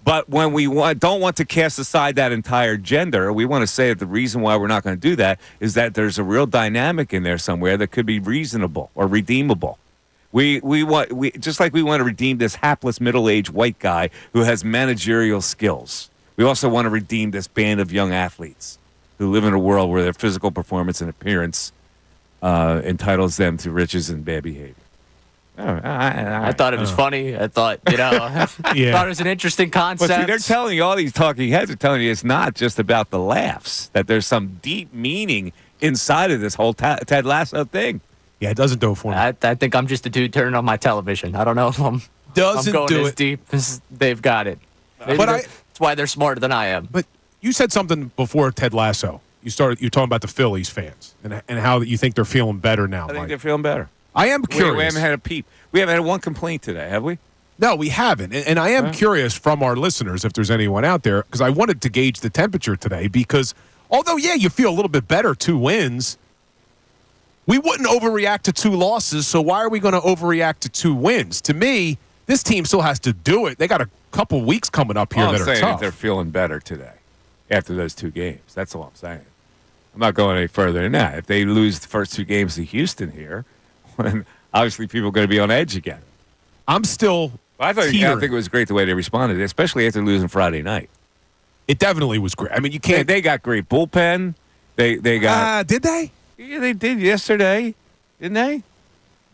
But when we don't want to cast aside that entire gender, we want to say that the reason why we're not going to do that is that there's a real dynamic in there somewhere that could be reasonable or redeemable. We just like we want to redeem this hapless middle-aged white guy who has managerial skills. We also want to redeem this band of young athletes who live in a world where their physical performance and appearance entitles them to riches and bad behavior. I thought it was funny. I thought, thought it was an interesting concept. But see, they're telling you, all these talking heads are telling you it's not just about the laughs, that there's some deep meaning inside of this whole Ted Lasso thing. Yeah, it doesn't do it for me. I think I'm just a dude turning on my television. I don't know if I'm going as deep as they've got it. But That's why they're smarter than I am. But you said something before Ted Lasso. You're talking about the Phillies fans and how you think they're feeling better now. I think Mike. they're feeling better. I am curious. We haven't had a peep. We haven't had one complaint today, have we? No, we haven't. And I am curious from our listeners if there's anyone out there, because I wanted to gauge the temperature today because although, yeah, you feel a little bit better 2 wins, we wouldn't overreact to 2 losses, so why are we going to overreact to 2 wins? To me, this team still has to do it. They got a couple weeks coming up here All that I'm are saying tough. is they're feeling better today after those 2 games. That's all I'm saying. I'm not going any further than that. If they lose the first 2 games to Houston here, then obviously people are going to be on edge again. I'm still I think it was great the way they responded, especially after losing Friday night. It definitely was great. I mean, you can't. They got great bullpen. They got. Did they? Yeah, they did yesterday, didn't they?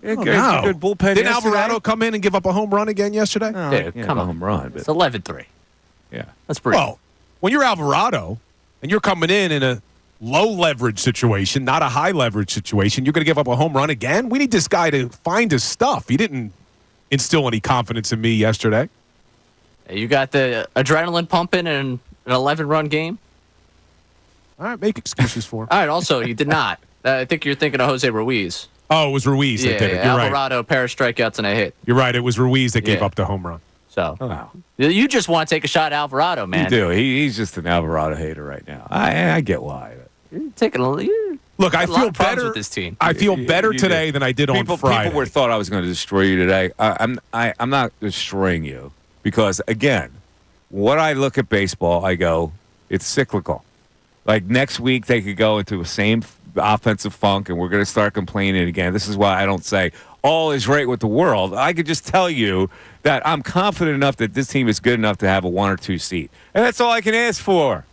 Yeah, no. Good bullpen. Didn't yesterday. Alvarado come in and give up a home run again yesterday? No, Yeah, come on. home run. But, It's 11-3. yeah. That's pretty. Well, when you're Alvarado and you're coming in a low leverage situation, not a high leverage situation, you're going to give up a home run again? We need this guy to find his stuff. He didn't instill any confidence in me yesterday. You got the adrenaline pumping in an 11-run game? All right, make excuses for him. All right, also, you did not. I think you're thinking of Jose Ruiz. Oh, it was Ruiz that did it. You're right. Alvarado, pair of strikeouts and a hit. You're right. It was Ruiz that gave Yeah. up the home run. So Wow. you just want to take a shot at Alvarado, man. You do. He's just an Alvarado hater right now. I get why. You're taking you're Look, I got a lot feel of problems better with this team. I feel better You today do. than I did on Friday. People thought I was going to destroy you today. I'm not destroying you because, again, what I look at baseball, I go, it's cyclical. Like next week, they could go into the same offensive funk, and we're going to start complaining again. This is why I don't say all is right with the world. I could just tell you that I'm confident enough that this team is good enough to have a 1 or 2 seed, and that's all I can ask for.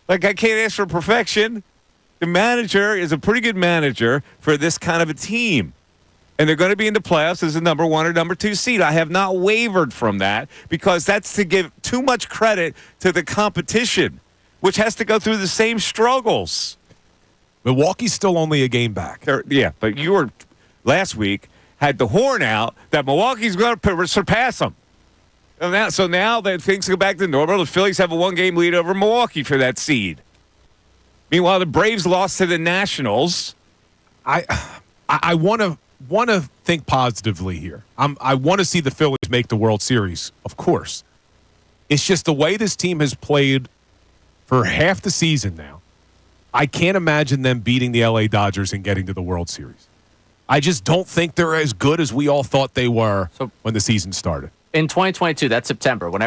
Like I can't ask for perfection. The manager is a pretty good manager for this kind of a team. And they're going to be in the playoffs as a number 1 or number 2 seed. I have not wavered from that because that's to give too much credit to the competition, which has to go through the same struggles. Milwaukee's still only a game back. Yeah, but you were last week had the horn out that Milwaukee's going to surpass them. So now that things go back to normal, the Phillies have a 1-game lead over Milwaukee for that seed. Meanwhile, the Braves lost to the Nationals. I want to think positively here. I want to see the Phillies make the World Series, of course. It's just the way this team has played for half the season now. I can't imagine them beating the LA Dodgers and getting to the World Series. I just don't think they're as good as we all thought they were when the season started. In 2022, that's September, when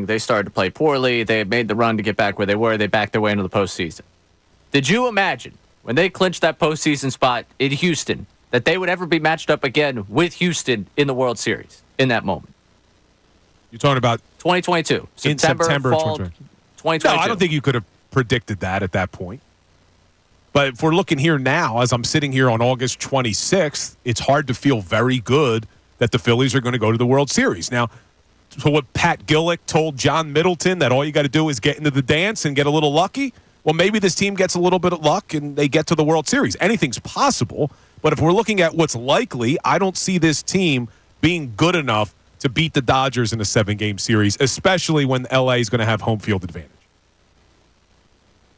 they started to play poorly, they had made the run to get back where they were, they backed their way into the postseason. Did you imagine, when they clinched that postseason spot in Houston, that they would ever be matched up again with Houston in the World Series in that moment? You're talking about 2022. September fall 2022. No, I don't think you could have predicted that at that point. But if we're looking here now, as I'm sitting here on August 26th, it's hard to feel very good that the Phillies are going to go to the World Series. Now, so what Pat Gillick told John Middleton, that all you got to do is get into the dance and get a little lucky? Well, maybe this team gets a little bit of luck and they get to the World Series. Anything's possible, but if we're looking at what's likely, I don't see this team being good enough to beat the Dodgers in a 7-game series, especially when LA is going to have home field advantage.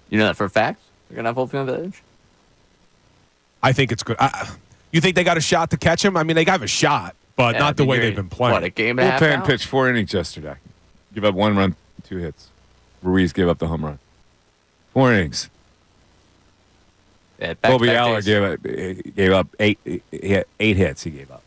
You know that for a fact? They're going to have home field advantage? I think it's good. You think they got a shot to catch him? I mean, they have a shot, but not the way they've been playing. What, a game and a half Bullpen now? pitched 4 innings yesterday. Give up 1 run, 2 hits. Ruiz gave up the home run. 4 innings. Yeah, Kobe Aller gave up 8 hits. He gave up,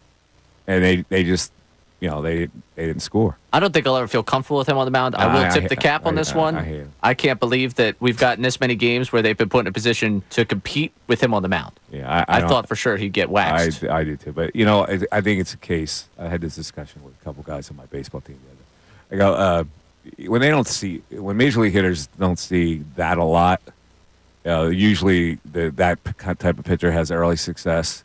and they just, they didn't score. I don't think I'll ever feel comfortable with him on the mound. I will tip the cap on this one. I hate him. I can't believe that we've gotten this many games where they've been put in a position to compete with him on the mound. Yeah, I thought for sure he'd get waxed. I do too, but I think it's a case. I had this discussion with a couple guys on my baseball team the other day. I go, when major league hitters don't see that a lot, usually that type of pitcher has early success,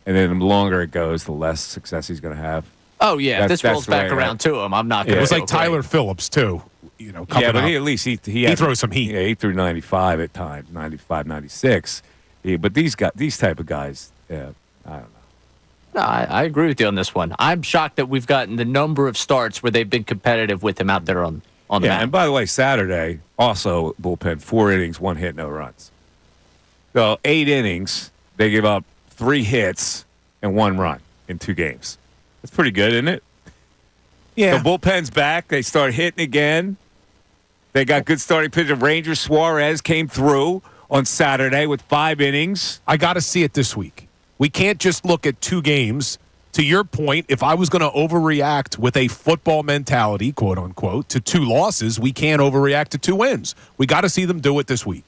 and then the longer it goes, the less success he's going to have. Oh, yeah. If this rolls back way, around to him, I'm not going to It was like Tyler Phillips, too. Coming but up. at least he throws some heat. Yeah, he threw 95 at times, 95, 96. But these type of guys, I don't know. No, I agree with you on this one. I'm shocked that we've gotten the number of starts where they've been competitive with him out there on on the mound. And by the way, Saturday, also bullpen, 4 innings, 1 hit, no runs. So 8 innings, they give up 3 hits and 1 run in 2 games. That's pretty good, isn't it? Yeah. The bullpen's back. They start hitting again. They got good starting pitcher. Ranger Suarez came through on Saturday with 5 innings. I got to see it this week. We can't just look at 2 games. To your point, if I was going to overreact with a football mentality, quote unquote, to 2 losses, we can't overreact to 2 wins. We got to see them do it this week.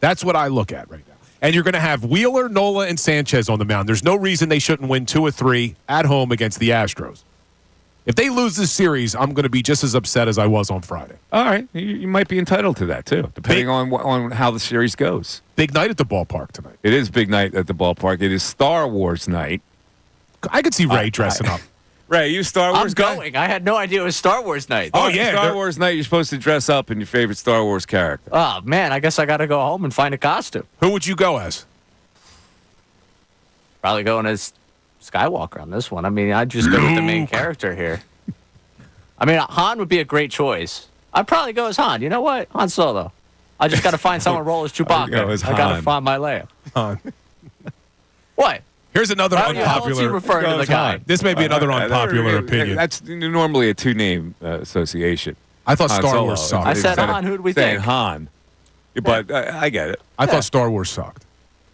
That's what I look at right now. And you're going to have Wheeler, Nola, and Sanchez on the mound. There's no reason they shouldn't win 2 or 3 at home against the Astros. If they lose this series, I'm going to be just as upset as I was on Friday. All right. You might be entitled to that, too, depending on how the series goes. Big night at the ballpark tonight. It is big night at the ballpark. It is Star Wars night. I could see Ray dressing up. Ray, you Star Wars guy? I'm going. I had no idea it was Star Wars night. Oh, yeah. Star Wars night, you're supposed to dress up in your favorite Star Wars character. Oh, man, I guess I got to go home and find a costume. Who would you go as? Probably going as Skywalker on this one. I mean, I'd just go with the main character here. I mean, Han would be a great choice. I'd probably go as Han. You know what? Han Solo. I just got to find someone roll as Chewbacca. I got to find my Leia. Han. What? Here's another How else you unpopular. referring to the guy? This may be another unpopular opinion. That's normally a 2-name association. I thought Han Star Solo. Wars sucked. I said Han. Who do we Saying think? Han. But I get it. I thought Star Wars sucked.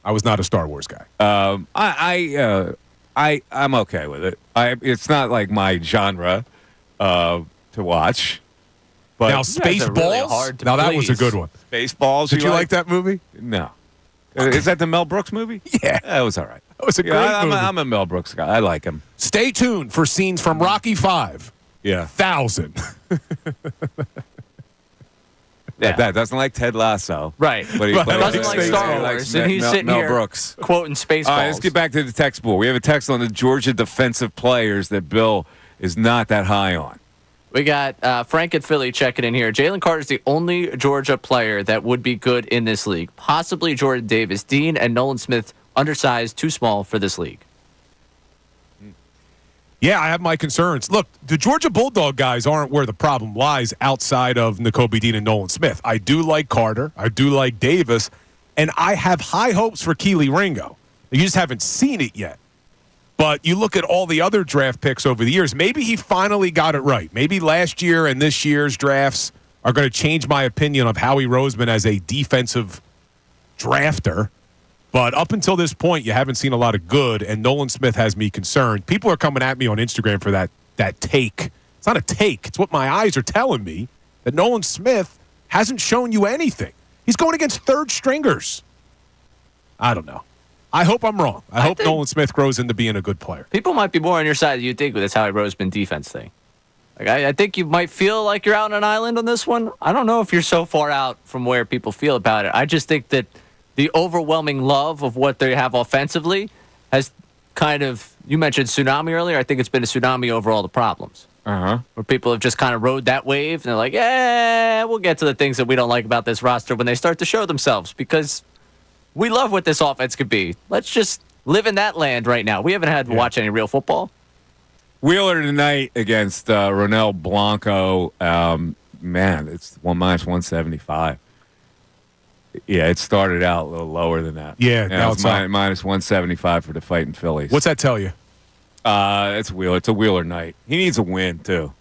I was not a Star Wars guy. I'm okay with it. It's not like my genre to watch. But Now, guys are really Spaceballs? hard to Now, that was a please. good one. Spaceballs. Did you like that movie? No. Is that the Mel Brooks movie? Yeah. That was all right. That was a great movie. I'm a Mel Brooks guy. I like him. Stay tuned for scenes from Rocky V. Yeah. 1,000. Yeah. That doesn't like Ted Lasso. Right. But he Doesn't like Star he Wars, likes and he's sitting Mel here Brooks. quoting Spaceballs. All right, let's get back to the text board. We have a text on the Georgia defensive players that Bill is not that high on. We got Frank at Philly checking in here. Jalen Carter's the only Georgia player that would be good in this league. Possibly Jordan Davis. Dean and Nolan Smith, undersized, too small for this league. Yeah, I have my concerns. Look, the Georgia Bulldog guys aren't where the problem lies outside of Nakobe Dean and Nolan Smith. I do like Carter. I do like Davis. And I have high hopes for Keely Ringo. You just haven't seen it yet. But you look at all the other draft picks over the years, maybe he finally got it right. Maybe last year and this year's drafts are going to change my opinion of Howie Roseman as a defensive drafter. But up until this point, you haven't seen a lot of good, and Nolan Smith has me concerned. People are coming at me on Instagram for that take. It's not a take. It's what my eyes are telling me, that Nolan Smith hasn't shown you anything. He's going against third stringers. I don't know. I hope I'm wrong. I hope Nolan Smith grows into being a good player. People might be more on your side than you think with this Howie Roseman defense thing. Like I think you might feel like you're out on an island on this one. I don't know if you're so far out from where people feel about it. I just think that the overwhelming love of what they have offensively has kind of, you mentioned tsunami earlier. I think it's been a tsunami over all the problems. Where people have just kind of rode that wave, and they're like, yeah, we'll get to the things that we don't like about this roster when they start to show themselves, because we love what this offense could be. Let's just live in that land right now. We haven't had to watch any real football. Wheeler tonight against Ronel Blanco. Man, it's minus 175. Yeah, it started out a little lower than that. Yeah, now it's it's up. minus 175 for the fighting Phillies. What's that tell you? It's Wheeler. It's a Wheeler night. He needs a win too.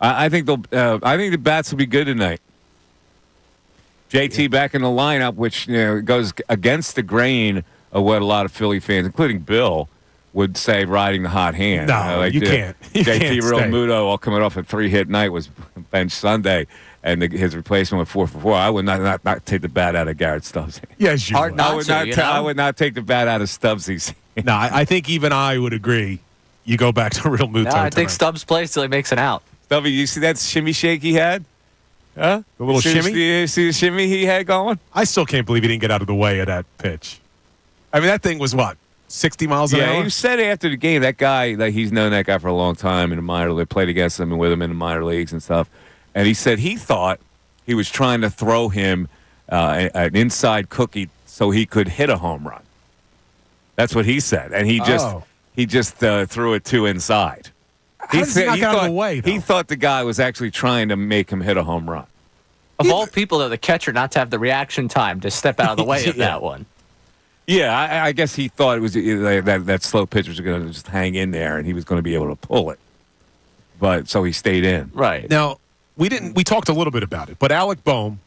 I think the bats will be good tonight. JT back in the lineup, which goes against the grain of what a lot of Philly fans, including Bill, would say riding the hot hand. No, you can't. You JT can't Real stay. Muto, all coming off a 3-hit night, was bench Sunday, and his replacement went 4 for 4. I would not take the bat out of Garrett Stubbs. Yes, you Hard would. not I would to, not. you know? I would not take the bat out of Stubbs. No, I think even I would agree. You go back to Real Muto. No, I think tonight. Stubbs plays till he makes it out. Stubby, you see that shimmy shake he had? Huh? The little shimmy? You see the shimmy he had going? I still can't believe he didn't get out of the way of that pitch. I mean, that thing was what, 60 miles an Yeah, hour? he said after the game, that guy, like, he's known that guy for a long time in the minor league, played against him and with him in the minor leagues and stuff. And he said he thought he was trying to throw him an inside cookie so he could hit a home run. That's what he said. And he just threw it too inside. How does he not get out of the way, though? He thought the guy was actually trying to make him hit a home run. Of all people, though, the catcher not to have the reaction time to step out of the way of that one. Yeah, I guess he thought it was that slow pitchers are going to just hang in there, and he was going to be able to pull it. But so he stayed in. Right. Now, we talked a little bit about it, but Alec Boehm,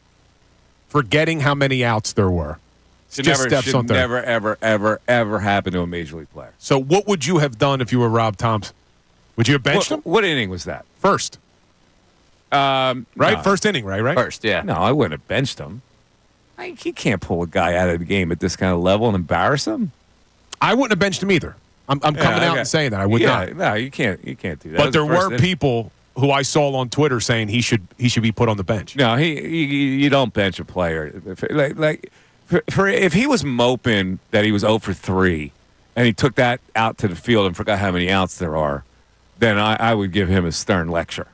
forgetting how many outs there were, Should never, ever, ever, ever happen to a major league player. So what would you have done if you were Rob Thompson? Would you have benched him? What inning was that? First. Right? No. First inning, right? First, yeah. No, I wouldn't have benched him. He can't pull a guy out of the game at this kind of level and embarrass him. I wouldn't have benched him either. I'm coming out and saying that. I would not. No, you can't do that. But there were people who I saw on Twitter saying he should be put on the bench. No, you don't bench a player. If he was moping that he was 0 for 3 and he took that out to the field and forgot how many outs there are, then I would give him a stern lecture,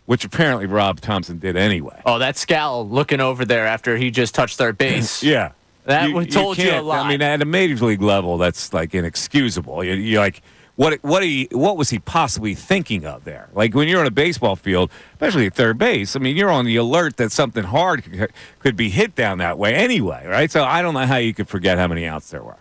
which apparently Rob Thompson did anyway. Oh, that scowl looking over there after he just touched third base. Yeah. That told you a lot. I mean, at a major league level, that's like inexcusable. You're like, what was he possibly thinking of there? Like when you're on a baseball field, especially at third base, I mean, you're on the alert that something hard could be hit down that way anyway, right? So I don't know how you could forget how many outs there were.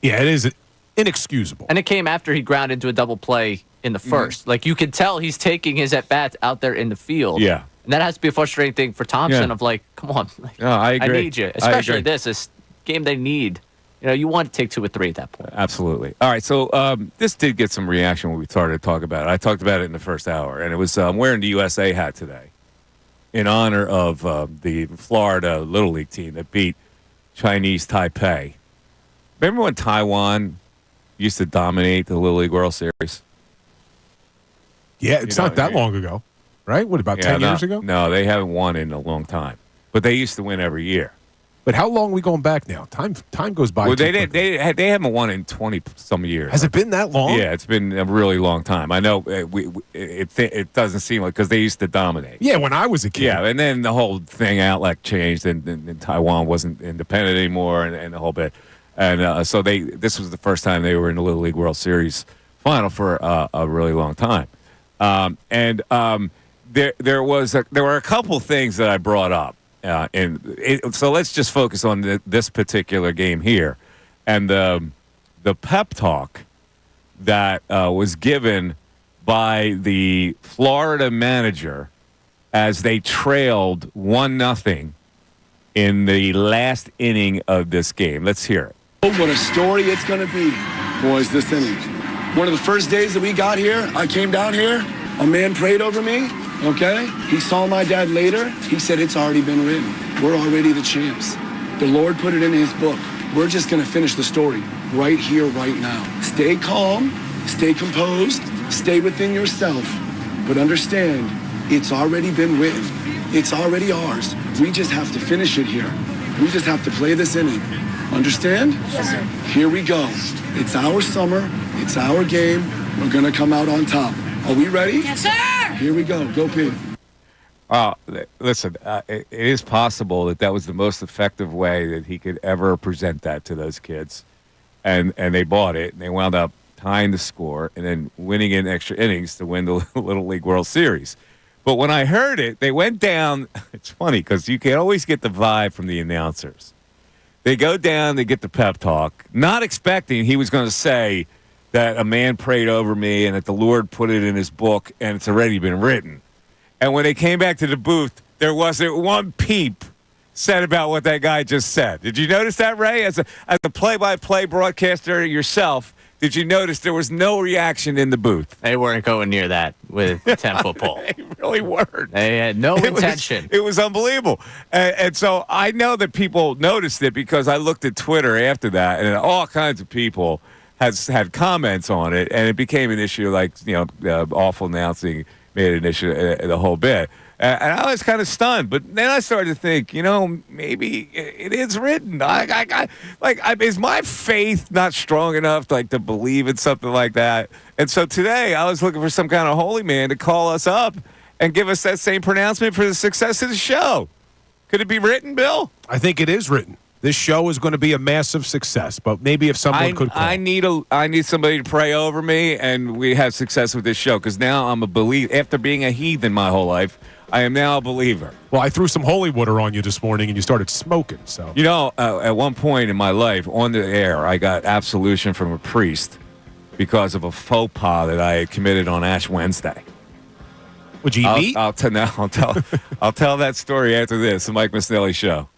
Yeah, it is inexcusable. And it came after he ground into a double play in the first. Like you could tell he's taking his at-bats out there in the field. Yeah. And that has to be a frustrating thing for Thompson of like, come on. Like, no, I agree. I need you. Especially this game they need. You want to take 2 or 3 at that point. Absolutely. All right, so this did get some reaction when we started to talk about it. I talked about it in the first hour, and it was I'm wearing the USA hat today in honor of the Florida Little League team that beat Chinese Taipei. Remember when Taiwan used to dominate the Little League World Series? Yeah, it's not that long ago, right? What, about 10 years ago? No, they haven't won in a long time. But they used to win every year. But how long are we going back now? Time goes by. Well, they haven't won in 20-some years. Has it been that long? Yeah, it's been a really long time. I know it doesn't seem like because they used to dominate. Yeah, when I was a kid. Yeah, and then the whole thing outlet changed, and Taiwan wasn't independent anymore, and the whole bit. And so this was the first time they were in the Little League World Series final for a really long time. There were a couple things that I brought up. So let's just focus on this particular game here, and the pep talk that was given by the Florida manager as they trailed 1-0 in the last inning of this game. Let's hear it. What a story it's going to be, boys, this inning. One of the first days that we got here, I came down here, a man prayed over me. Okay? He saw my dad later. He said, it's already been written. We're already the champs. The Lord put it in his book. We're just going to finish the story right here, right now. Stay calm, stay composed, stay within yourself. But understand, it's already been written. It's already ours. We just have to finish it here. We just have to play this inning. Understand? Yes, sir. Here we go. It's our summer. It's our game. We're going to come out on top. Are we ready? Yes, sir. Here we go. Go, Pig. Listen, it is possible that was the most effective way that he could ever present that to those kids. And they bought it, and they wound up tying the score and then winning in extra innings to win the Little League World Series. But when I heard it, they went down. It's funny because you can always get the vibe from the announcers. They go down, they get the pep talk, not expecting he was going to say that a man prayed over me and that the Lord put it in his book and it's already been written. And when they came back to the booth, there wasn't one peep said about what that guy just said. Did you notice that, Ray? As a play-by-play broadcaster yourself, did you notice there was no reaction in the booth? They weren't going near that with 10-foot pole. They really weren't. They had no intention. It was unbelievable. And so I know that people noticed it because I looked at Twitter after that, and all kinds of people had comments on it, and it became an issue like, awful announcing made an issue, the whole bit. And I was kind of stunned, but then I started to think, maybe it is written. Is my faith not strong enough to believe in something like that? And so today I was looking for some kind of holy man to call us up and give us that same pronouncement for the success of the show. Could it be written, Bill? I think it is written. this show is going to be a massive success. But maybe if someone could call. I need somebody to pray over me, and we have success with this show because now I'm a believer. After being a heathen my whole life, I am now a believer. Well, I threw some holy water on you this morning, and you started smoking. So at one point in my life, on the air, I got absolution from a priest because of a faux pas that I had committed on Ash Wednesday. Would you eat? I'll tell that story after this. The Mike Missanelli Show.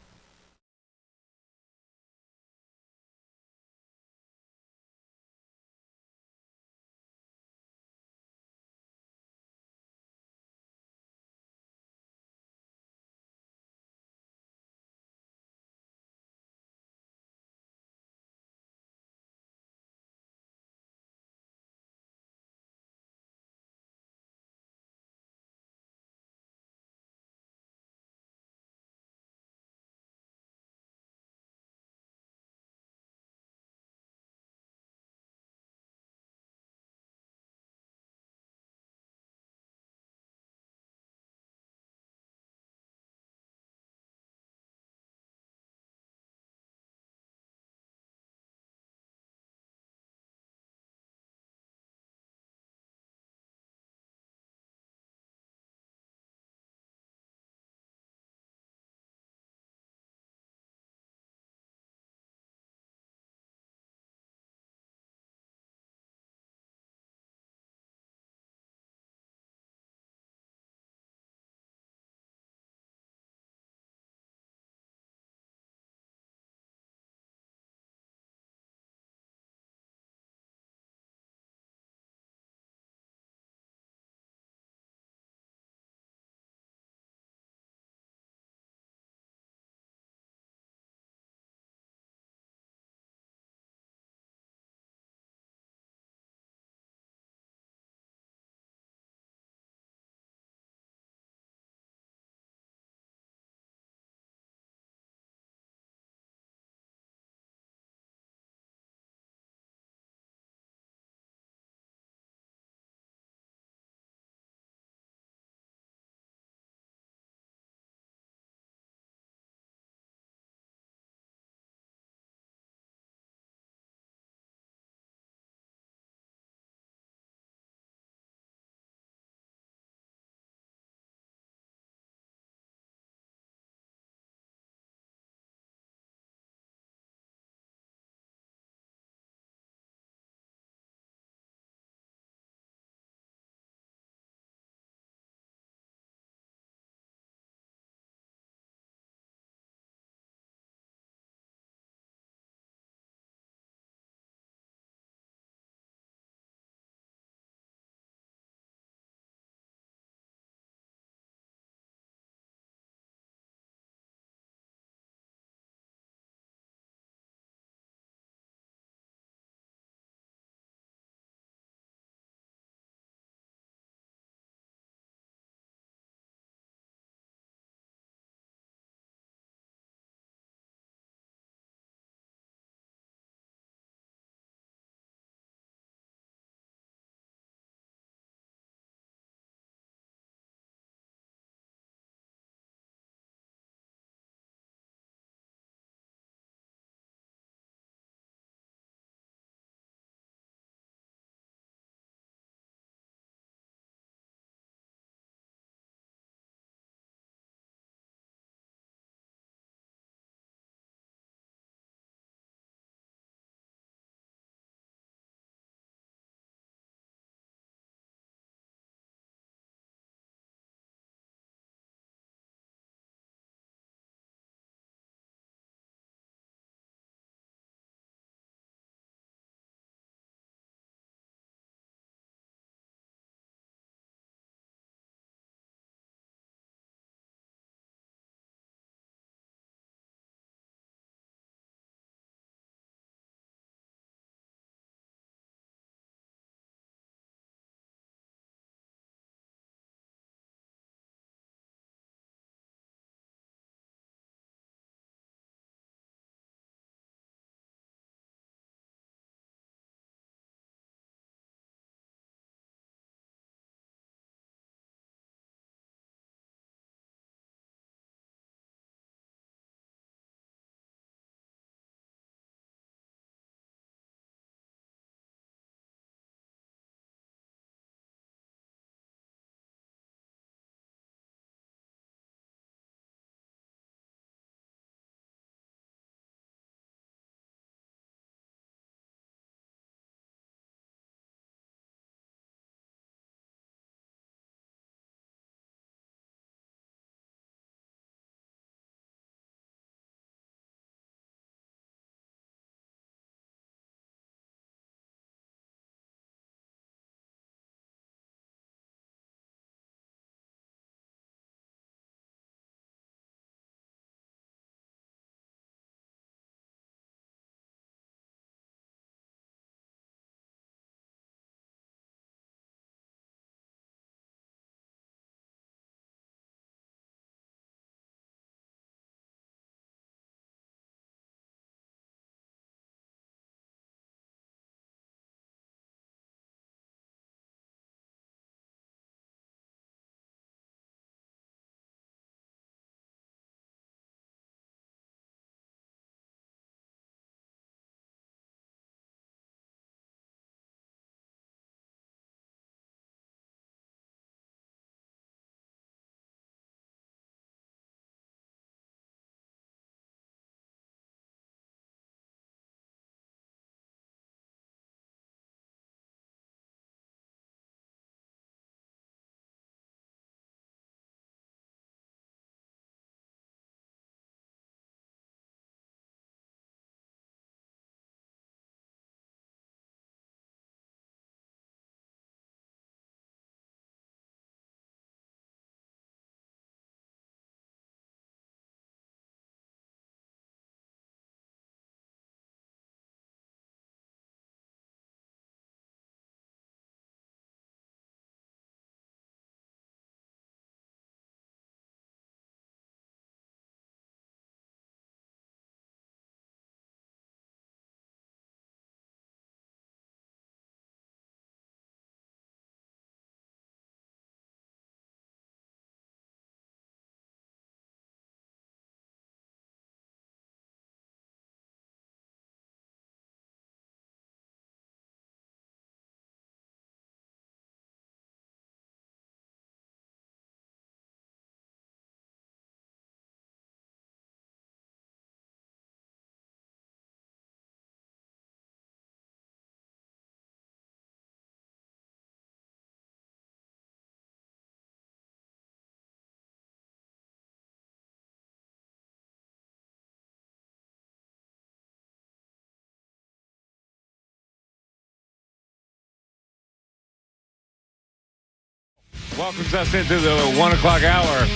welcomes us into the 1 o'clock hour.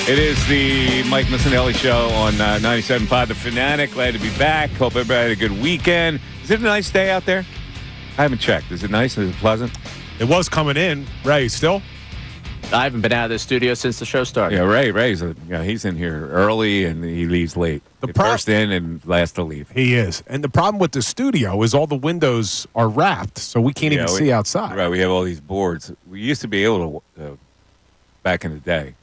It is the Mike Missanelli Show on 97.5 The Fanatic. Glad to be back. Hope everybody had a good weekend. Is it a nice day out there? I haven't checked. Is it nice? Is it pleasant? It was coming in. Ray, still? I haven't been out of the studio since the show started. Yeah, Ray's he's in here early and he leaves late. First in and last to leave. He is. And the problem with the studio is all the windows are wrapped, so we can't even see outside. Right, we have all these boards. We used to be able to, back in the day,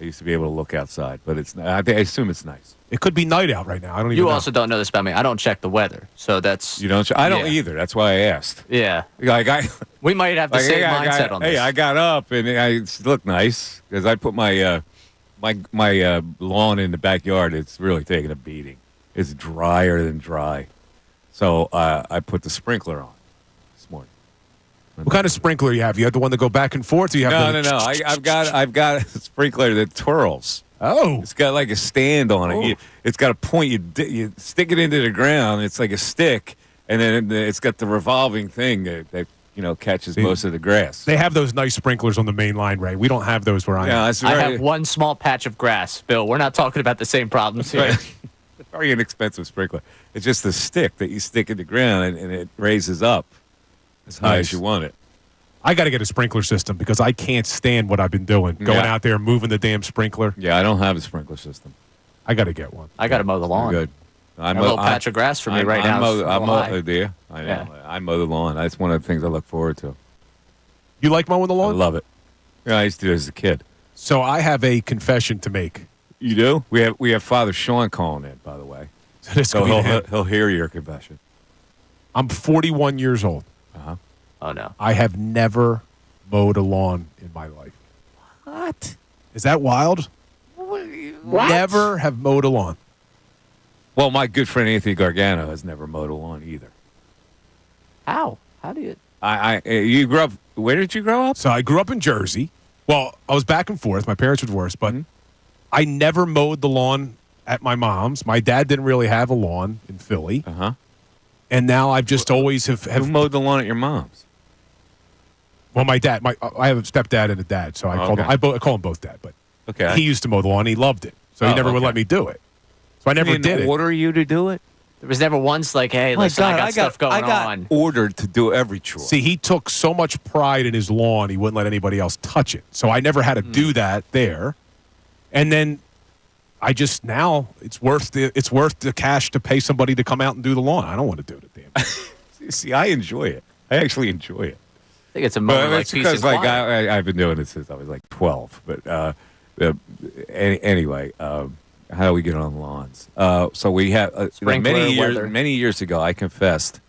I used to be able to look outside, but it's. I assume it's nice. It could be night out right now. I don't even know. You also don't know this about me. I don't check the weather, so that's. You don't? I don't either. That's why I asked. Yeah. Like we might have the same mindset on this. Hey, I got up and it looked nice because I put my my lawn in the backyard. It's really taking a beating. It's drier than dry, so I put the sprinkler on this morning. What kind of sprinkler you have? You have the one that go back and forth? Or you have No. I've got a sprinkler that twirls. Oh, it's got like a stand on it. It's got a point. You stick it into the ground. It's like a stick, and then it's got the revolving thing that catches most of the grass. They have those nice sprinklers on the main line, Ray. We don't have those where I am. I have one small patch of grass, Bill. We're not talking about the same problems here. Very inexpensive sprinkler. It's just the stick that you stick in the ground, and it raises up as high as you want it. I got to get a sprinkler system because I can't stand what I've been doing. Going out there, moving the damn sprinkler. Yeah, I don't have a sprinkler system. I got to get one. I got to mow the lawn. Good. A little patch of grass for me right now. I mow the lawn. That's one of the things I look forward to. You like mowing the lawn? I love it. Yeah, I used to do it as a kid. So I have a confession to make. You do? We have Father Sean calling in, by the way. So he'll hear your confession. I'm 41 years old. Uh-huh. Oh, no. I have never mowed a lawn in my life. What? Is that wild? What? Never have mowed a lawn. Well, my good friend Anthony Gargano has never mowed a lawn either. How? How do you? You grew up. Where did you grow up? So I grew up in Jersey. Well, I was back and forth. My parents were divorced, but I never mowed the lawn at my mom's. My dad didn't really have a lawn in Philly. Uh-huh. And now I've just always have Who mowed the lawn at your mom's? Well, my dad. I have a stepdad and a dad, so I call them both dad. But he used to mow the lawn. He loved it, so he never would let me do it. So I never did it. Order you to do it? There was never once like, hey, listen, I got stuff going on. Ordered to do every chore. See, he took so much pride in his lawn, he wouldn't let anybody else touch it. So I never had to do that there. And then I just now it's worth the cash to pay somebody to come out and do the lawn. I don't want to do it, damn. See, I enjoy it. I actually enjoy it. I think it's a moment like peace and quiet. I've been doing it since I was like 12. But anyway, how do we get on lawns? So we have many years ago, I confessed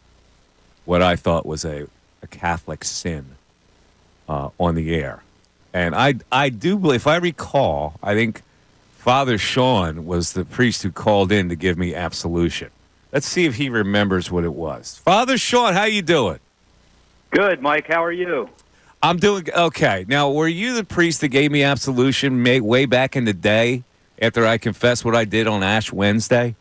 what I thought was a Catholic sin on the air, and I do believe, if I recall, I think Father Sean was the priest who called in to give me absolution. Let's see if he remembers what it was. Father Sean, how you doing? Good, Mike. How are you? I'm doing okay. Now, were you the priest that gave me absolution way back in the day after I confessed what I did on Ash Wednesday?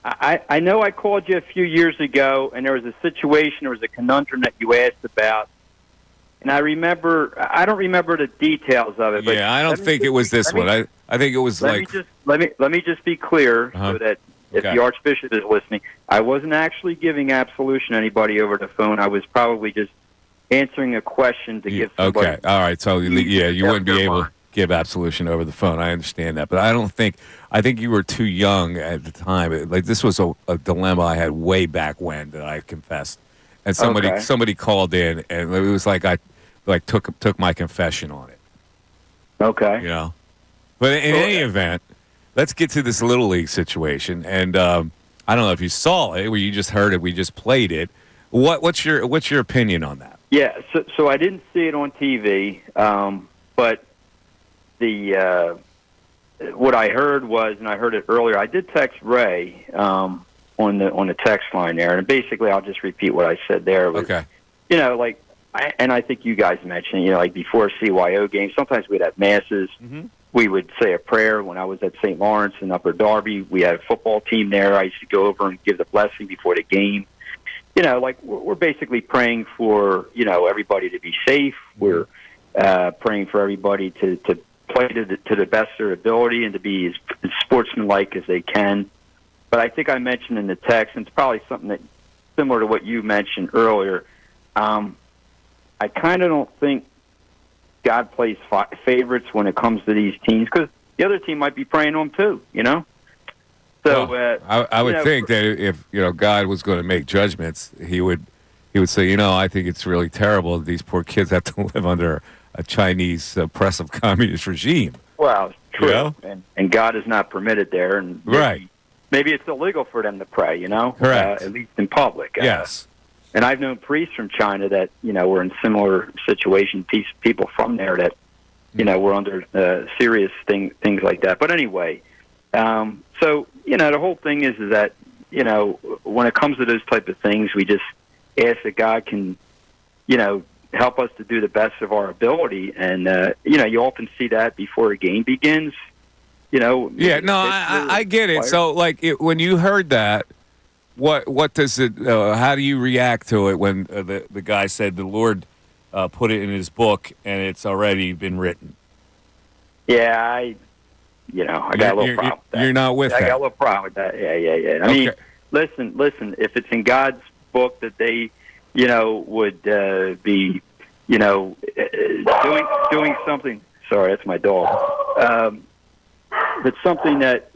I know I called you a few years ago, and there was a situation, there was a conundrum that you asked about. And I don't remember the details of it. But yeah, I don't think it was this one. I think it was let me just be clear so that if the Archbishop is listening, I wasn't actually giving absolution to anybody over the phone. I was probably just answering a question to give somebody. Okay, all right. So, you wouldn't be able to give absolution over the phone. I understand that. But I think you were too young at the time. Like, this was a dilemma I had way back when that I confessed. And somebody called in, and it was like I took my confession on it. Okay. You know? But in any event, let's get to this Little League situation. And I don't know if you saw it, or you just heard it, we just played it. What's your opinion on that? Yeah, so I didn't see it on TV, but the what I heard was, and I heard it earlier, I did text Ray on the text line there, and basically I'll just repeat what I said there. Was, okay. I think you guys mentioned, like before CYO games, sometimes we'd have masses. Mm-hmm. We would say a prayer. When I was at St. Lawrence in Upper Darby, we had a football team there. I used to go over and give the blessing before the game. We're basically praying for, everybody to be safe. We're, praying for everybody to play to the best of their ability and to be as sportsmanlike as they can. But I think I mentioned in the text, and it's probably something that similar to what you mentioned earlier. I kind of don't think God plays favorites when it comes to these teams, because the other team might be praying to him too, you know? So I would think that if God was going to make judgments, he would say, I think it's really terrible that these poor kids have to live under a Chinese oppressive communist regime. Well, true, You know? and God is not permitted there, and maybe it's illegal for them to pray, Correct. At least in public. Yes. And I've known priests from China that were in similar situations. People from there that were under serious things like that. But anyway, so the whole thing is that when it comes to those type of things, we just ask that God can help us to do the best of our ability. And you often see that before a game begins. Yeah, no, I get it. So, when you heard that, what does it? How do you react to it when the guy said the Lord put it in His book and it's already been written? Yeah, I got a little problem with that. You're not with that. I got a little problem with that. Yeah. I mean, listen. If it's in God's book that they, would be, doing something. Sorry, that's my dog. It's something that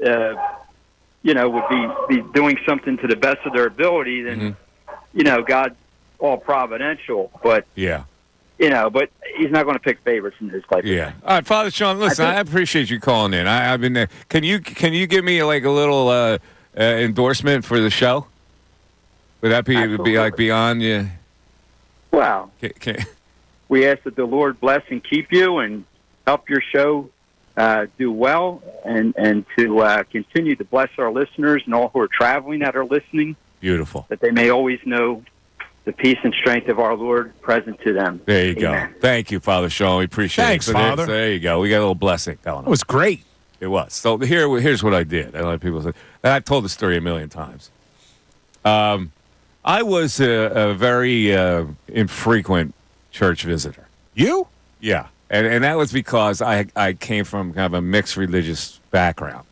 would be doing something to the best of their ability, then God's all providential. But but He's not going to pick favorites in this type of thing. All right, Father Sean, listen, I appreciate you calling in. I've been there. Can you give me a little endorsement for the show? Would that be beyond you? Well, we ask that the Lord bless and keep you and help your show do well, and to continue to bless our listeners and all who are traveling that are listening. Beautiful. That they may always know the peace and strength of our Lord present to them. There you Amen. go. Thank you, Father Sean. We appreciate Thanks, it. Father. There you go. We got a little blessing going on. It was great. It was. So here's what I did. A lot of people say, and I've told the story a million times. I was a very infrequent church visitor. You? Yeah. And that was because I came from kind of a mixed religious background,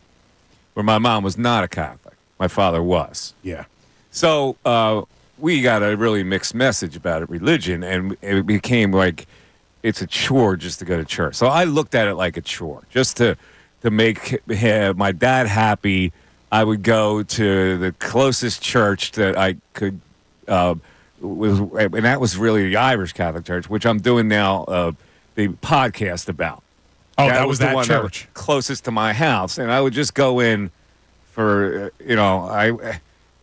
where my mom was not a Catholic. My father was. Yeah. So we got a really mixed message about religion, and it became like it's a chore just to go to church. So I looked at it like a chore. Just to make my dad happy, I would go to the closest church that I could, and that was really the Irish Catholic Church, which I'm doing now the podcast about. Oh, that was the that one church. that was closest to my house, and I would just go in for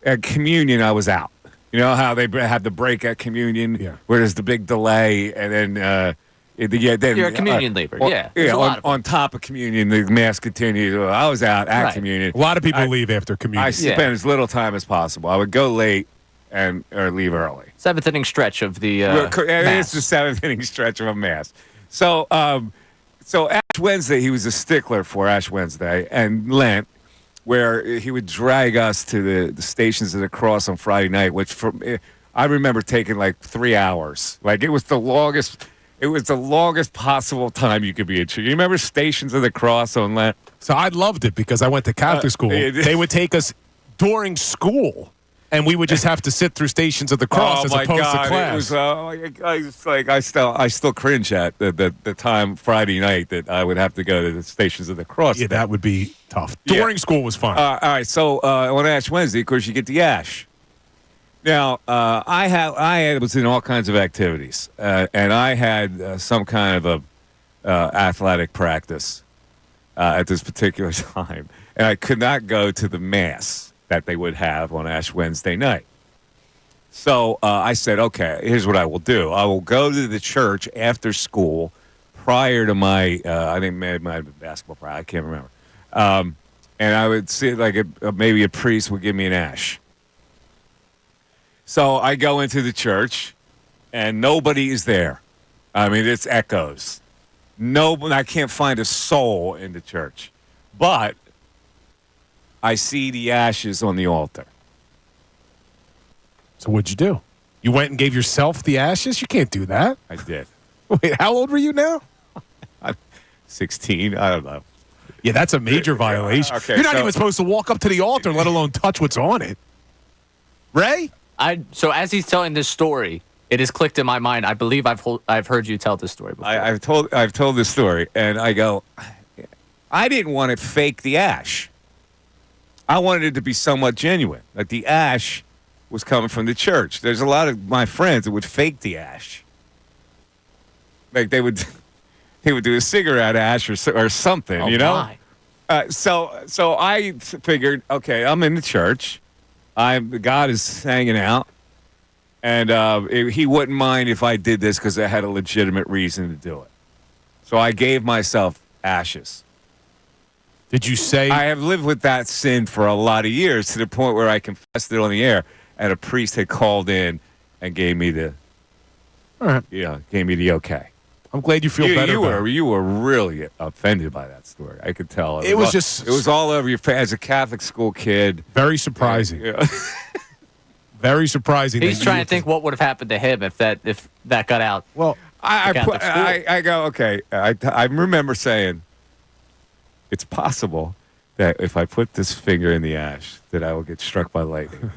at communion. I was out. You know how they have the break at communion, where there's the big delay, and then then You're a communion leaver, on top of communion, the mass continues. I was out at communion. A lot of people leave after communion. I spent as little time as possible. I would go late or leave early. Seventh inning stretch of the It's the seventh inning stretch of a mass. So Ash Wednesday, he was a stickler for Ash Wednesday and Lent, where he would drag us to the Stations of the Cross on Friday night, which I remember taking like 3 hours. Like it was the longest. It was the longest possible time you could be in church. You remember Stations of the Cross on Lent? So I loved it because I went to Catholic school. They would take us during school, and we would just have to sit through Stations of the Cross as opposed to class. It was, I still cringe at the time Friday night that I would have to go to the Stations of the Cross. Yeah, that would be tough. During school was fun. All right, so on Ash Wednesday, of course, you get the ash. Now, I was in all kinds of activities, and I had some kind of a athletic practice at this particular time, and I could not go to the mass that they would have on Ash Wednesday night. So I said, okay, here's what I will do. I will go to the church after school prior to my, I think it might have been basketball practice, I can't remember. And I would see maybe a priest would give me an ash. So I go into the church, and nobody is there. I mean, it's echoes. I can't find a soul in the church. But I see the ashes on the altar. So what'd you do? You went and gave yourself the ashes? You can't do that. I did. Wait, how old were you now? I'm 16. I don't know. Yeah, that's a major violation. Okay, You're not so- even supposed to walk up to the altar, let alone touch what's on it. Ray? So as he's telling this story, it has clicked in my mind. I believe I've heard you tell this story before. I've told this story, and I go, I didn't want to fake the ash. I wanted it to be somewhat genuine. Like the ash was coming from the church. There's a lot of my friends that would fake the ash. Like they would do a cigarette ash or something, Oh, you know. my. So I figured, okay, I'm in the church. God is hanging out, and he wouldn't mind if I did this because I had a legitimate reason to do it. So I gave myself ashes. Did you say? I have lived with that sin for a lot of years to the point where I confessed it on the air, and a priest had called in and gave me the, All right. gave me the okay. I'm glad you feel better. You were really offended by that story. I could tell. It was all over your face as a Catholic school kid. Very surprising. Yeah. Very surprising. He's trying to think what would have happened to him if that got out. Well, I go, okay. I remember saying, it's possible that if I put this finger in the ash, that I will get struck by lightning.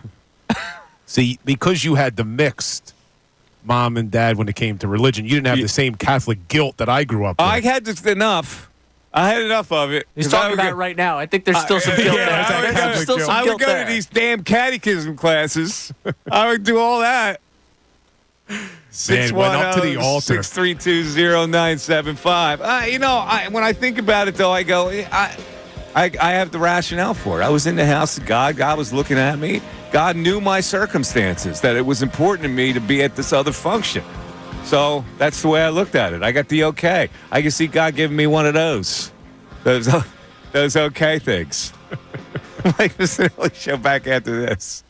see, because you had the mixed mom and dad when it came to religion, you didn't have the same Catholic guilt that I grew up with. I had just enough. I had enough of it. He's talking about it right now. I think there's still some guilt there. There's still some I would guilt go there. to these damn catechism classes. I would do all that. Man, went up to the altar. 632-0975. When I think about it, though, I go, I have the rationale for it. I was in the house of God. God was looking at me. God knew my circumstances, that it was important to me to be at this other function. So that's the way I looked at it. I got the okay. I can see God giving me one of those okay things. Mike Missanelli Show back after this.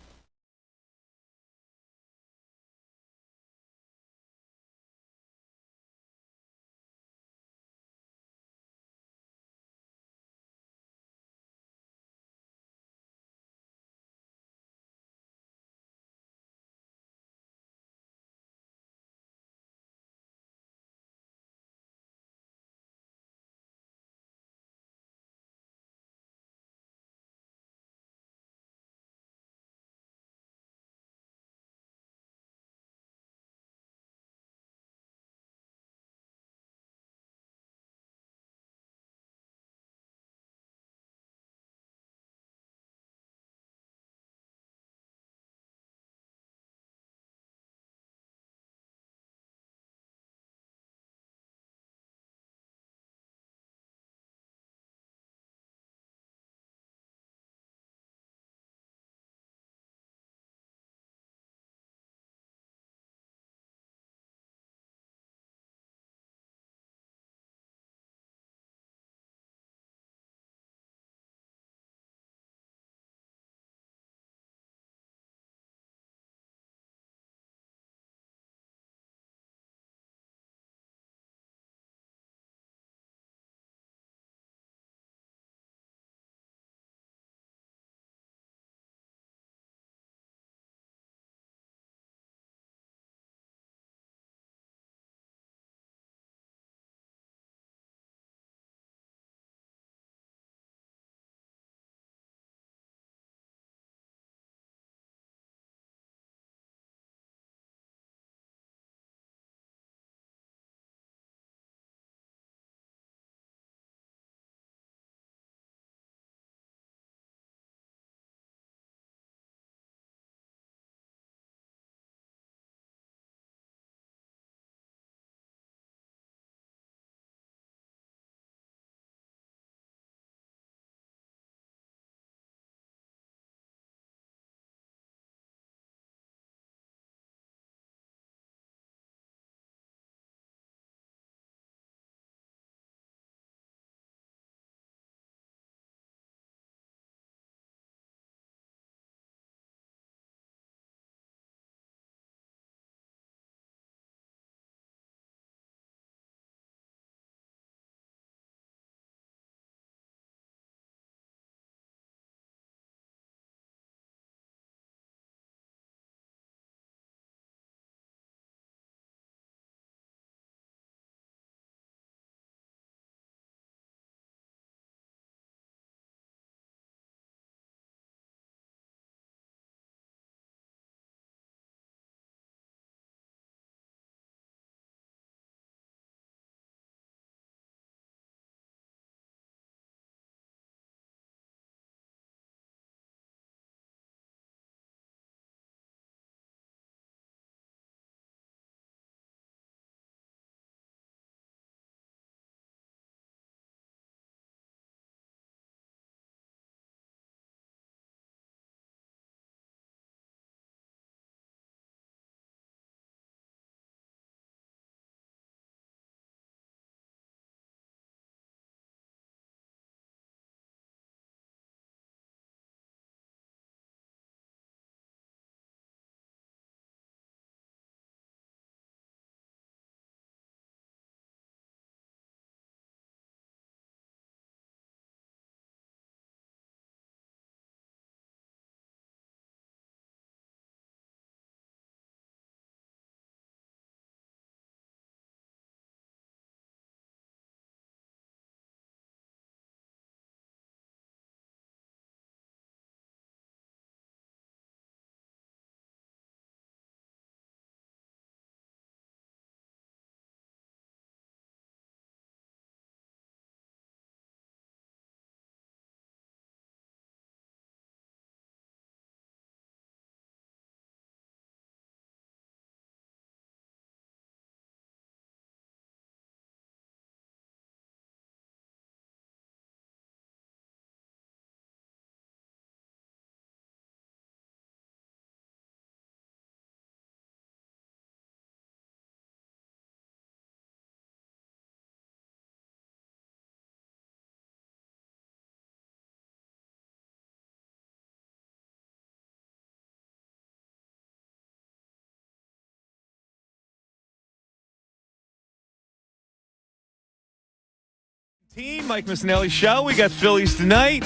Mike Missanelli Show. We got Phillies tonight.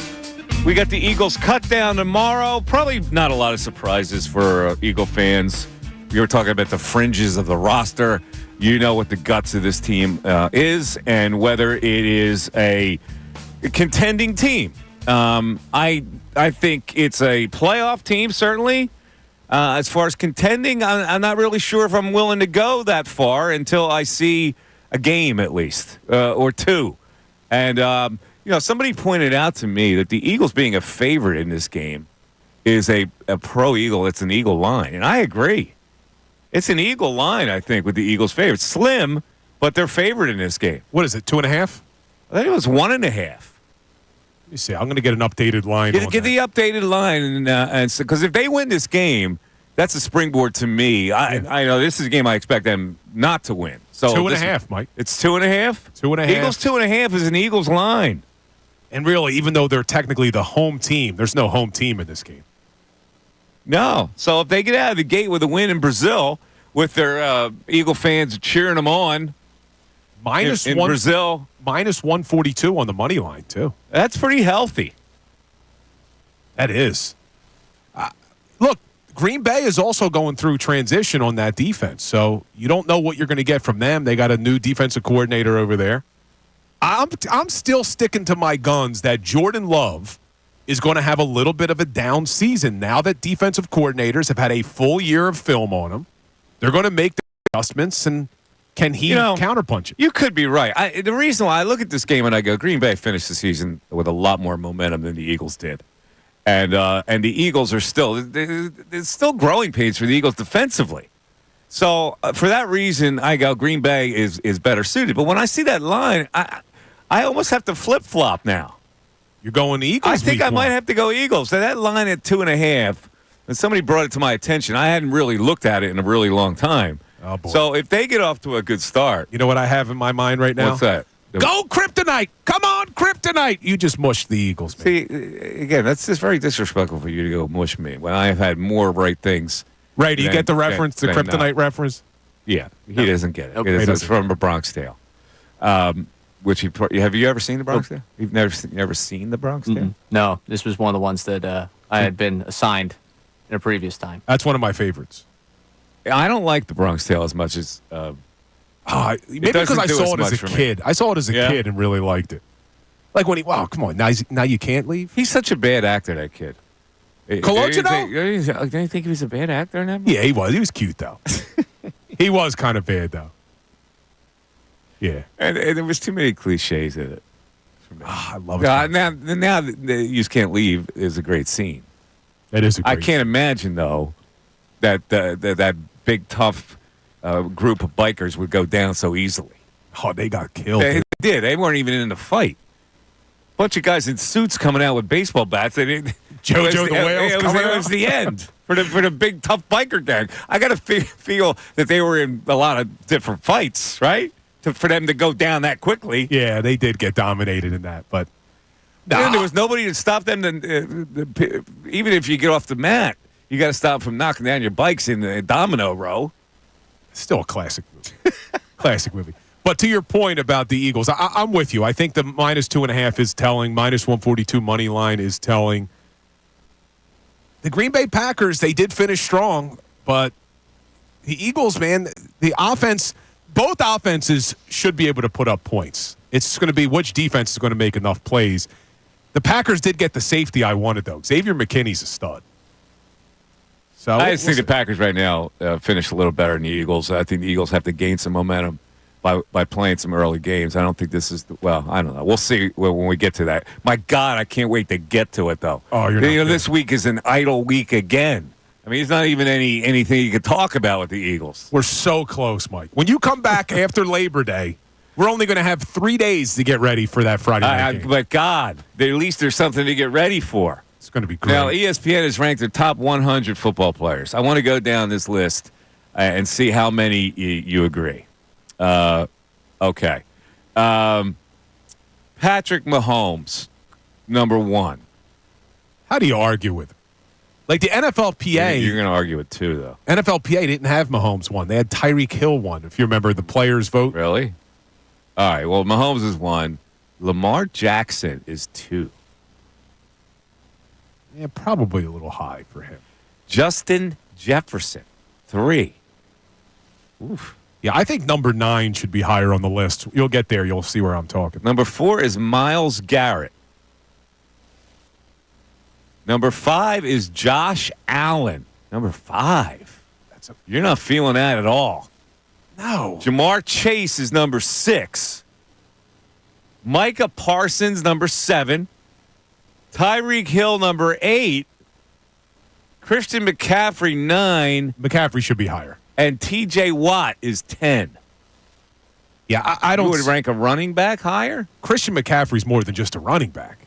We got the Eagles cut down tomorrow. Probably not a lot of surprises for Eagle fans. We were talking about the fringes of the roster. You know what the guts of this team is and whether it is a contending team. I think it's a playoff team, certainly. As far as contending, I'm not really sure if I'm willing to go that far until I see a game at least or two. And, somebody pointed out to me that the Eagles being a favorite in this game is a pro Eagle. It's an Eagle line. And I agree. It's an Eagle line, I think, with the Eagles' favorite. Slim, but they're favored in this game. What is it, 2.5? I think it was 1.5. Let me see. I'm going to get an updated line. Get the updated line. Because if they win this game, that's a springboard to me. I know this is a game I expect them not to win. So 2.5, Mike. It's 2.5? 2.5. Eagles 2.5 is an Eagles line. And really, even though they're technically the home team, there's no home team in this game. No. So if they get out of the gate with a win in Brazil, with their Eagle fans cheering them on, in Brazil, minus 142 on the money line too. That's pretty healthy. That is. Look, Green Bay is also going through transition on that defense, so you don't know what you're going to get from them. They got a new defensive coordinator over there. I'm still sticking to my guns that Jordan Love is going to have a little bit of a down season now that defensive coordinators have had a full year of film on him. They're going to make the adjustments, and can he counterpunch it? You could be right. The reason why I look at this game and I go, Green Bay finished the season with a lot more momentum than the Eagles did. And the Eagles are there's still growing pains for the Eagles defensively. So for that reason, I go Green Bay is better suited. But when I see that line, I almost have to flip-flop now. You're going Eagles? I think I might have to go Eagles. So that line at 2.5, and somebody brought it to my attention. I hadn't really looked at it in a really long time. Oh, boy. So if they get off to a good start. You know what I have in my mind right now? What's that? Go Kryptonite! Come on, Kryptonite! You just mushed the Eagles, man. See, again, that's just very disrespectful for you to go mush me when I have had more right things. Right, do you get the reference, the Kryptonite reference? Yeah, he doesn't get it. Okay. It's from A Bronx Tale. Have you ever seen The Bronx Tale? You've never seen The Bronx Tale? Mm-hmm. No, this was one of the ones that I had been assigned in a previous time. That's one of my favorites. I don't like The Bronx Tale as much as... maybe because I saw it as a kid. I saw it as a kid and really liked it. Like when come on, now you can't leave? He's such a bad actor, that kid. Colangelo? Don't you think he was a bad actor in that movie? Yeah, he was. He was cute, though. He was kind of bad, though. Yeah. And there was too many cliches in it. I love it. Now You Just Can't Leave is a great scene. That is a great I can't imagine, though, that that big, tough group of bikers would go down so easily. Oh, they got killed. They did. They weren't even in the fight. Bunch of guys in suits coming out with baseball bats. JoJo the Whales coming out. It was the end for the big, tough biker gang. I got to feel that they were in a lot of different fights, right? For them to go down that quickly. Yeah, they did get dominated in that, but there was nobody to stop them. Even if you get off the mat, you got to stop from knocking down your bikes in the domino row. Still a classic movie. Classic movie. But to your point about the Eagles, I'm with you. I think the minus 2.5 is telling. Minus 142 money line is telling. The Green Bay Packers, they did finish strong, but the Eagles, man, the offense, both offenses should be able to put up points. It's going to be which defense is going to make enough plays. The Packers did get the safety I wanted, though. Xavier McKinney's a stud. So I just think the Packers right now finish a little better than the Eagles. I think the Eagles have to gain some momentum by playing some early games. I don't think this is I don't know. We'll see when we get to that. My God, I can't wait to get to it, though. Oh, you're not this week is an idle week again. I mean, it's not even anything you could talk about with the Eagles. We're so close, Mike. When you come back after Labor Day, we're only going to have 3 days to get ready for that Friday night game. But God, at least there's something to get ready for. It's going to be great. Now, ESPN has ranked the top 100 football players. I want to go down this list and see how many you agree. Okay. Patrick Mahomes, number 1. How do you argue with him? Like the NFLPA. You're going to argue with 2, though. NFLPA didn't have Mahomes 1. They had Tyreek Hill 1, if you remember the players' vote. Really? All right. Well, Mahomes is 1. Lamar Jackson is 2. Yeah, probably a little high for him. Justin Jefferson, 3. Oof. Yeah, I think number 9 should be higher on the list. You'll get there. You'll see where I'm talking. Number 4 is Myles Garrett. Number 5 is Josh Allen. Number 5. You're not feeling that at all. No. Jamar Chase is number 6. Micah Parsons, number 7. Tyreek Hill, number 8. Christian McCaffrey, 9. McCaffrey should be higher. And TJ Watt is 10. Yeah, I don't. You would rank a running back higher? Christian McCaffrey's more than just a running back.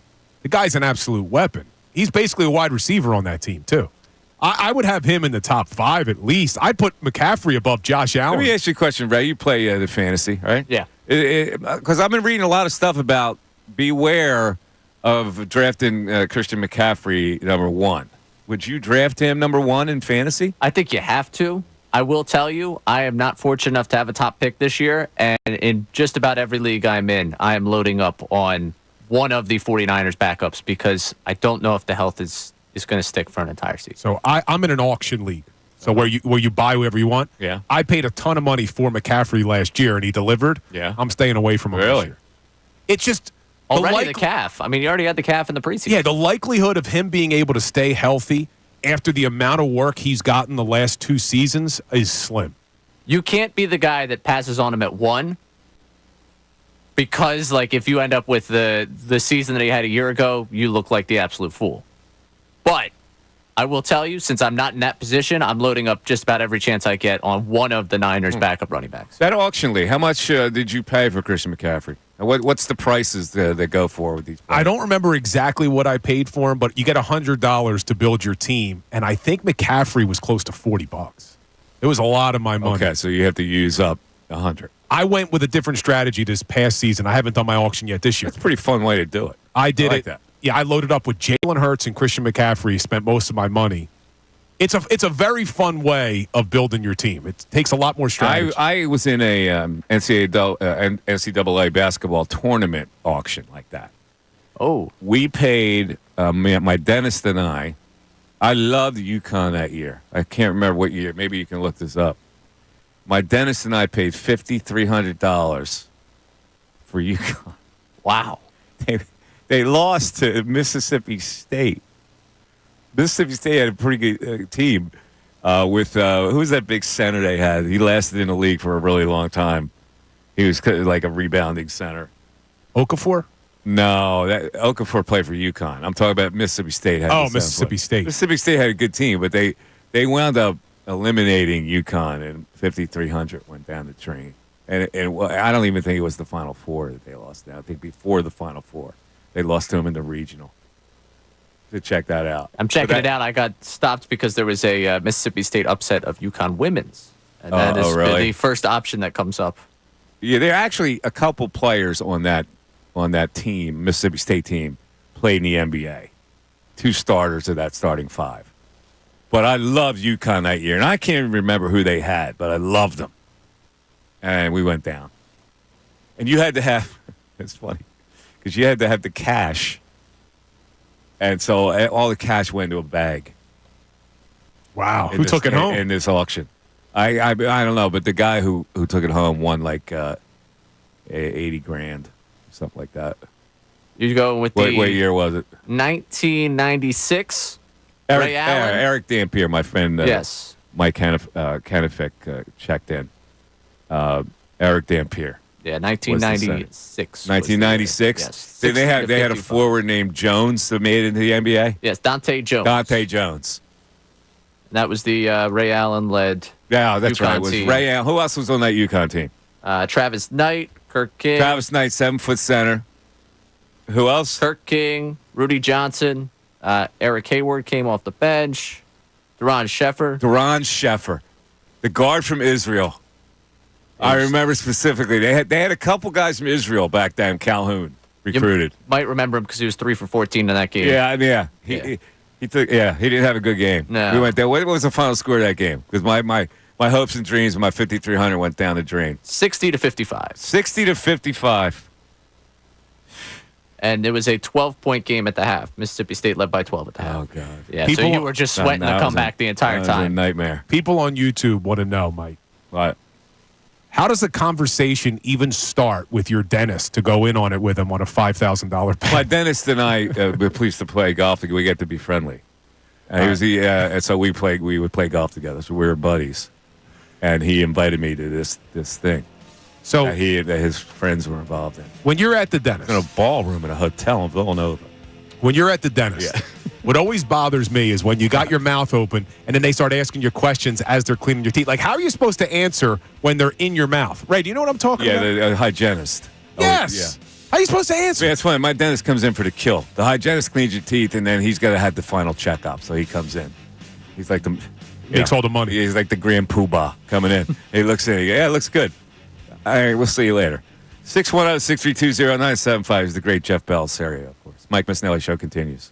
The guy's an absolute weapon. He's basically a wide receiver on that team, too. I would have him in the top 5 at least. I'd put McCaffrey above Josh Allen. Let me ask you a question, Ray. You play the fantasy, right? Yeah. Because I've been reading a lot of stuff about beware of drafting Christian McCaffrey number 1. Would you draft him number 1 in fantasy? I think you have to. I will tell you, I am not fortunate enough to have a top pick this year, and in just about every league I'm in, I am loading up on one of the 49ers backups because I don't know if the health is going to stick for an entire season. So I'm in an auction league. So where you buy whoever you want. Yeah. I paid a ton of money for McCaffrey last year, and he delivered. Yeah. I'm staying away from him this year. It's just already the calf. I mean, you already had the calf in the preseason. Yeah, the likelihood of him being able to stay healthy after the amount of work he's gotten the last 2 seasons is slim. You can't be the guy that passes on him at 1 because, like, if you end up with the season that he had a year ago, you look like the absolute fool. But I will tell you, since I'm not in that position, I'm loading up just about every chance I get on one of the Niners' backup running backs. That auction league, how much did you pay for Christian McCaffrey? What's the prices that go for with these players? I don't remember exactly what I paid for him, but you get $100 to build your team, and I think McCaffrey was close to $40. It was a lot of my money. Okay, so you have to use up 100. I went with a different strategy this past season. I haven't done my auction yet this year. That's a pretty fun way to do it. I did like it. That. Yeah, I loaded up with Jalen Hurts and Christian McCaffrey, spent most of my money. It's a very fun way of building your team. It takes a lot more strategy. I was in a NCAA basketball tournament auction like that. Oh. We paid, my dentist and I loved UConn that year. I can't remember what year. Maybe you can look this up. My dentist and I paid $5,300 for UConn. Wow. They lost to Mississippi State. Mississippi State had a pretty good team with who was that big center they had? He lasted in the league for a really long time. He was like a rebounding center. Okafor? No, Okafor played for UConn. I'm talking about Mississippi State. Mississippi State. Mississippi State had a good team, but they wound up eliminating UConn, and 5,300 went down the drain. And I don't even think it was the Final Four that they lost. Now I think before the Final Four, they lost to them in the regional. To check that out. I'm checking it out. I got stopped because there was a Mississippi State upset of UConn women's. And that is really? the first option that comes up. Yeah, there are actually a couple players on that team, Mississippi State team, played in the NBA. 2 starters of that starting 5. But I loved UConn that year, and I can't even remember who they had, but I loved them. And we went down. And you had to have, it's funny, because you had to have the cash. And so all the cash went into a bag. Wow. Who took it home? In this auction. I don't know, but the guy who took it home won like $80,000, something like that. You go with what year was it? 1996. Eric, Ray Allen. Eric Dampier, my friend. Yes. Mike Canifek checked in. Eric Dampier. Yeah, 1996. 1996. Yes. They had a forward named Jones that made it into the NBA. Yes, Dante Jones. Dante Jones. And that was the Ray Allen led. Yeah, that's UConn right. It was team. Ray Allen. Who else was on that UConn team? Travis Knight, Kirk King. Travis Knight, 7-foot center. Who else? Kirk King, Rudy Johnson, Eric Hayward came off the bench. Duran Sheffer, the guard from Israel. I remember specifically. They had a couple guys from Israel back then. Calhoun recruited. You might remember him because he was 3 for 14 in that game. Yeah. He didn't have a good game. No. We went there. What was the final score of that game? Because my hopes and dreams of my 5,300 went down the drain. 60-55. 60-55. and it was a 12-point game at the half. Mississippi State led by 12 at the half. Oh, God. Yeah, People- so you were just sweating the comeback the entire That was a time. nightmare. People on YouTube want to know, Mike. What? How does the conversation even start with your dentist to go in on it with him on a $5,000 bet? My dentist and I were pleased to play golf. We get to be friendly. And he was and so we would play golf together. So we were buddies. And he invited me to this thing. So that his friends were involved in. when you're at the dentist, In a ballroom in a hotel in Villanova. when you're at the dentist, Yeah. what always bothers me is when you got your mouth open and then they start asking you questions as they're cleaning your teeth. Like, how are you supposed to answer when they're in your mouth? Ray, do you know what I'm talking Yeah, about? the hygienist. Yes. How are you supposed to answer? Yeah, it's funny. My dentist comes in for the kill. The hygienist cleans your teeth, and then he's got to have the final checkup. So he comes in. He's like the Makes all the money. He's like the grand poobah coming in. He looks in. Yeah, it looks good. All right, we'll see you later. 610-632-0975 is the great Jeff Bell stereo, of course. Mike Missanelli Show continues.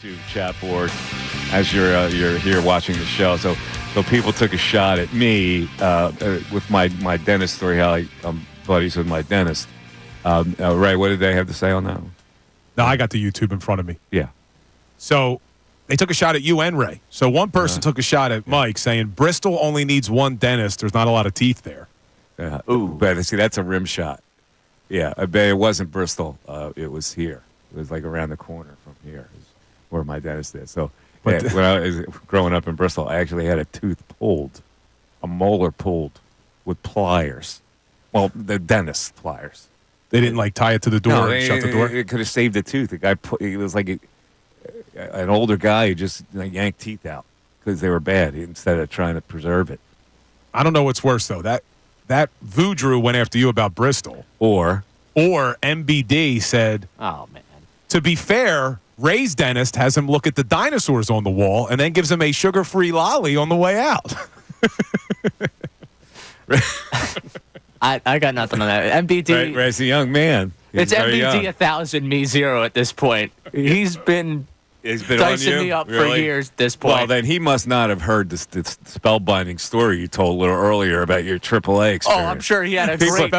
to chat board as you're here watching the show. So people took a shot at me with my dentist story. How I'm buddies with my dentist. Ray, what did they have to say on that one? No, I got the YouTube in front of me. Yeah. So they took a shot at you and Ray. So one person took a shot at Mike, saying Bristol only needs one dentist. There's not a lot of teeth there. Ooh, but see, that's a rim shot. Yeah, I bet it wasn't Bristol. It was here. It was like around the corner from here, is where my dentist is. So when I was growing up in Bristol, I actually had a tooth pulled, a molar pulled with pliers. Well, the dentist pliers. They didn't like tie it to the door and shut the door? It could have saved the tooth. The guy it was like an older guy who just yanked teeth out because they were bad instead of trying to preserve it. I don't know what's worse, though. That Voudrew went after you about Bristol. Or MBD said, oh, man. To be fair, Ray's dentist has him look at the dinosaurs on the wall and then gives him a sugar-free lolly on the way out. I got nothing on that. MBD. Ray's a young man. It's MBD 1,000, me 0 at this point. He's been dicing me up for years at this point. Well, then he must not have heard this spellbinding story you told a little earlier about your AAA experience. Oh, I'm sure he had a great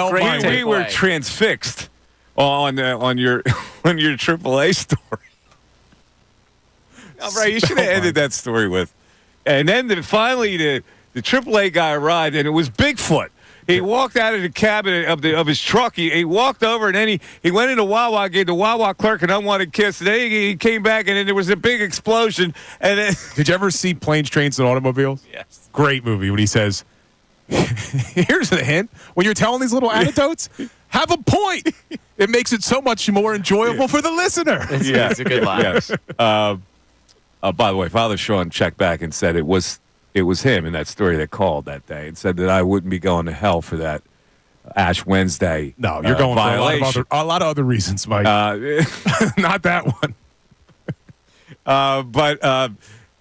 We were transfixed on your AAA story. Right, you should have ended that story with. And then finally the AAA guy arrived, and it was Bigfoot. He walked out of the cabin of his truck. He walked over, and then he went into Wawa, gave the Wawa clerk an unwanted kiss. And then he came back, and then there was a big explosion. And then did you ever see Planes, Trains, and Automobiles? Yes. Great movie when he says, here's a hint. When you're telling these little anecdotes, have a point. It makes it so much more enjoyable for the listener. It's a good line. Yes. By the way, Father Sean checked back and said it was him in that story that called that day and said that I wouldn't be going to hell for that Ash Wednesday. No, you're going violation. for a lot of other reasons, Mike. Not that one.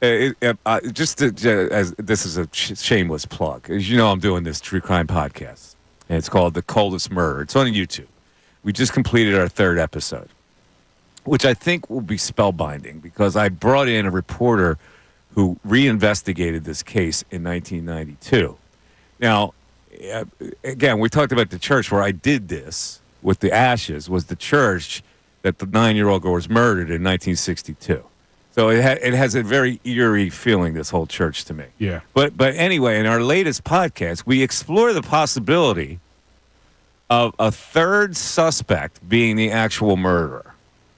As this is a shameless plug, as you know, I'm doing this true crime podcast, and it's called The Coldest Murder. It's on YouTube. We just completed our 3rd episode, which I think will be spellbinding because I brought in a reporter who reinvestigated this case in 1992. Now, again, we talked about the church where I did this with the ashes was the church that the 9-year-old girl was murdered in 1962. So it has a very eerie feeling, this whole church, to me. Yeah. But anyway, in our latest podcast, we explore the possibility of a 3rd suspect being the actual murderer.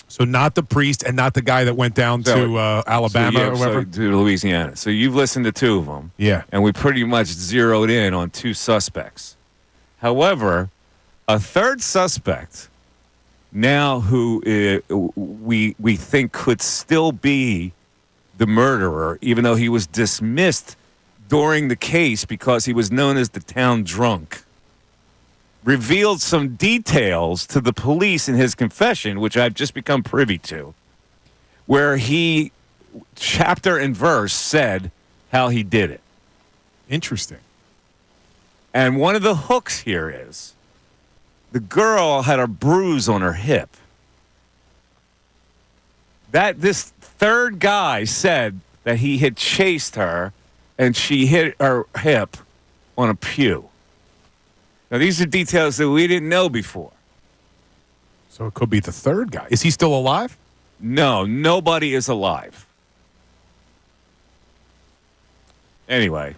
So not the priest and not the guy that went down to Alabama or whatever? To Louisiana. So you've listened to 2 of them. Yeah. And we pretty much zeroed in on 2 suspects. However, a 3rd suspect now who we think could still be the murderer, even though he was dismissed during the case because he was known as the town drunk, revealed some details to the police in his confession, which I've just become privy to, where he, chapter and verse, said how he did it. Interesting. And one of the hooks here is the girl had a bruise on her hip. This 3rd guy said that he had chased her and she hit her hip on a pew. Now, these are details that we didn't know before. So it could be the 3rd guy. Is he still alive? No, nobody is alive. Anyway.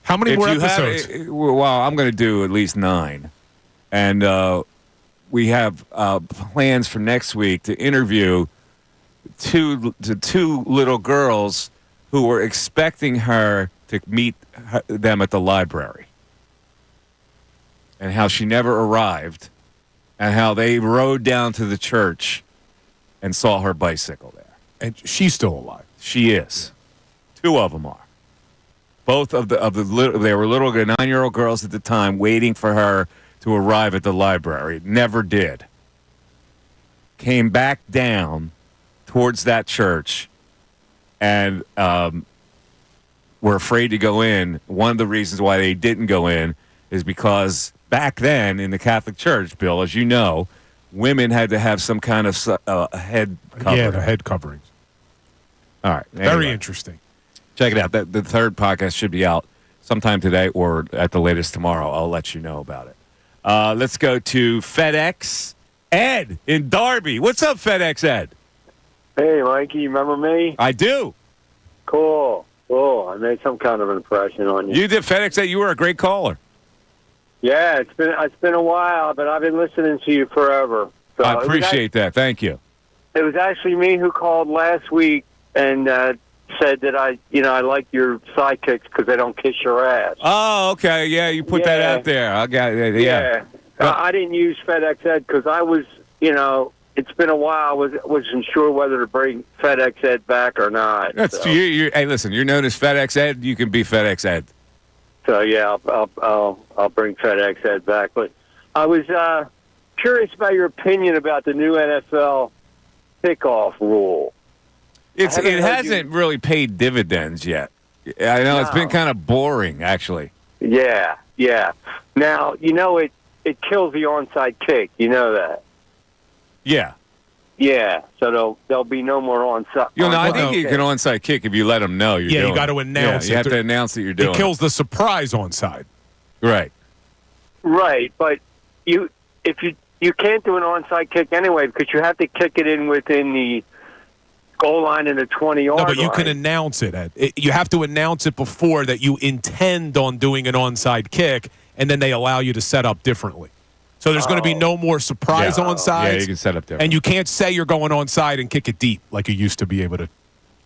How many more episodes? Well, I'm going to do at least 9. And we have plans for next week to interview two little girls who were expecting her to meet them at the library. And how she never arrived, and how they rode down to the church and saw her bicycle there. And she's still alive. She is. 2 of them are. Both of the they were little 9-year-old girls at the time, waiting for her to arrive at the library. Never did. Came back down towards that church, and were afraid to go in. One of the reasons why they didn't go in is because back then in the Catholic Church, Bill, as you know, women had to have some kind of head covering. Yeah, the head coverings. All right. Very interesting. Check it out. The third podcast should be out sometime today or at the latest tomorrow. I'll let you know about it. Let's go to FedEx Ed in Darby. What's up, FedEx Ed? Hey, Mikey, you remember me? I do. Cool. I made some kind of impression on you. You did, FedEx Ed. You were a great caller. Yeah, it's been a while, but I've been listening to you forever. So I appreciate that. Thank you. It was actually me who called last week and said that I like your sidekicks because they don't kiss your ass. Oh, okay. Yeah, you put that out there. I got it. Yeah. I didn't use FedEx Ed because I was, it's been a while. I wasn't sure whether to bring FedEx Ed back or not. That's hey, listen. You're known as FedEx Ed. You can be FedEx Ed. So yeah, I'll bring FedEx Ed back. But I was curious about your opinion about the new NFL kickoff rule. It hasn't really paid dividends yet. I know it's been kind of boring, actually. Yeah. Now it kills the onside kick. You know that. Yeah. Yeah. So there'll be no more onside. I think you can onside kick if you let them know you're doing it. Yeah, you got to announce it. You have to announce that you're doing it. It kills the surprise onside. Right. Right, but you can't do an onside kick anyway because you have to kick it in within the goal line in the 20-yard line. No, but you can announce it. You have to announce it before that you intend on doing an onside kick, and then they allow you to set up differently. So there's going to be no more surprise onside. Yeah, you can set up differently. And you can't say you're going onside and kick it deep like you used to be able to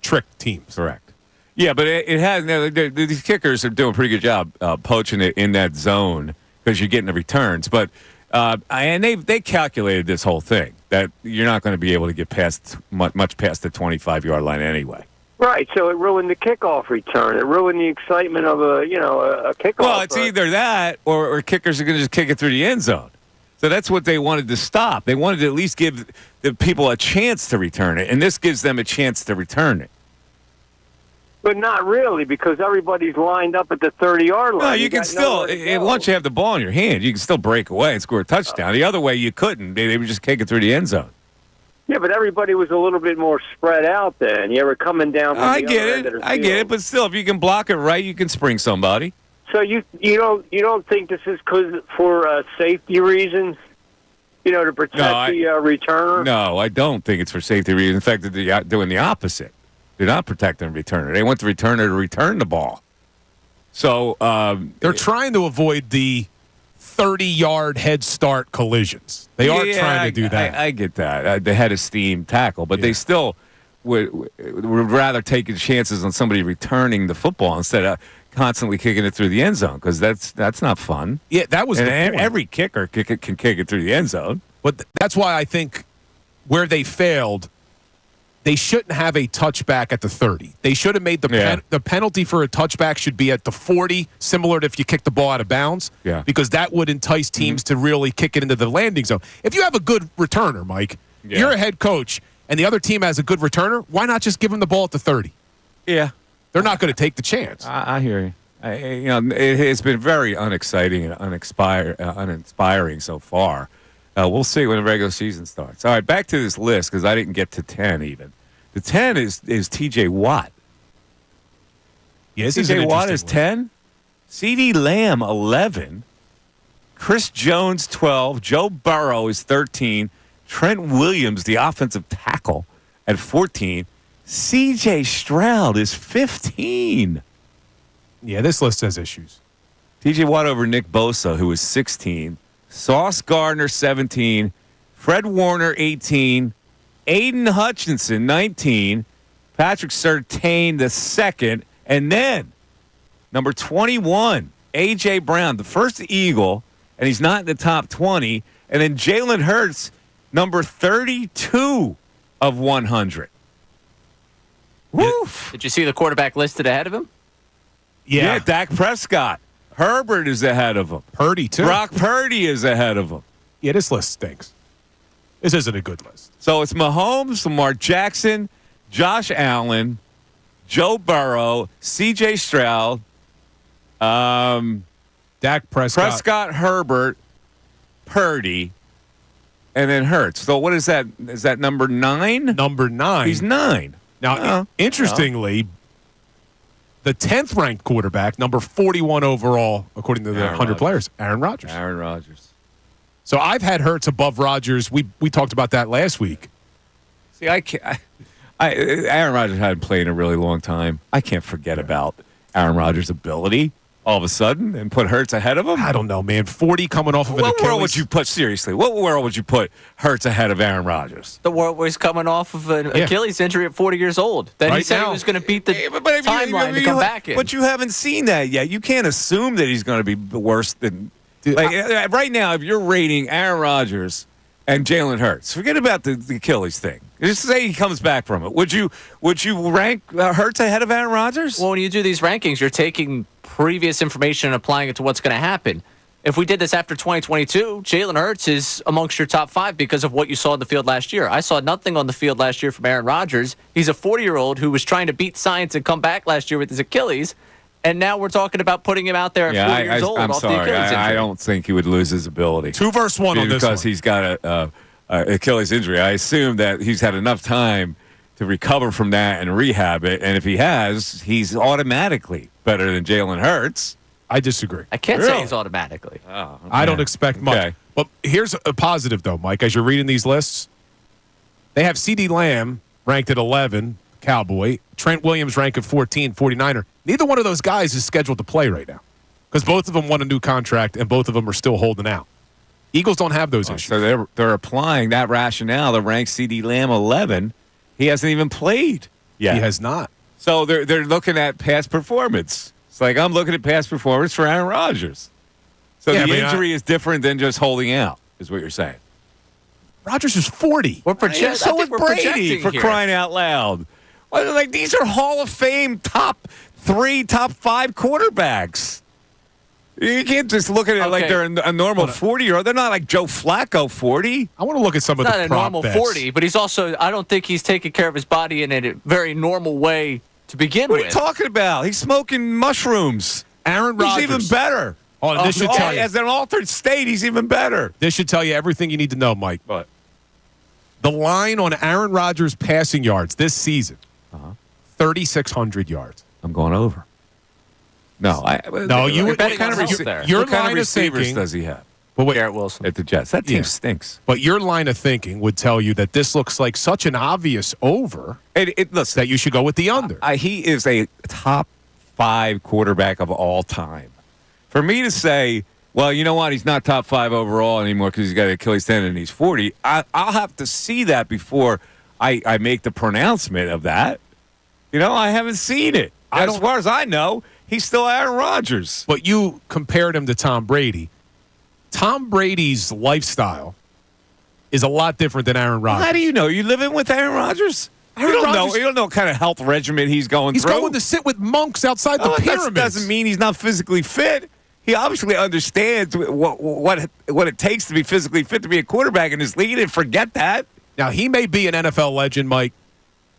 trick teams. Correct. Yeah, but it has. These kickers are doing a pretty good job poaching it in that zone because you're getting the returns. But and they calculated this whole thing that you're not going to be able to get past much past the 25-yard line anyway. Right, so it ruined the kickoff return. It ruined the excitement of a kickoff. Well, it's either that or kickers are going to just kick it through the end zone. So that's what they wanted to stop. They wanted to at least give the people a chance to return it, and this gives them a chance to return it. But not really, because everybody's lined up at the 30-yard line. No, you can still, once you have the ball in your hand, you can still break away and score a touchdown. The other way, you couldn't. They would just kick it through the end zone. Yeah, but everybody was a little bit more spread out then. You were coming down from I get it, but still, if you can block it right, you can spring somebody. So you don't think this is for safety reasons? To protect the returner? No, I don't think it's for safety reasons. In fact, they're doing the opposite. They're not protecting the returner. They want the returner to return the ball. So they're trying to avoid the 30-yard head start collisions. They are trying to do that. I get that. They had a steam tackle, but they still would rather take chances on somebody returning the football instead of constantly kicking it through the end zone because that's not fun. Yeah, that was every kicker can kick it through the end zone. But that's why I think where they failed, they shouldn't have a touchback at the 30. They should have made the penalty for a touchback should be at the 40, similar to if you kick the ball out of bounds. Yeah. Because that would entice teams to really kick it into the landing zone. If you have a good returner, Mike, you're a head coach, and the other team has a good returner, why not just give them the ball at the 30? Yeah. They're not going to take the chance. I hear you. It's been very unexciting and uninspiring so far. We'll see when the regular season starts. All right, back to this list because I didn't get to 10 even. The 10 is T.J. Watt. Yes, T.J. Watt is 10. C.D. Lamb, 11. Chris Jones, 12. Joe Burrow is 13. Trent Williams, the offensive tackle, at 14. C.J. Stroud is 15. Yeah, this list has issues. T.J. Watt over Nick Bosa, who was 16. Sauce Gardner, 17. Fred Warner, 18. Aiden Hutchinson, 19. Patrick Surtain, the second. And then, number 21, A.J. Brown, the first Eagle, and he's not in the top 20. And then Jalen Hurts, number 32 of 100. Woof. Did you see the quarterback listed ahead of him? Yeah, Dak Prescott. Herbert is ahead of him. Purdy, too. Brock Purdy is ahead of him. Yeah, this list stinks. This isn't a good list. So it's Mahomes, Lamar Jackson, Josh Allen, Joe Burrow, C.J. Stroud, Dak Prescott, Herbert, Purdy, and then Hurts. So what is that? Is that number 9? Number 9. He's 9. Now, interestingly, the 10th ranked quarterback, number 41 overall, according to the 100 players, Aaron Rodgers. Aaron Rodgers. So I've had Hurts above Rodgers. We talked about that last week. See, Aaron Rodgers hadn't played in a really long time. I can't forget about Aaron Rodgers' ability all of a sudden and put Hurts ahead of him. I don't know, man. 40 coming off of an Achilles. What world would you put, seriously, what world would you put Hurts ahead of Aaron Rodgers? The world where he's coming off of an Achilles injury at 40 years old. Then he said he was going to beat the timeline to come back in. But you haven't seen that yet. You can't assume that he's going to be worse than... right now, if you're rating Aaron Rodgers and Jalen Hurts, forget about the Achilles thing. Just say he comes back from it. Would you rank Hurts ahead of Aaron Rodgers? Well, when you do these rankings, you're taking previous information and applying it to what's going to happen. If we did this after 2022, Jalen Hurts is amongst your top 5 because of what you saw in the field last year. I saw nothing on the field last year from Aaron Rodgers. He's a 40-year-old who was trying to beat science and come back last year with his Achilles. And now we're talking about putting him out there at 40 years old off the Achilles injury. I don't think he would lose his ability. 2 versus 1 on this one. Because he's got a Achilles injury. I assume that he's had enough time to recover from that and rehab it. And if he has, he's automatically better than Jalen Hurts. I disagree. I can't say he's automatically. Oh, okay. I don't expect much. Okay. But here's a positive, though, Mike. As you're reading these lists, they have CeeDee Lamb ranked at 11, Cowboy. Trent Williams ranked at 14, 49er. Neither one of those guys is scheduled to play right now because both of them won a new contract and both of them are still holding out. Eagles don't have those issues. So they're applying that rationale to rank CeeDee Lamb 11. He hasn't even played yet. He has not. So they're looking at past performance. It's like I'm looking at past performance for Aaron Rodgers. So the injury is different than just holding out, is what you're saying. Rodgers is 40. We're projecting. So is Brady, for crying out loud. Like, these are Hall of Fame top 3, top 5 quarterbacks. You can't just look at it like they're a normal 40-year-old. They're not like Joe Flacco 40. I want to look at some of the prop bets. Not a normal 40, but he's also, I don't think he's taking care of his body in a very normal way to begin with. What are you talking about? He's smoking mushrooms. Aaron Rodgers. He's even better. This should tell you. As an altered state, he's even better. This should tell you everything you need to know, Mike. What? The line on Aaron Rodgers' passing yards this season, 3,600 yards. I'm going over. No, you betting kind on of health there. Your what kind line of receivers thinking, does he have? But Garrett Wilson at the Jets. That team stinks. But your line of thinking would tell you that this looks like such an obvious over listen, that you should go with the under. He is a top 5 quarterback of all time. For me to say, well, you know what, he's not top 5 overall anymore because he's got an Achilles tendon and he's 40, I'll have to see that before I make the pronouncement of that. You know, I haven't seen it. As far as I know, he's still Aaron Rodgers. But you compared him to Tom Brady. Tom Brady's lifestyle is a lot different than Aaron Rodgers. How do you know? You living with Aaron Rodgers? You don't know what kind of health regimen he's going through. He's going to sit with monks outside the pyramids. That doesn't mean he's not physically fit. He obviously understands what it takes to be physically fit to be a quarterback in this league, and forget that. Now, he may be an NFL legend, Mike,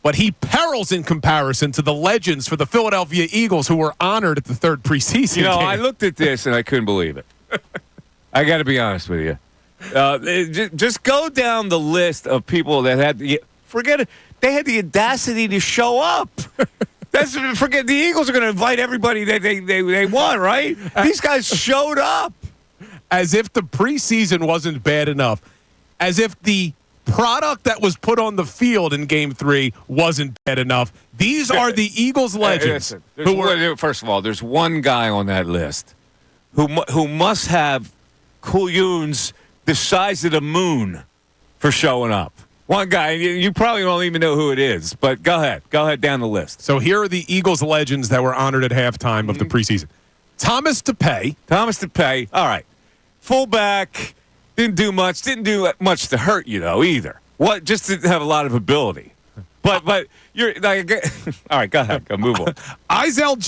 but he perils in comparison to the legends for the Philadelphia Eagles who were honored at the 3rd preseason game. I looked at this and I couldn't believe it. I got to be honest with you. Just go down the list of people that had forget it. They had the audacity to show up. Forget the Eagles are going to invite everybody that they want, right? These guys showed up. As if the preseason wasn't bad enough. As if the product that was put on the field in Game 3 wasn't bad enough. These are the Eagles legends. First of all, there's one guy on that list who must have coolioons the size of the moon for showing up. One guy, you probably don't even know who it is, but go ahead down the list. So here are the Eagles legends that were honored at halftime of the preseason. Thomas DePay. All right. Fullback, didn't do much to hurt you though either. Just to have a lot of ability. But you're like, all right, go ahead, move on. Isel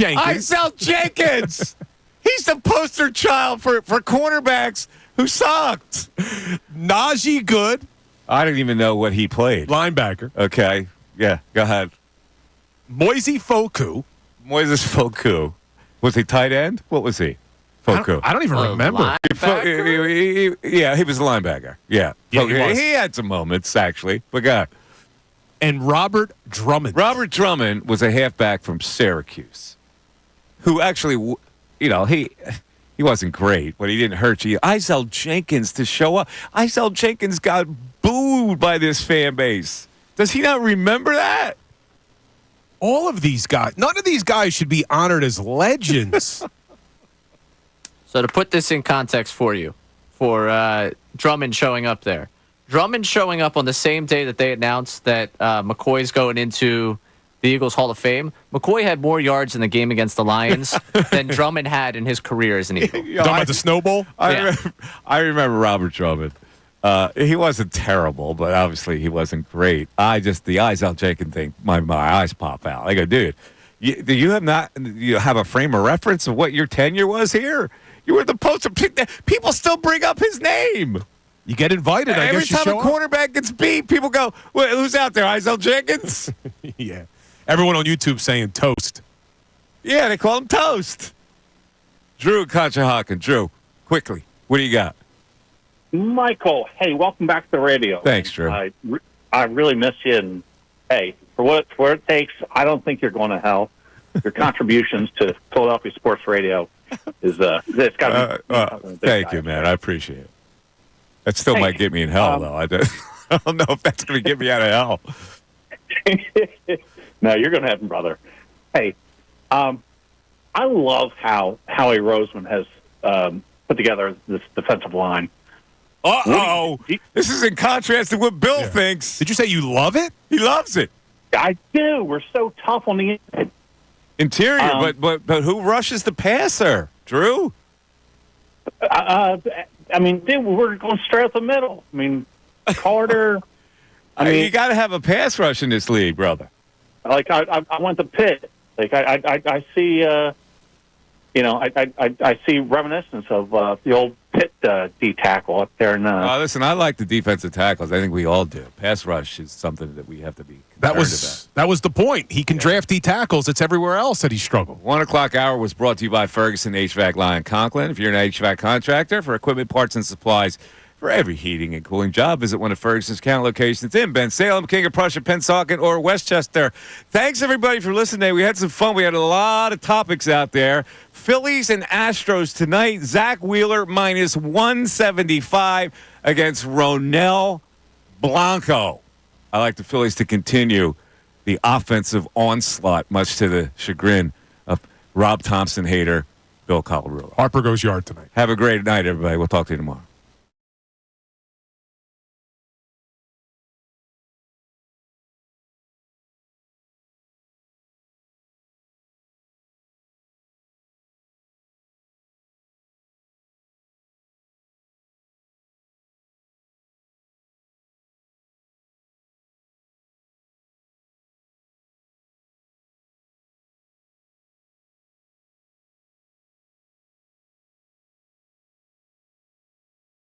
Jenkins. He's the poster child for cornerbacks who sucked. Najee Good. I don't even know what he played. Linebacker. Okay. Yeah, go ahead. Moises Foku. Was he tight end? What was he? Foku. I don't even remember. Yeah, he was a linebacker. Yeah. Yeah, he was. He had some moments, actually. But go ahead. and Robert Drummond. Robert Drummond was a halfback from Syracuse, who actually, he wasn't great, but he didn't hurt you. Isel Jenkins to show up. Isel Jenkins got booed by this fan base. Does he not remember that? All of these guys, none of these guys should be honored as legends. So to put this in context for you, for Drummond showing up there. Drummond showing up on the same day that they announced that McCoy's going into the Eagles Hall of Fame. McCoy had more yards in the game against the Lions than Drummond had in his career as an Eagle. Talking about the snowball? I remember Robert Drummond. He wasn't terrible, but obviously he wasn't great. The Isel Jenkins thing, my eyes pop out. I go, dude, do you have a frame of reference of what your tenure was here? You were the poster. People still bring up his name. You get invited, I guess you show up. Every time a quarterback gets beat, people go, well, who's out there, Isel Jenkins? Yeah. Everyone on YouTube saying toast. Yeah, they call him Toast. Drew Conshohocken. Drew, quickly, what do you got? Michael, hey, welcome back to the radio. Thanks, Drew. I really miss you, and hey, for what it takes, I don't think you're going to hell. Your contributions to Philadelphia Sports Radio is it's got to be. Thank you, man. I appreciate it. That still might get me in hell, though. I don't know if that's going to get me out of hell. No, you're going to heaven, brother. Hey, I love how Howie Roseman has put together this defensive line. Uh-oh. This is in contrast to what Bill thinks. Did you say you love it? He loves it. I do. We're so tough on the interior, but who rushes the passer? Drew? I mean, dude, we're going straight up the middle. I mean, Carter. You got to have a pass rush in this league, brother. Like I went to Pitt. Like I see, I see reminiscence of the old Pitt D tackle up there. Listen, I like the defensive tackles. I think we all do. Pass rush is something that we have to be concerned about. That was the point. He can draft D tackles. It's everywhere else that he struggled. 1 o'clock hour was brought to you by Ferguson HVAC Line Conklin. If you're an HVAC contractor for equipment, parts, and supplies for every heating and cooling job, visit one of Ferguson's count locations in Ben Salem, King of Prussia, Pennsauken, or Westchester. Thanks, everybody, for listening. We had some fun. We had a lot of topics out there. Phillies and Astros tonight. Zach Wheeler minus 175 against Ronel Blanco. I like the Phillies to continue the offensive onslaught, much to the chagrin of Rob Thompson hater Bill Colarulo. Harper goes yard tonight. Have a great night, everybody. We'll talk to you tomorrow.